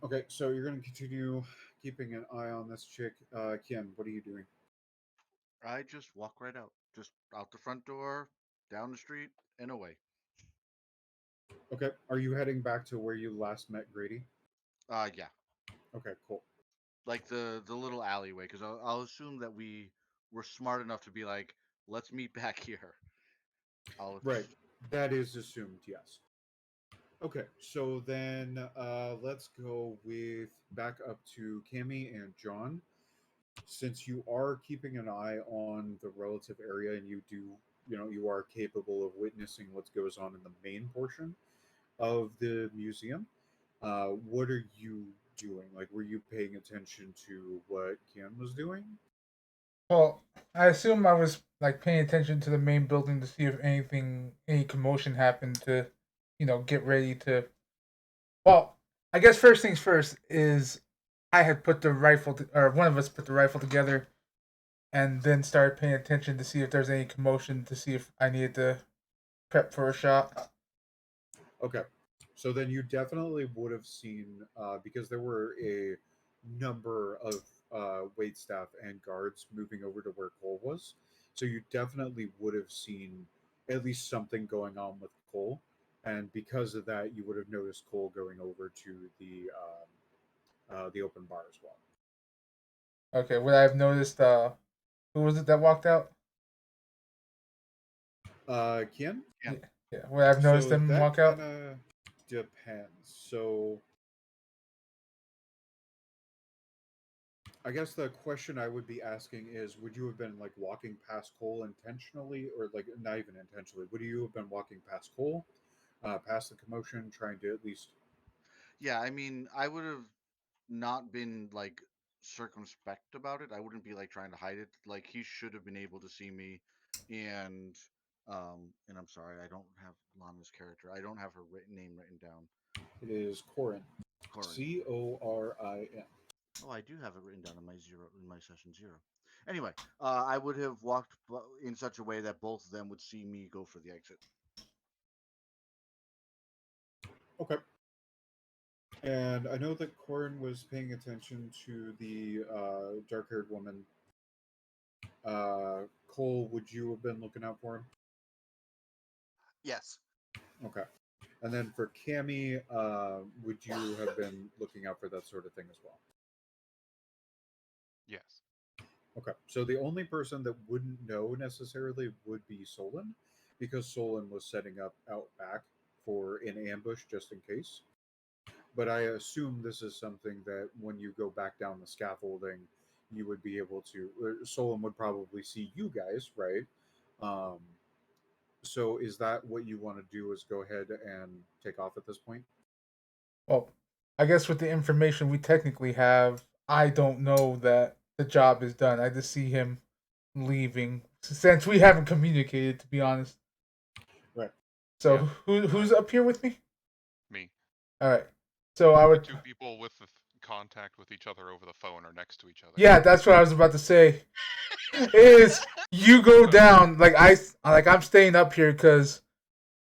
Okay, so you're going to continue keeping an eye on this chick. Kian, what are you doing? I just walk right out, just out the front door, down the street, and away. Okay, are you heading back to where you last met Grady? Yeah, Okay, cool. like the little alleyway, because I'll assume that we were smart enough to be like, let's meet back here. I'll Right, just that is assumed, yes. Okay, so then let's go with back up to Cami and John. Since you are keeping an eye on the relative area and you are capable of witnessing what goes on in the main portion of the museum, what are you doing? Like, were you paying attention to what Kian was doing? Well, I assume I was like paying attention to the main building to see if any commotion happened to, get ready to. Well, I guess first things first is I had put the rifle, or one of us put the rifle together, and then started paying attention to see if there's any commotion, to see if I needed to prep for a shot. Okay. So then you definitely would have seen, because there were a number of wait staff and guards moving over to where Cole was. So you definitely would have seen at least something going on with Cole. And because of that, you would have noticed Cole going over to the open bar as well. Okay, would I have noticed? Who was it that walked out? Kian? Yeah. Yeah, would I have noticed So them that walk out? kind of depends. So I guess the question I would be asking is, would you have been like walking past Cole intentionally, or like not even intentionally? Would you have been walking past Cole, past the commotion, trying to at least? Yeah, I mean, I would have not been like circumspect about it. I wouldn't be like trying to hide it. Like he should have been able to see me, and and I'm sorry, I don't have Lana's character. I don't have her name written down. It is Corin, Corin. Corin. Oh, I do have it written down in my session 0. Anyway, I would have walked in such a way that both of them would see me go for the exit. Okay. And I know that Corin was paying attention to the dark-haired woman. Cole, would you have been looking out for him? Yes. Okay. And then for Cammy, would you have been looking out for that sort of thing as well? Yes. Okay. So the only person that wouldn't know necessarily would be Solon, because Solon was setting up out back for an ambush just in case. But I assume this is something that when you go back down the scaffolding, you would be able to. Solon would probably see you guys, right? Um, so is that what you want to do? Is go ahead and take off at this point? Well, I guess with the information we technically have, I don't know that the job is done. I just see him leaving since we haven't communicated, to be honest. Right. So Yeah. who's up here with me? Me. All right. So I The would. two people with the contact with each other over the phone are next to each other. Yeah, that's what I was about to say. Is you go down I'm staying up here because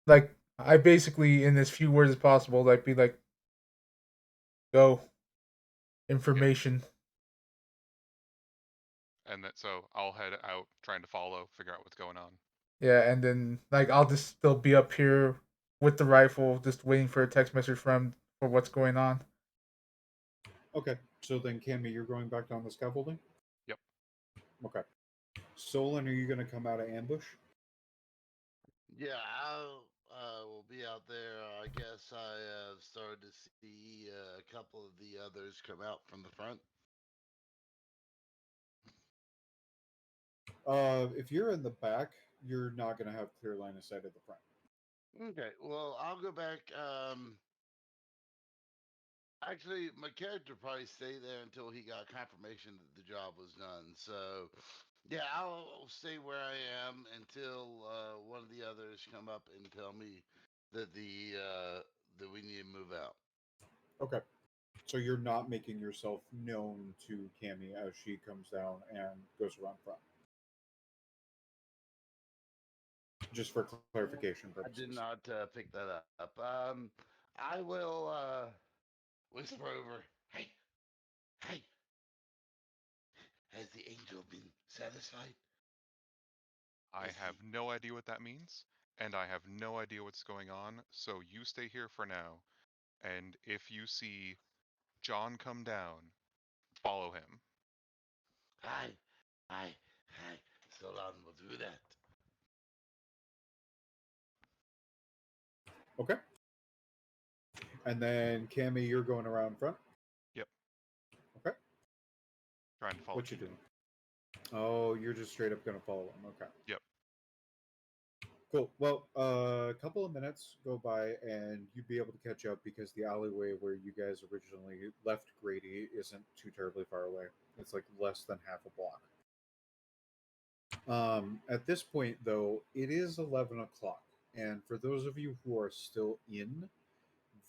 like I basically in as few words as possible like be like go information. And that so I'll head out trying to follow, figure out what's going on. Yeah, and then like I'll just still be up here with the rifle, just waiting for a text message from for what's going on. Okay. So then, Cammy, you're going back down the scaffolding? Yep. Okay. Solon, are you going to come out of ambush? Yeah, I will be out there. I guess I started to see a couple of the others come out from the front. If you're in the back, you're not going to have clear line of sight at the front. Okay, well, I'll go back. Actually, my character probably stay there until he got confirmation that the job was done. So, yeah, I'll stay where I am until one of the others come up and tell me that that we need to move out. Okay. So you're not making yourself known to Cammy as she comes down and goes around front. Just for clarification I did purposes. not pick that up. I will whisper over. Hey, hey, has the angel been satisfied? I Is have he? no idea what that means, and I have no idea what's going on, so you stay here for now. And if you see John come down, follow him. Hi, hi, hi. Solon will do that. Okay. And then Cammy, you're going around front. Yep. Okay. Trying to follow What you Keaton. doing? Oh, you're just straight up gonna follow him. Okay. Yep. Cool. Well, a couple of minutes go by, and you'd be able to catch up because the alleyway where you guys originally left Grady isn't too terribly far away. It's like less than half a block. At this point, though, it is 11 o'clock, and for those of you who are still in,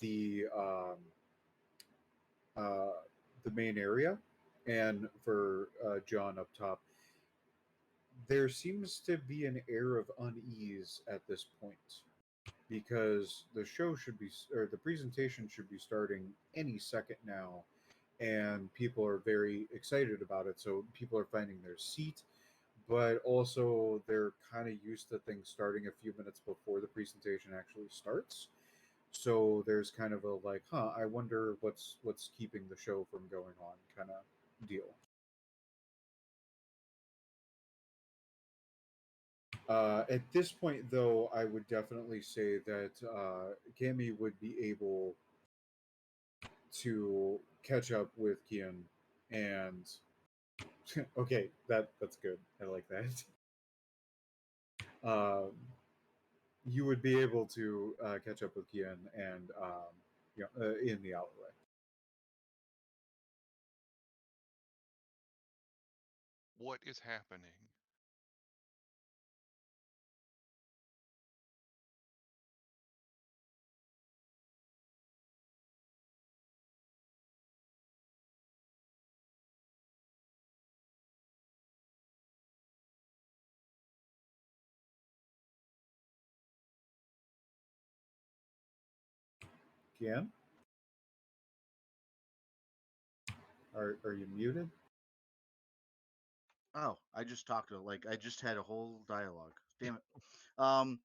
the um, uh, the main area, and for John up top, there seems to be an air of unease at this point because the show should be or the presentation should be starting any second now, and people are very excited about it. So people are finding their seat, but also they're kind of used to things starting a few minutes before the presentation actually starts. So there's kind of a like, I wonder what's keeping the show from going on kind of deal. At this point, though, I would definitely say that Cammy would be able to catch up with Kian, and okay, that's good. I like that. Um, you would be able to catch up with Kian and in the alleyway. What is happening? Kian, are you muted? Oh, I just talked to like I just had a whole dialogue. Damn it.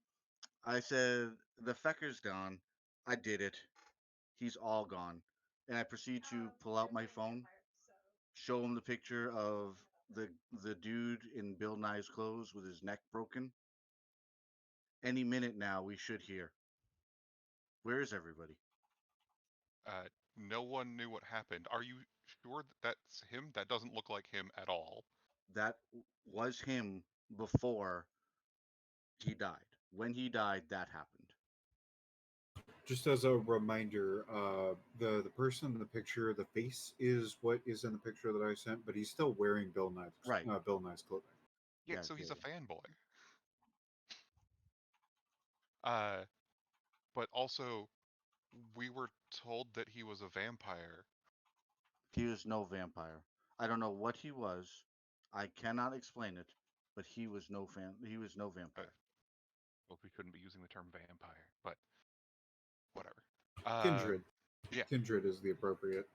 I said the fecker's gone. I did it. He's all gone. And I proceed to pull out my phone, show him the picture of the dude in Bill Nye's clothes with his neck broken. Any minute now we should hear. Where is everybody? No one knew what happened. Are you sure that that's him? That doesn't look like him at all. That was him before he died. When he died, that happened. Just as a reminder, the person in the picture, the face is what is in the picture that I sent, but he's still wearing Right. Bill Nye's clothing. Yeah, Yeah, so he's yeah, a fanboy. Uh, but also, we were told that he was a vampire. He was no vampire. I don't know what he was. I cannot explain it, but he was no fan. He was no vampire. Well, we couldn't be using the term vampire, but whatever. Uh, Kindred. yeah, Kindred is the appropriate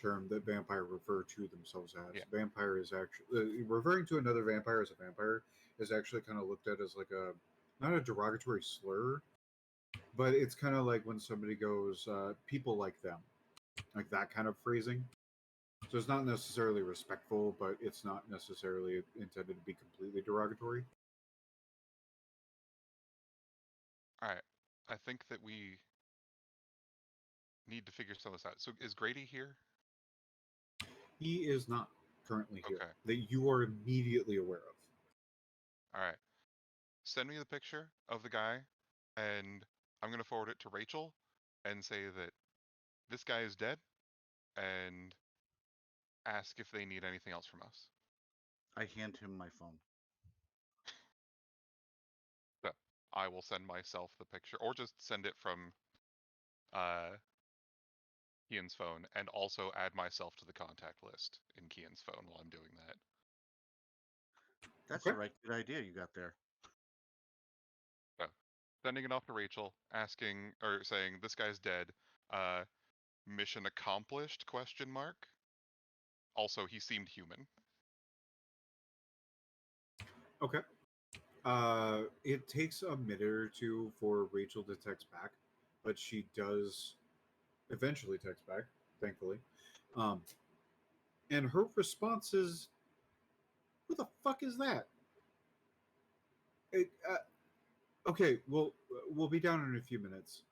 term that vampire refer to themselves as. Yeah. Vampire is actually referring to another vampire as a vampire is actually kind of looked at as like a not a derogatory slur, but it's kind of like when somebody goes, "people like them," like that kind of phrasing. So it's not necessarily respectful, but it's not necessarily intended to be completely derogatory. all right. I think that we need to figure some of this out. So is Grady here? He is not currently here Okay. that you are immediately aware of. All right. Send me the picture of the guy, and I'm gonna forward it to Rachel, and say that this guy is dead, and ask if they need anything else from us. I hand him my phone. So I will send myself the picture, or just send it from uh, Kian's phone, and also add myself to the contact list in Kian's phone while I'm doing that. That's Okay. a right good idea you got there. So sending it off to Rachel, asking or saying this guy's dead. Uh, mission accomplished? Question mark. Also, he seemed human. Okay. It takes a minute or two for Rachel to text back, but she does eventually text back, thankfully. Um, and her response is, "Who the fuck is that?" It, okay, we'll be down in a few minutes.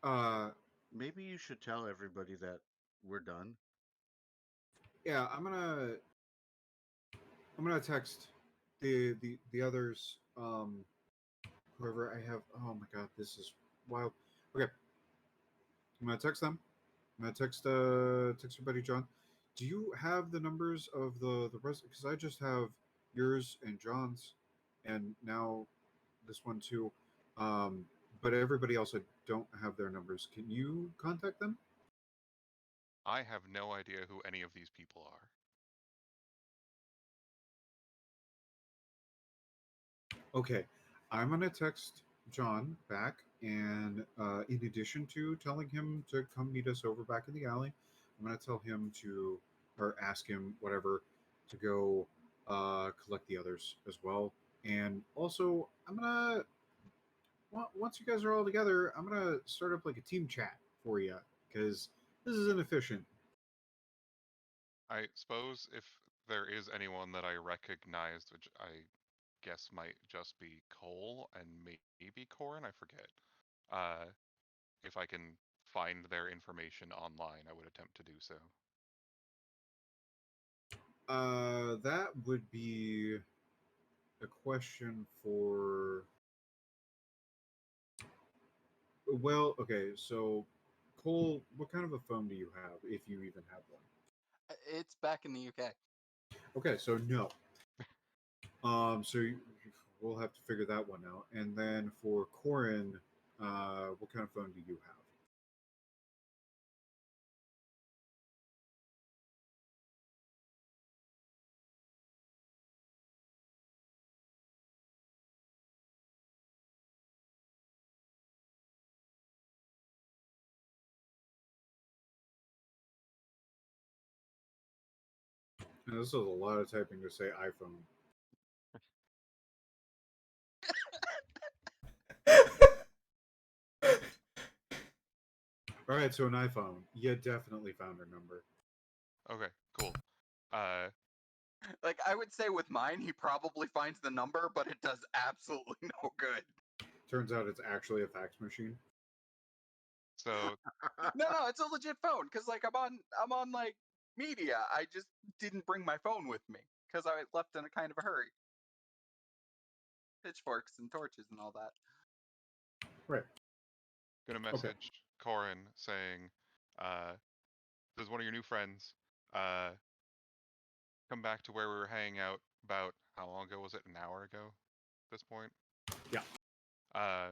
Uh, Maybe you should tell everybody that we're done. yeah, I'm gonna text the others. Whoever I have. Oh my god, this is wild. Okay, I'm gonna text them. I'm gonna text your buddy John. Do you have the numbers of the rest? Because I just have yours and John's, and now this one too. Um, but everybody else, I don't have their numbers. Can you contact them? I have no idea who any of these people are. Okay, I'm gonna text John back, and in addition to telling him to come meet us over back in the alley, I'm gonna tell him to, or ask him, whatever, to go collect the others as well. And also, I'm gonna once you guys are all together, I'm gonna start up like a team chat for you because this is inefficient. I suppose if there is anyone that I recognized, which I guess might just be Cole and maybe Corin, I forget. Uh, if I can find their information online, I would attempt to do so. That would be a question for. Well, okay, so Cole, what kind of a phone do you have, if you even have one? It's back in the UK. Okay, so no. We'll have to figure that one out. And then for Corin, what kind of phone do you have? Now, this is a lot of typing to say iPhone. All right, so an iPhone. You definitely found her number. Okay, cool. Uh, Like, I would say with mine, he probably finds the number, but it does absolutely no good. Turns out it's actually a fax machine. so No, it's a legit phone. Cause like I'm on like media. I just didn't bring my phone with me because I left in a kind of a hurry. Pitchforks and torches and all that. Right. gonna Okay. message Corin saying, uh, "This is one of your new friends. Uh, come back to where we were hanging out about how long ago was it? An hour ago. At this point. Yeah. Uh,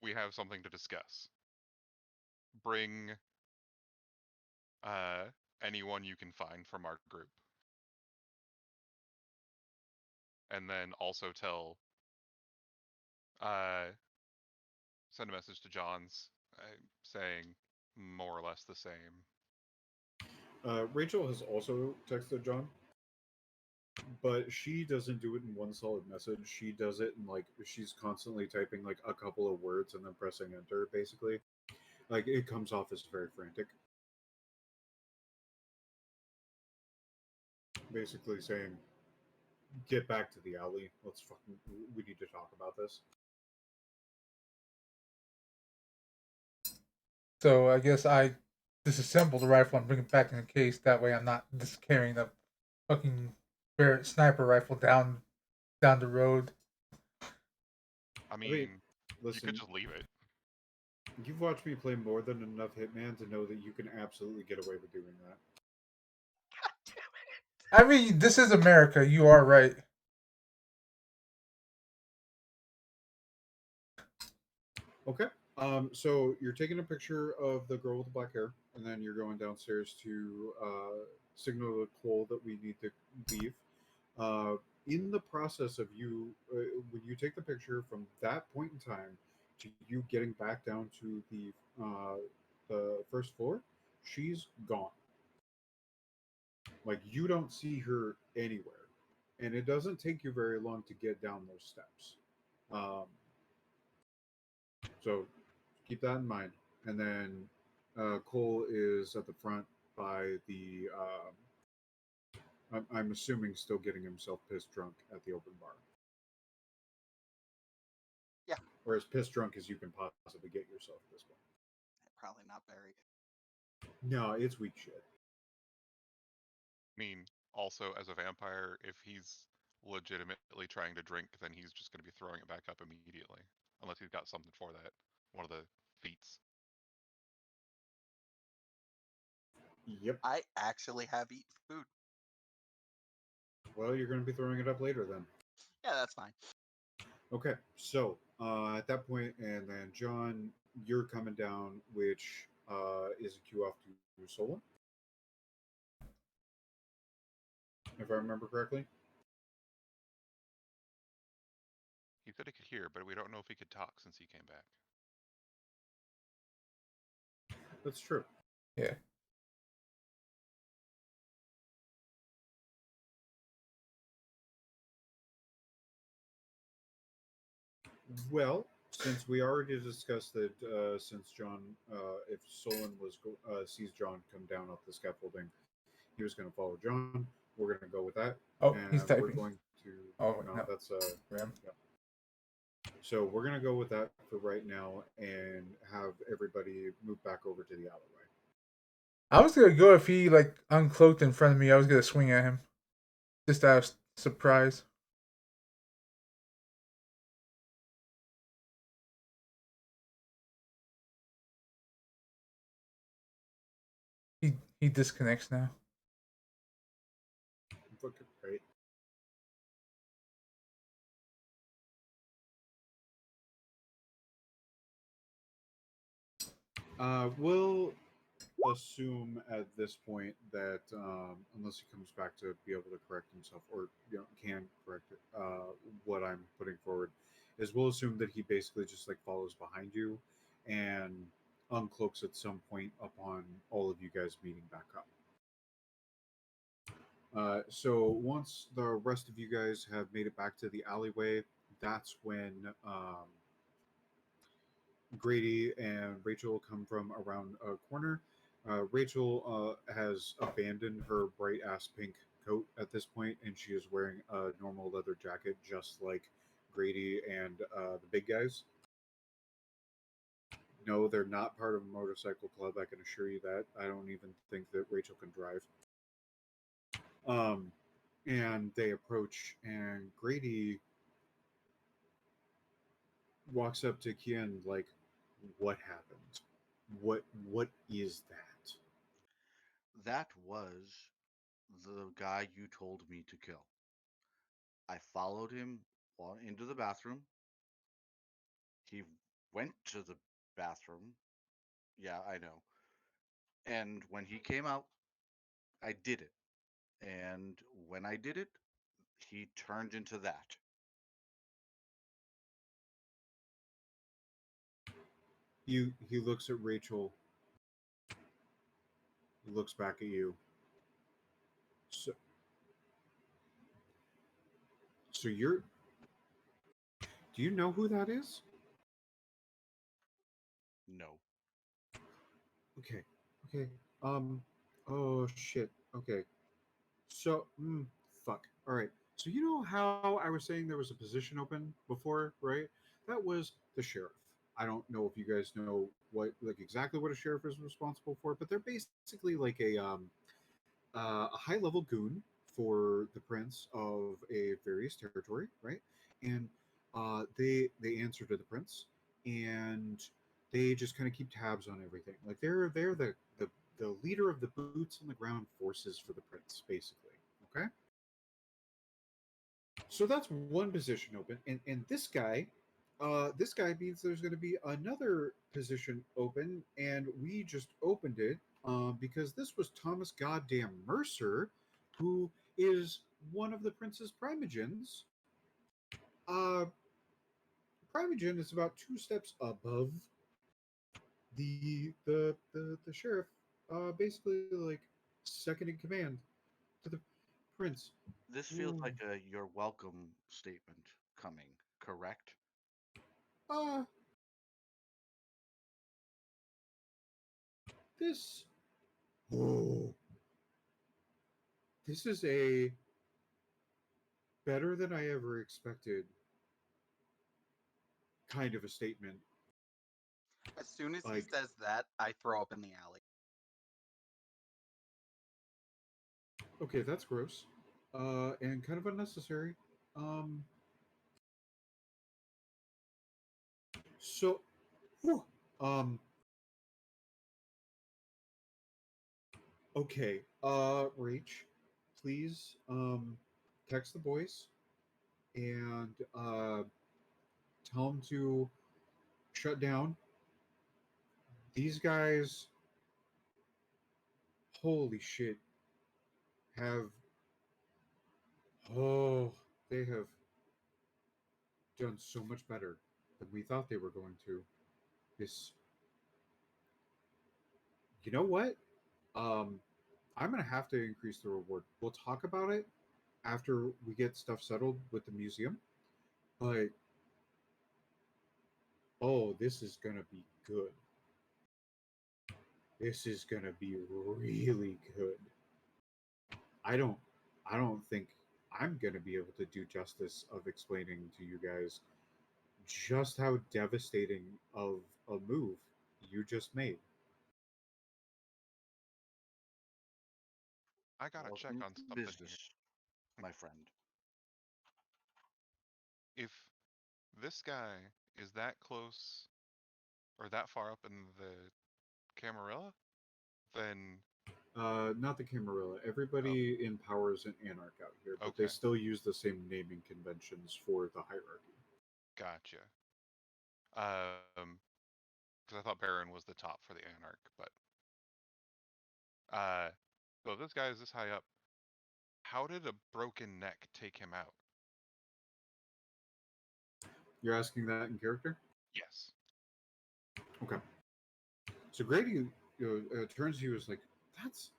we have something to discuss. Bring uh anyone you can find from our group, and then also tell uh send a message to John's saying more or less the same. Rachel has also texted John, but she doesn't do it in one solid message. She does it in like she's constantly typing like a couple of words and then pressing enter, basically. Like it comes off as very frantic. Basically saying, "Get back to the alley. Let's fucking. We need to talk about this." So I guess I disassemble the rifle and bring it back in the case. That way I'm not just carrying a fucking Barrett sniper rifle down the road. I I mean, mean, you could listen, just leave it. you've watched me play more than enough Hitman to know that you can absolutely get away with doing that. God damn it. I mean, this is America. You are right. Okay. So you're taking a picture of the girl with the black hair, and then you're going downstairs to signal to Cole that we need to leave. Uh, in the process of when you take the picture from that point in time to you getting back down to the first floor, she's gone. Like you don't see her anywhere, and it doesn't take you very long to get down those steps. Um, so keep that in mind. And then Cole is at the front by the. I'm assuming still getting himself pissed drunk at the open bar, Yeah, or as pissed drunk as you can possibly get yourself at this point. probably not very. No, it's weak shit. I mean, also as a vampire, if he's legitimately trying to drink, then he's just going to be throwing it back up immediately, unless he's got something for that. One of the feats. Yep. I actually have eaten food. Well, you're going to be throwing it up later then. Yeah, that's fine. Okay, so At that point, and then John, you're coming down, which is a cue off to Solon, if I remember correctly. He said he could hear, but we don't know if he could talk since he came back. That's true. Yeah. Well, since we already discussed that, since John, if Solon sees John come down off the scaffolding, he was going to follow John. We're going to go with that, Oh, and he's we're typing. going to. Oh, wait, No, no. that's Ram. yeah. So we're going to go with that for right now, and have everybody move back over to the alleyway. I was gonna go if he like uncloaked in front of me. I was gonna swing at him, just out of surprise. He disconnects now. Right. We'll assume at this point that unless he comes back to be able to correct himself, or can correct it, what I'm putting forward is we'll assume that he basically just like follows behind you and uncloaks at some point upon all of you guys meeting back up. So once the rest of you guys have made it back to the alleyway, that's when Grady and Rachel come from around a corner. Rachel has abandoned her bright ass pink coat at this point, and she is wearing a normal leather jacket, just like Grady and the big guys. No, they're not part of a motorcycle club. I can assure you that. I don't even think that Rachel can drive. Um, and they approach, and Grady walks up to Kian like, "What happened? What is that?" That was the guy you told me to kill. I followed him into the bathroom. He went to the bathroom. Yeah, I know. And when he came out, I did it. And when I did it, he turned into that. He looks at Rachel. He looks back at you. So so you're. Do you know who that is? No. Okay. Okay. Um. Oh shit. Okay. So. Fuck. All right. So you know how I was saying there was a position open before, right? That was the sheriff. I don't know if you guys know what like exactly what a sheriff is responsible for, but they're basically like a high level goon for the prince of a various territory, right? And they answer to the prince, and they just kind of keep tabs on everything. Like they're the leader of the boots on the ground forces for the prince, basically. Okay, so that's one position open, and this guy means there's going to be another position open, and we just opened it because this was Thomas Goddamn Mercer, who is one of the Prince's primogens. Uh, Primogen is about two steps above the sheriff, basically like second in command to the prince. This feels Ooh. like a you're welcome statement coming, correct? Uh, this. Oh, this is a better than I ever expected kind of a statement. As soon as he Like, says that, I throw up in the alley. okay, that's gross, and kind of unnecessary. Um, so, whew, um, okay, Rach, please, text the boys and tell them to shut down. These guys, holy shit, have oh, they have done so much better than we thought they were going to. This, you know what? Um, I'm gonna have to increase the reward. We'll talk about it after we get stuff settled with the museum. But oh, this is gonna be good. This is gonna be really good. I don't, I don't think I'm gonna be able to do justice of explaining to you guys just how devastating of a move you just made. I gotta check Welcome on to something here. business, my friend. If this guy is that close or that far up in the Camarilla, then Not the Camarilla. oh, Everybody in power is an anarch out here, but they okay, still use the same naming conventions for the hierarchy. gotcha. Because I thought Baron was the top for the Anarch, but uh, so if this guy is this high up, how did a broken neck take him out? You're asking that in character? Yes. Okay. So Grady turns to you as like, that's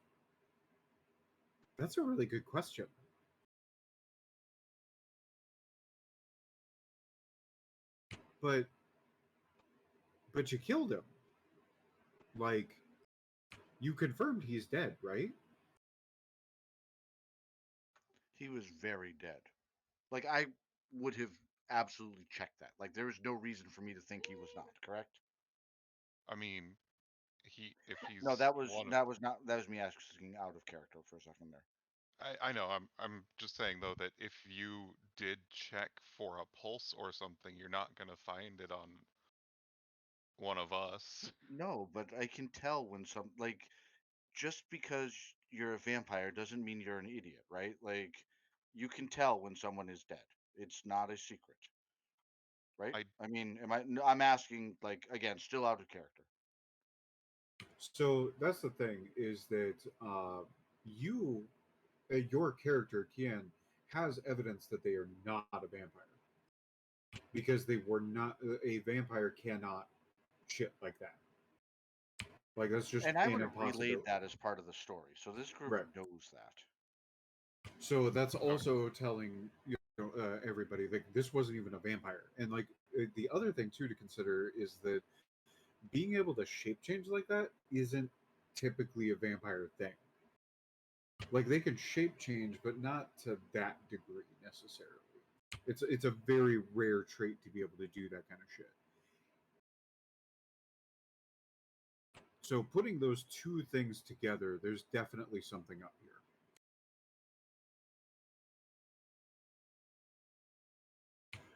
that's a really good question. But but you killed him. Like you confirmed he's dead, right? He was very dead. Like I would have absolutely checked that. Like there was no reason for me to think he was not, correct? I mean, if No, he's that was one of, that was not that was me asking out of character for a second there. I know, I'm just saying though that if you did check for a pulse or something, you're not gonna find it on one of us. No, but I can tell when some like just because you're a vampire doesn't mean you're an idiot, right? Like you can tell when someone is dead. It's not a secret, right? I I mean, am I? No, I'm asking like again, still out of character. So that's the thing is that you, your character Kian, has evidence that they are not a vampire because they were not. A vampire cannot shit like that. Like that's just And I an would have relayed impossibility. that as part of the story, so this group Right. knows that. So that's okay. also telling everybody like this wasn't even a vampire. And like the other thing too to consider is that being able to shape change like that isn't typically a vampire thing. Like they can shape change, but not to that degree necessarily. It's a very rare trait to be able to do that kind of shit. So putting those two things together, there's definitely something up here.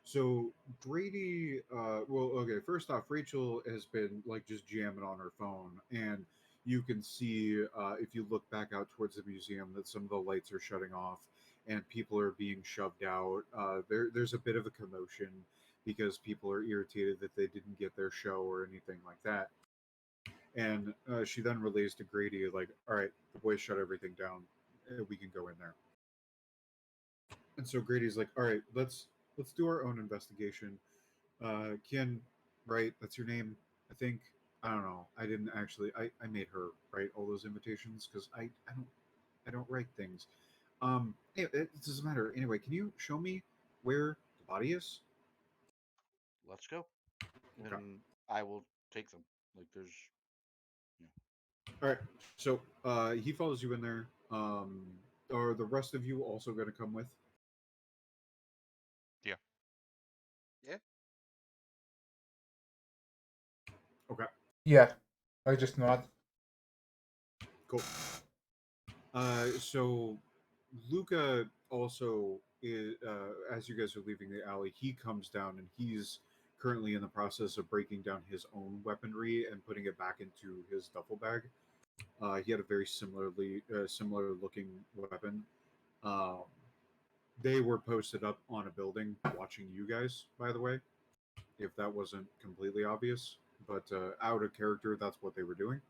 So Grady, well, okay. First off, Rachel has been like just jamming on her phone, and you can see if you look back out towards the museum that some of the lights are shutting off, and people are being shoved out. There's a bit of a commotion because people are irritated that they didn't get their show or anything like that. And she then relays to Grady, like, "All right, the boys shut everything down. We can go in there." And so Grady's like, "All right, let's do our own investigation." Kian, right? That's your name, I think. I don't know. I didn't actually. I made her write all those invitations because I don't write things. It doesn't matter. Anyway, can you show me where the body is? Let's go, Okay. and I will take them. Like there's, yeah. All right. So he follows you in there. Are the rest of you also going to come with? Yeah. Yeah. Okay. Yeah, I just nod. Cool. So Luca also is, as you guys are leaving the alley, he comes down and he's currently in the process of breaking down his own weaponry and putting it back into his duffel bag. He had a very similar looking weapon. Um, they were posted up on a building watching you guys, by the way. if that wasn't completely obvious. But out of character, that's what they were doing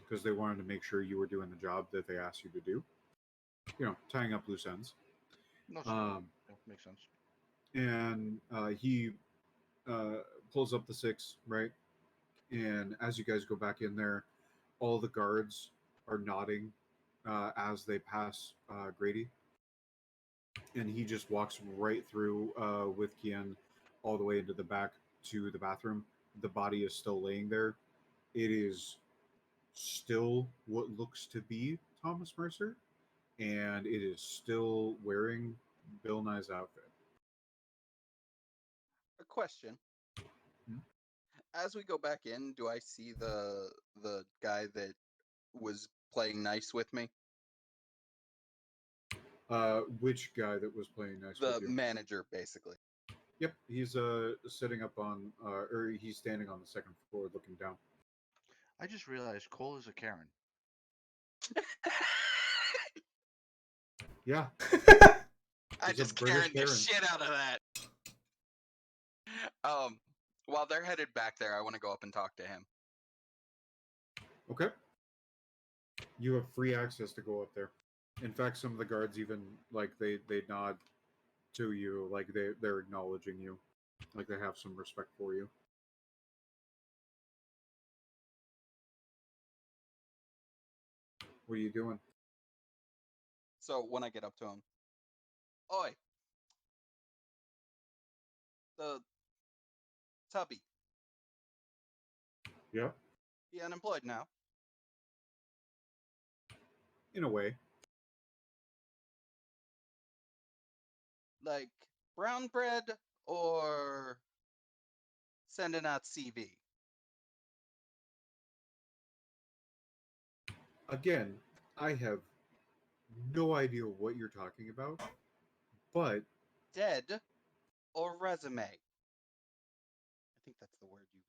because they wanted to make sure you were doing the job that they asked you to do. Tying up loose ends. No, Um, yeah, makes sense. and he uh, pulls up the six, right? And as you guys go back in there, all the guards are nodding as they pass Grady, and he just walks right through with Kian all the way into the back to the bathroom. The body is still laying there. It is still what looks to be Thomas Mercer, and it is still wearing Bill Nye's outfit. A question. Hmm? As we go back in, do I see the guy that was playing nice with me? Which guy that was playing nice The with you? manager, basically. Yep, he's sitting up on, or he's standing on the second floor looking down. I just realized Cole is a Karen. Yeah, I he's a just British Karen the Karen. shit out of that. While they're headed back there, I want to go up and talk to him. Okay. You have free access to go up there. In fact, some of the guards even like they nod to you, like they're acknowledging you, like they have some respect for you. What are you doing? So when I get up to him, oi, the Tubby, Yeah, he unemployed now. in a way. Like brown bread or sending out CV. Again, I have no idea what you're talking about, but Dead or resume. I think that's the word you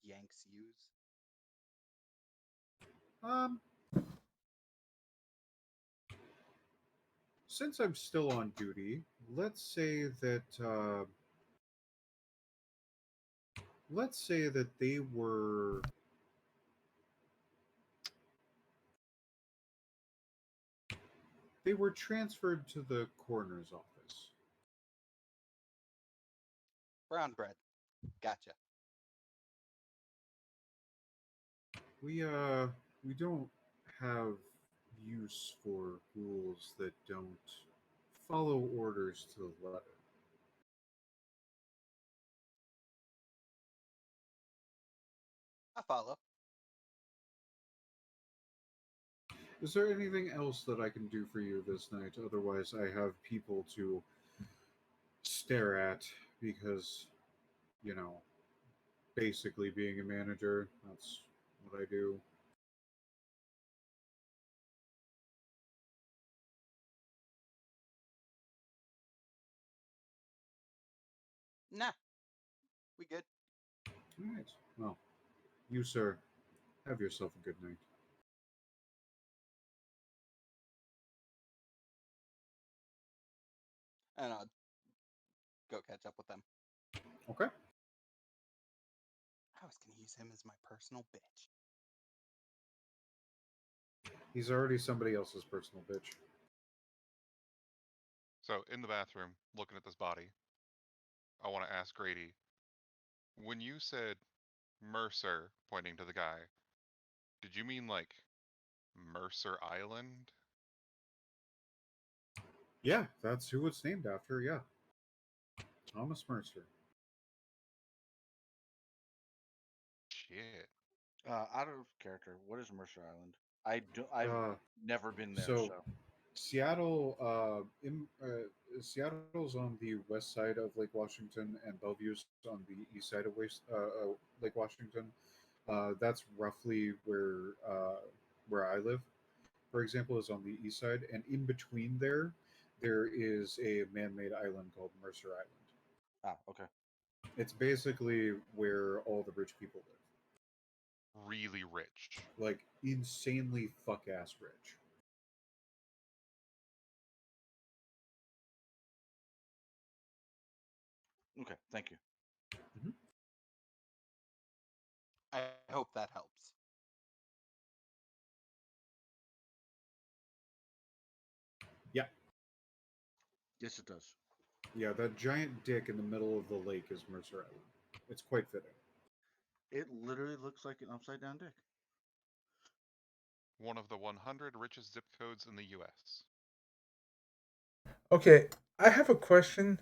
Yanks use. um, since I'm still on duty, let's say that they were transferred to the coroner's office. Brown bread. Gotcha. We don't have use for rules that don't follow orders to the letter. I follow. Is there anything else that I can do for you this night? Otherwise, I have people to stare at because, you know, basically being a manager, that's what I do. Nah, we good. All right. Well, you, sir, have yourself a good night. And I'll go catch up with them. Okay. I was gonna use him as my personal bitch. He's already somebody else's personal bitch. So in the bathroom, looking at this body, I want to ask Grady, when you said Mercer, pointing to the guy, did you mean like Mercer Island? Yeah, that's who it's named after. Yeah, Thomas Mercer. Shit. Out of character, what is Mercer Island? I've Uh, never been there, so so Seattle, Seattle's on the west side of Lake Washington, and Bellevue's on the east side of Lake Washington. That's roughly where I live. For example, is on the east side, and in between there is a man-made island called Mercer Island. okay. It's basically where all the rich people live, Really rich. like insanely fuck ass rich. Okay, thank you. Mhm. I hope that helps. Yeah, Yes, it does. yeah, that giant dick in the middle of the lake is Mercer Island. It's quite fitting. It literally looks like an upside down dick. One of the 100 richest zip codes in the U.S. Okay, I have a question.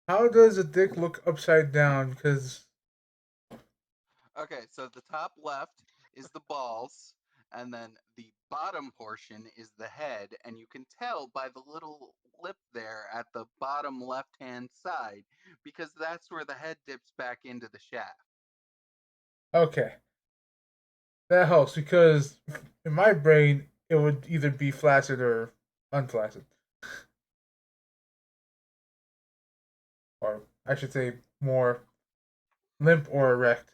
How does a dick look upside down? Because Okay, so the top left is the balls, and then the bottom portion is the head, and you can tell by the little lip there at the bottom left hand side because that's where the head dips back into the shaft. okay, that helps because in my brain it would either be flaccid or unflaccid, or I should say more limp or erect.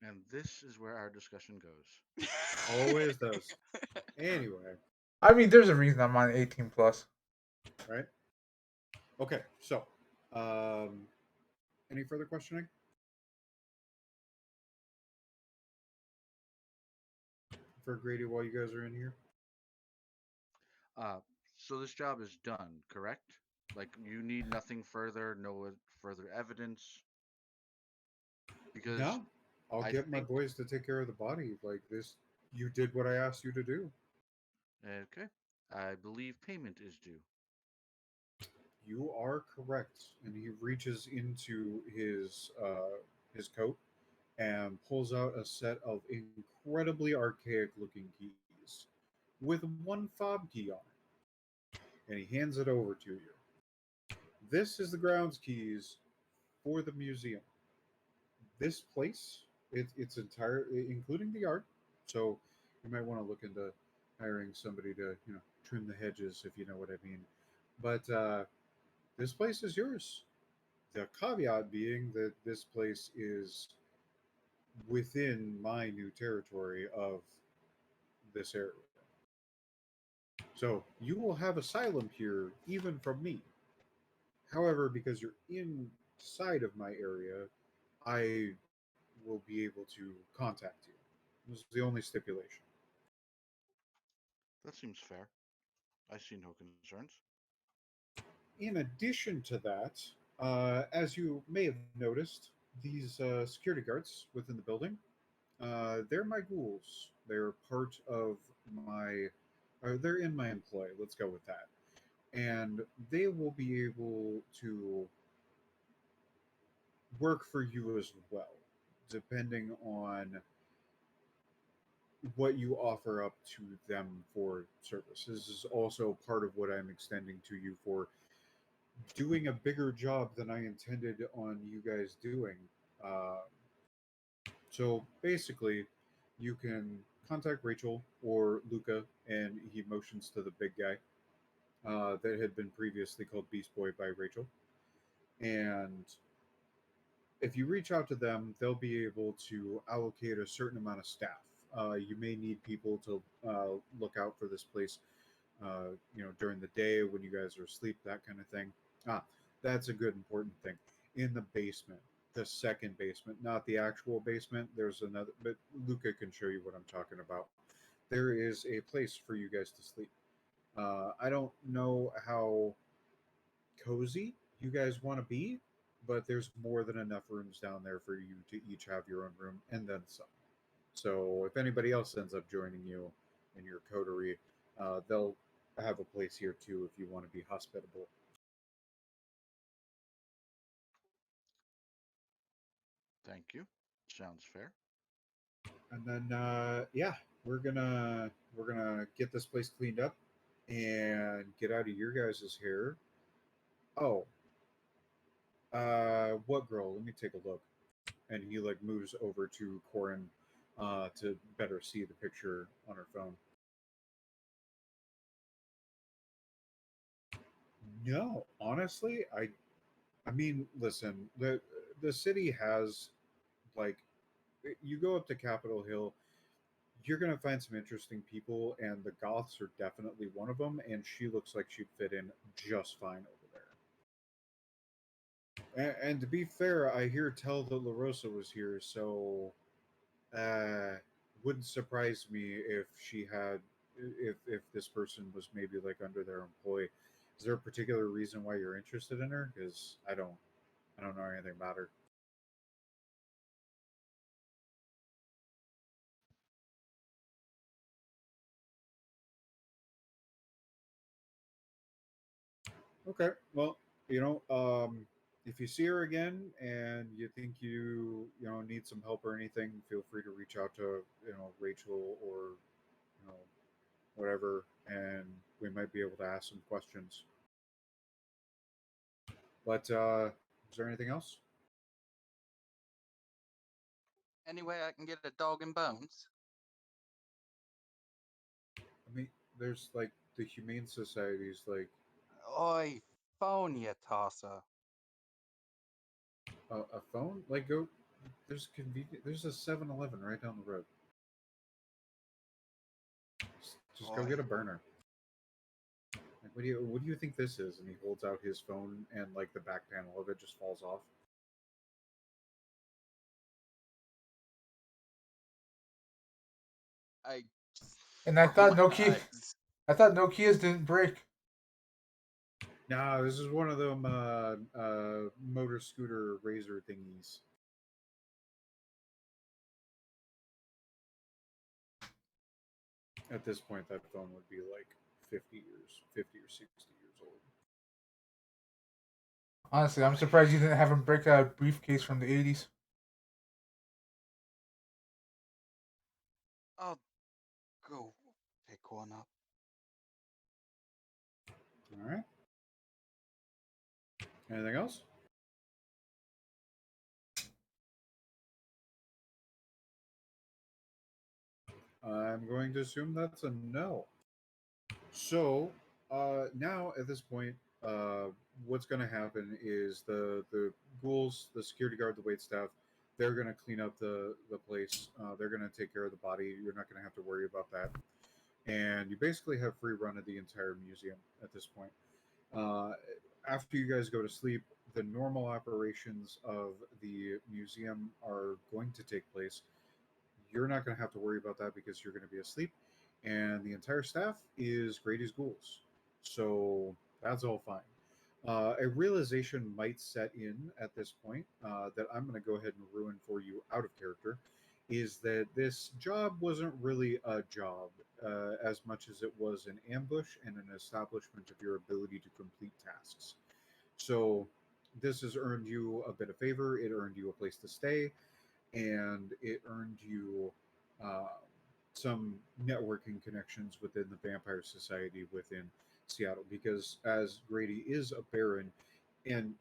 And this is where our discussion goes. Always does. Anyway, I mean, there's a reason I'm on 18 plus. right? Okay, so um, any further questioning for Grady while you guys are in here? Uh, so this job is done, correct? Like you need nothing further, no further evidence, because No, I'll I get my think boys to take care of the body. Like this, you did what I asked you to do. okay. I believe payment is due. You are correct. And he reaches into his coat and pulls out a set of incredibly archaic looking keys with one fob key on it, and he hands it over to you. This is the grounds keys for the museum. This place, it's entire, including the art. So you might want to look into hiring somebody to, trim the hedges, if you know what I mean. But this place is yours. The caveat being that this place is within my new territory of this area. So you will have asylum here, even from me. However, because you're inside of my area, I will be able to contact you. This is the only stipulation. That seems fair. I see no concerns. In addition to that, as you may have noticed, these security guards within the building, they're my ghouls. They're part of my, or they're in my employ. Let's go with that. And they will be able to work for you as well, depending on what you offer up to them for service. This is also part of what I'm extending to you for doing a bigger job than I intended on you guys doing. Uh, so basically, you can contact Rachel or Luca, and he motions to the big guy that had been previously called Beast Boy by Rachel. And if you reach out to them, they'll be able to allocate a certain amount of staff. You may need people to look out for this place, during the day when you guys are asleep, that kind of thing. Ah, that's a good important thing. In the basement, the second basement, not the actual basement. There's another, but Luca can show you what I'm talking about. There is a place for you guys to sleep. I don't know how cozy you guys want to be, but there's more than enough rooms down there for you to each have your own room and then some. So if anybody else ends up joining you in your coterie, they'll have a place here too if you want to be hospitable. Thank you. Sounds fair. And then yeah, we're gonna get this place cleaned up and get out of your guys' hair. Oh, what girl? Let me take a look. And he like moves over to Corin to better see the picture on her phone. No, honestly, I mean, listen, the city has like you go up to Capitol Hill, you're gonna find some interesting people, and the Goths are definitely one of them. And she looks like she'd fit in just fine over there. And to be fair, I hear tell that La Rosa was here, so uh, wouldn't surprise me if she had if this person was maybe like under their employ. Is there a particular reason why you're interested in her? Because I don't know anything about her. Okay, well, if you see her again and you think you know need some help or anything, feel free to reach out to Rachel or you know whatever, and we might be able to ask some questions. But is there anything else? Anyway, I can get a dog and bones. I mean, there's like the humane societies, like Oi, phone ya, Tossa. a phone. Like go, there's convenient. There's a 7-Eleven right down the road. Just go Oi. get a burner. Like, what do you think this is? And he holds out his phone, and like the back panel of it just falls off. I. And I Oh thought my Nokia, eyes. I thought Nokia's didn't break. Nah, this is one of them motor scooter razor thingies. At this point, that phone would be like 50 or 60 years old. Honestly, I'm surprised you didn't have him break a briefcase from the '80s. I'll go pick one up. All right. Anything else? I'm going to assume that's a no. So now at this point, uh, what's going to happen is the ghouls, the security guard, the wait staff, they're going to clean up the place. They're going to take care of the body. You're not going to have to worry about that. And you basically have free run of the entire museum at this point. Uh, After you guys go to sleep, the normal operations of the museum are going to take place. You're not going to have to worry about that because you're going to be asleep, and the entire staff is Grady's ghouls. So that's all fine. A realization might set in at this point that I'm going to go ahead and ruin for you out of character is that this job wasn't really a job as much as it was an ambush and an establishment of your ability to complete tasks. So this has earned you a bit of favor. It earned you a place to stay, and it earned you uh, some networking connections within the Vampire Society within Seattle. Because as Grady is a Baron, and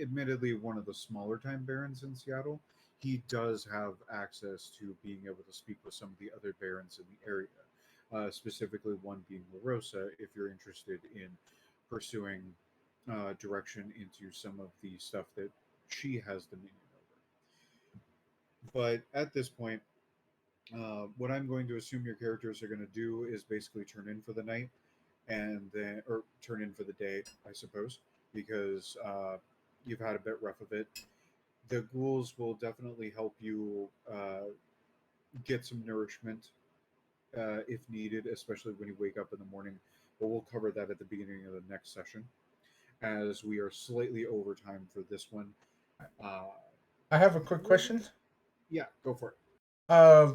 admittedly one of the smaller time Barons in Seattle, he does have access to being able to speak with some of the other Barons in the area. Specifically, one being La Rosa, if you're interested in pursuing direction into some of the stuff that she has dominion over. But at this point, what I'm going to assume your characters are going to do is basically turn in for the night and then, or turn in for the day, I suppose, because you've had a bit rough of it. The ghouls will definitely help you get some nourishment if needed, especially when you wake up in the morning. But we'll cover that at the beginning of the next session, as we are slightly over time for this one. Uh, I have a quick what? question. Yeah, go for it. Uh,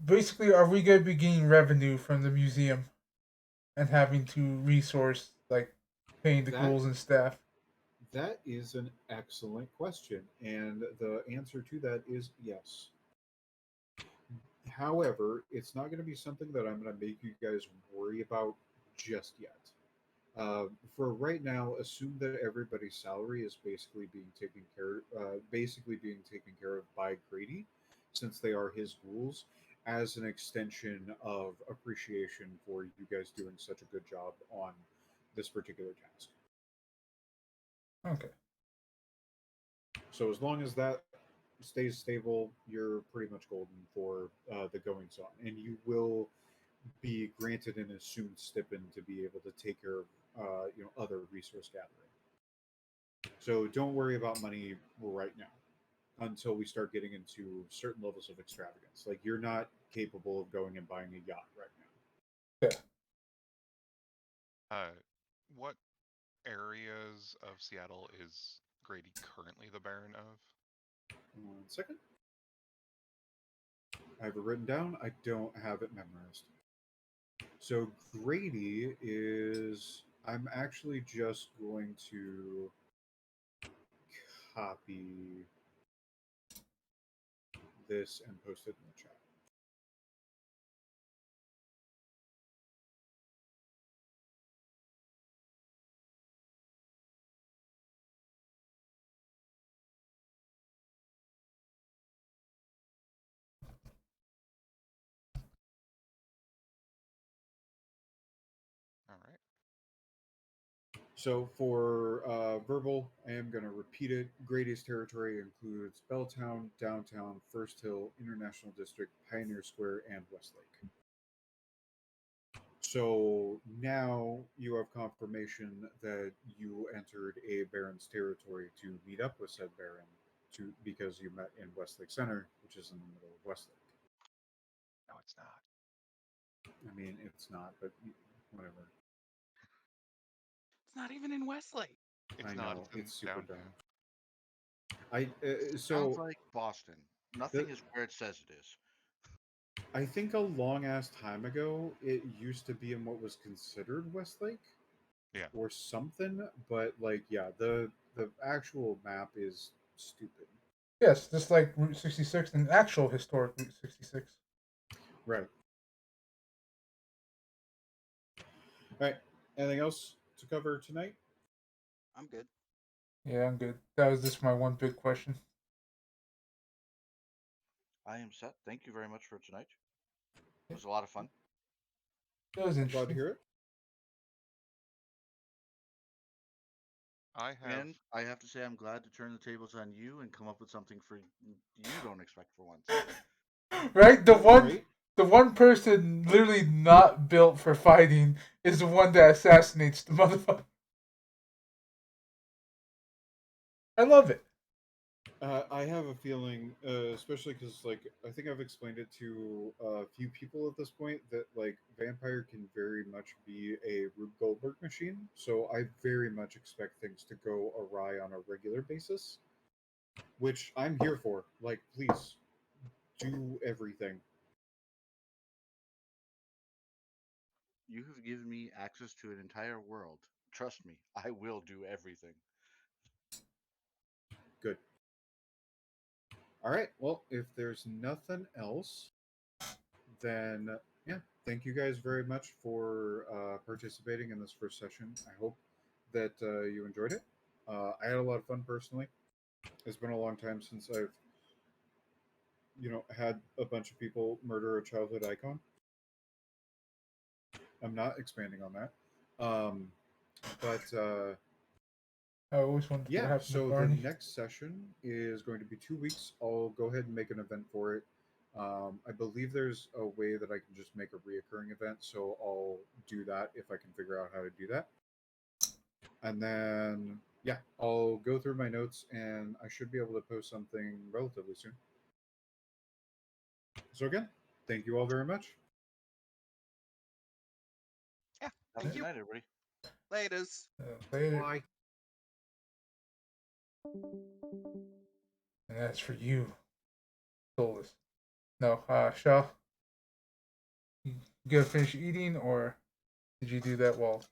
Basically, are we going to be getting revenue from the museum and having to resource like paying the That ghouls and staff? That is an excellent question, and the answer to that is yes. However, it's not going to be something that I'm going to make you guys worry about just yet. For right now, assume that everybody's salary is basically being taken care of by Grady, since they are his ghouls, as an extension of appreciation for you guys doing such a good job on this particular task. Okay. So as long as that stays stable, you're pretty much golden for the goings on, and you will be granted an assumed stipend to be able to take care of other resource gathering. So don't worry about money right now until we start getting into certain levels of extravagance. Like you're not capable of going and buying a yacht right now. Yeah. What areas of Seattle is Grady currently the Baron of? 1 second. I have it written down. I don't have it memorized. So Grady is. I'm actually just going to copy this and post it in the chat. All right. So for verbal, I am going to repeat it. Grady's territory includes Belltown, Downtown, First Hill, International District, Pioneer Square, and Westlake. So now you have confirmation that you entered a Baron's territory to meet up with said Baron because you met in Westlake Center, which is in the middle of Westlake. No, it's not. I mean, it's not, but whatever. It's not even in Westlake. It's I not. know, It's in it's super downtown. dumb. I Sounds so like Boston. Nothing is where it says it is. I think a long ass time ago it used to be in what was considered Westlake Yeah. or something, but like yeah, the actual map is stupid. Yes, just like Route 66, an actual historic Route 66. Right. All right. Anything else to cover tonight? I'm good. Yeah, I'm good. That was just my one big question. I am set. Thank you very much for tonight. It was a lot of fun. That was I'm glad to interesting. hear it. I have. And I have to say, I'm glad to turn the tables on you and come up with something for you don't expect for once. Right? Right? The one person literally not built for fighting is the one that assassinates the motherfucker. I love it. I have a feeling, especially because like I think I've explained it to a few people at this point that like vampire can very much be a Rube Goldberg machine. So I very much expect things to go awry on a regular basis, which I'm here for. Like, please do everything. You have given me access to an entire world. Trust me, I will do everything. Good. All right. Well, if there's nothing else, then yeah, thank you guys very much for participating in this first session. I hope that you enjoyed it. I had a lot of fun personally. It's been a long time since I've had a bunch of people murder a childhood icon. I'm not expanding on that. But I always wondered what yeah, happened to so the Barney. next session is going to be 2 weeks. I'll go ahead and make an event for it. I believe there's a way that I can just make a reoccurring event, so I'll do that if I can figure out how to do that. And then, yeah, I'll go through my notes and I should be able to post something relatively soon. So, again, thank you all very much. Yeah. Have a Thank good you. night, everybody. Laters. Later. Bye. And that's for you, Soulless. No, Shaw, you gonna finish eating, or did you do that while?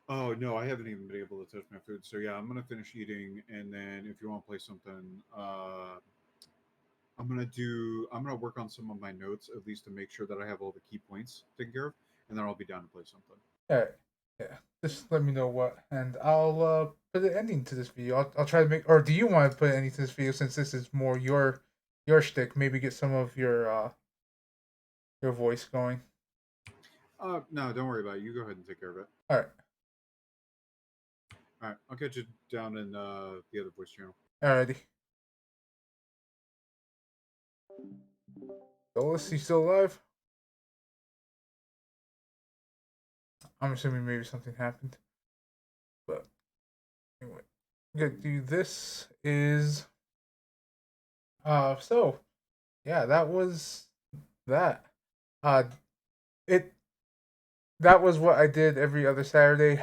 Oh no, I haven't even been able to touch my food. So yeah, I'm gonna finish eating, and then if you want to play something, I'm gonna work on some of my notes at least to make sure that I have all the key points taken care of, and then I'll be down to play something. Alright, yeah. Just let me know what, and I'll put an ending to this video. I'll try to make. Or do you want to put an ending to this video since this is more your shtick? Maybe get some of your voice going. No, don't worry about it. You go ahead and take care of it. All right, All right, I'll catch you down in the other voice channel. alrighty. Dolus, you still alive? I'm assuming maybe something happened, but anyway. gonna do this is so yeah, that was that. Uh it that was what I did every other Saturday.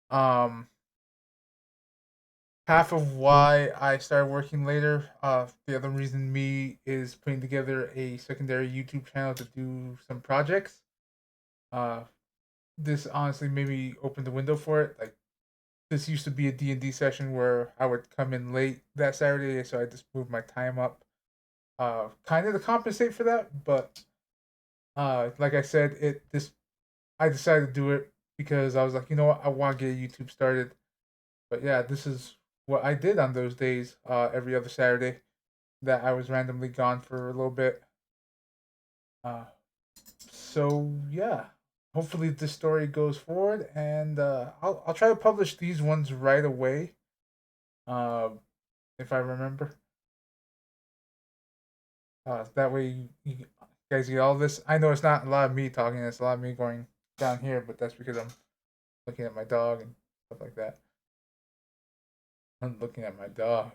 Um half of why I started working later. The other reason me is putting together a secondary YouTube channel to do some projects. Uh this honestly made me open the window for it. Like this used to be a D&D session where I would come in late that Saturday, so I just moved my time up kind of to compensate for that, but like I said, I decided to do it because I was like, you know what, I want to get YouTube started. But yeah, this is what I did on those days, every other Saturday that I was randomly gone for a little bit. Uh, so yeah, hopefully this story goes forward, and I'll try to publish these ones right away, uh, if I remember. That way you guys get all this. I know it's not a lot of me talking; it's a lot of me going down here, but that's because I'm looking at my dog and stuff like that. I'm looking at my dog.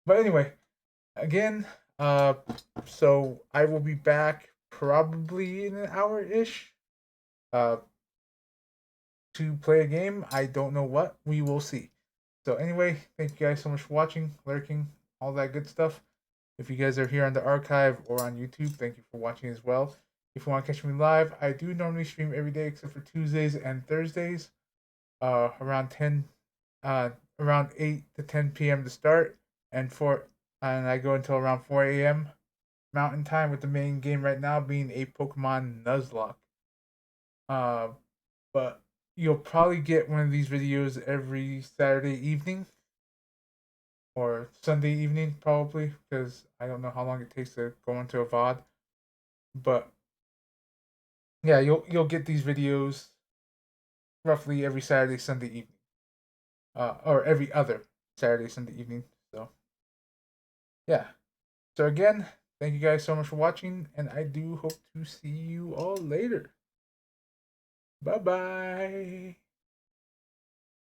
But anyway, again, uh, so I will be back probably in an hour ish. Uh, to play a game. I don't know what. We will see. So anyway, thank you guys so much for watching, lurking, all that good stuff. If you guys are here on the archive or on YouTube, thank you for watching as well. If you want to catch me live, I do normally stream every day except for Tuesdays and Thursdays, around 10, uh, around 8 to 10 p.m. to start, and I go until around 4 a.m. Mountain Time, with the main game right now being a Pokemon Nuzlocke. Uh, but you'll probably get one of these videos every Saturday evening or Sunday evening, probably, because I don't know how long it takes to go into a VOD. But yeah, you'll get these videos roughly every Saturday, Sunday evening, or every other Saturday, Sunday evening. So yeah. So again, thank you guys so much for watching, and I do hope to see you all later. Bye bye.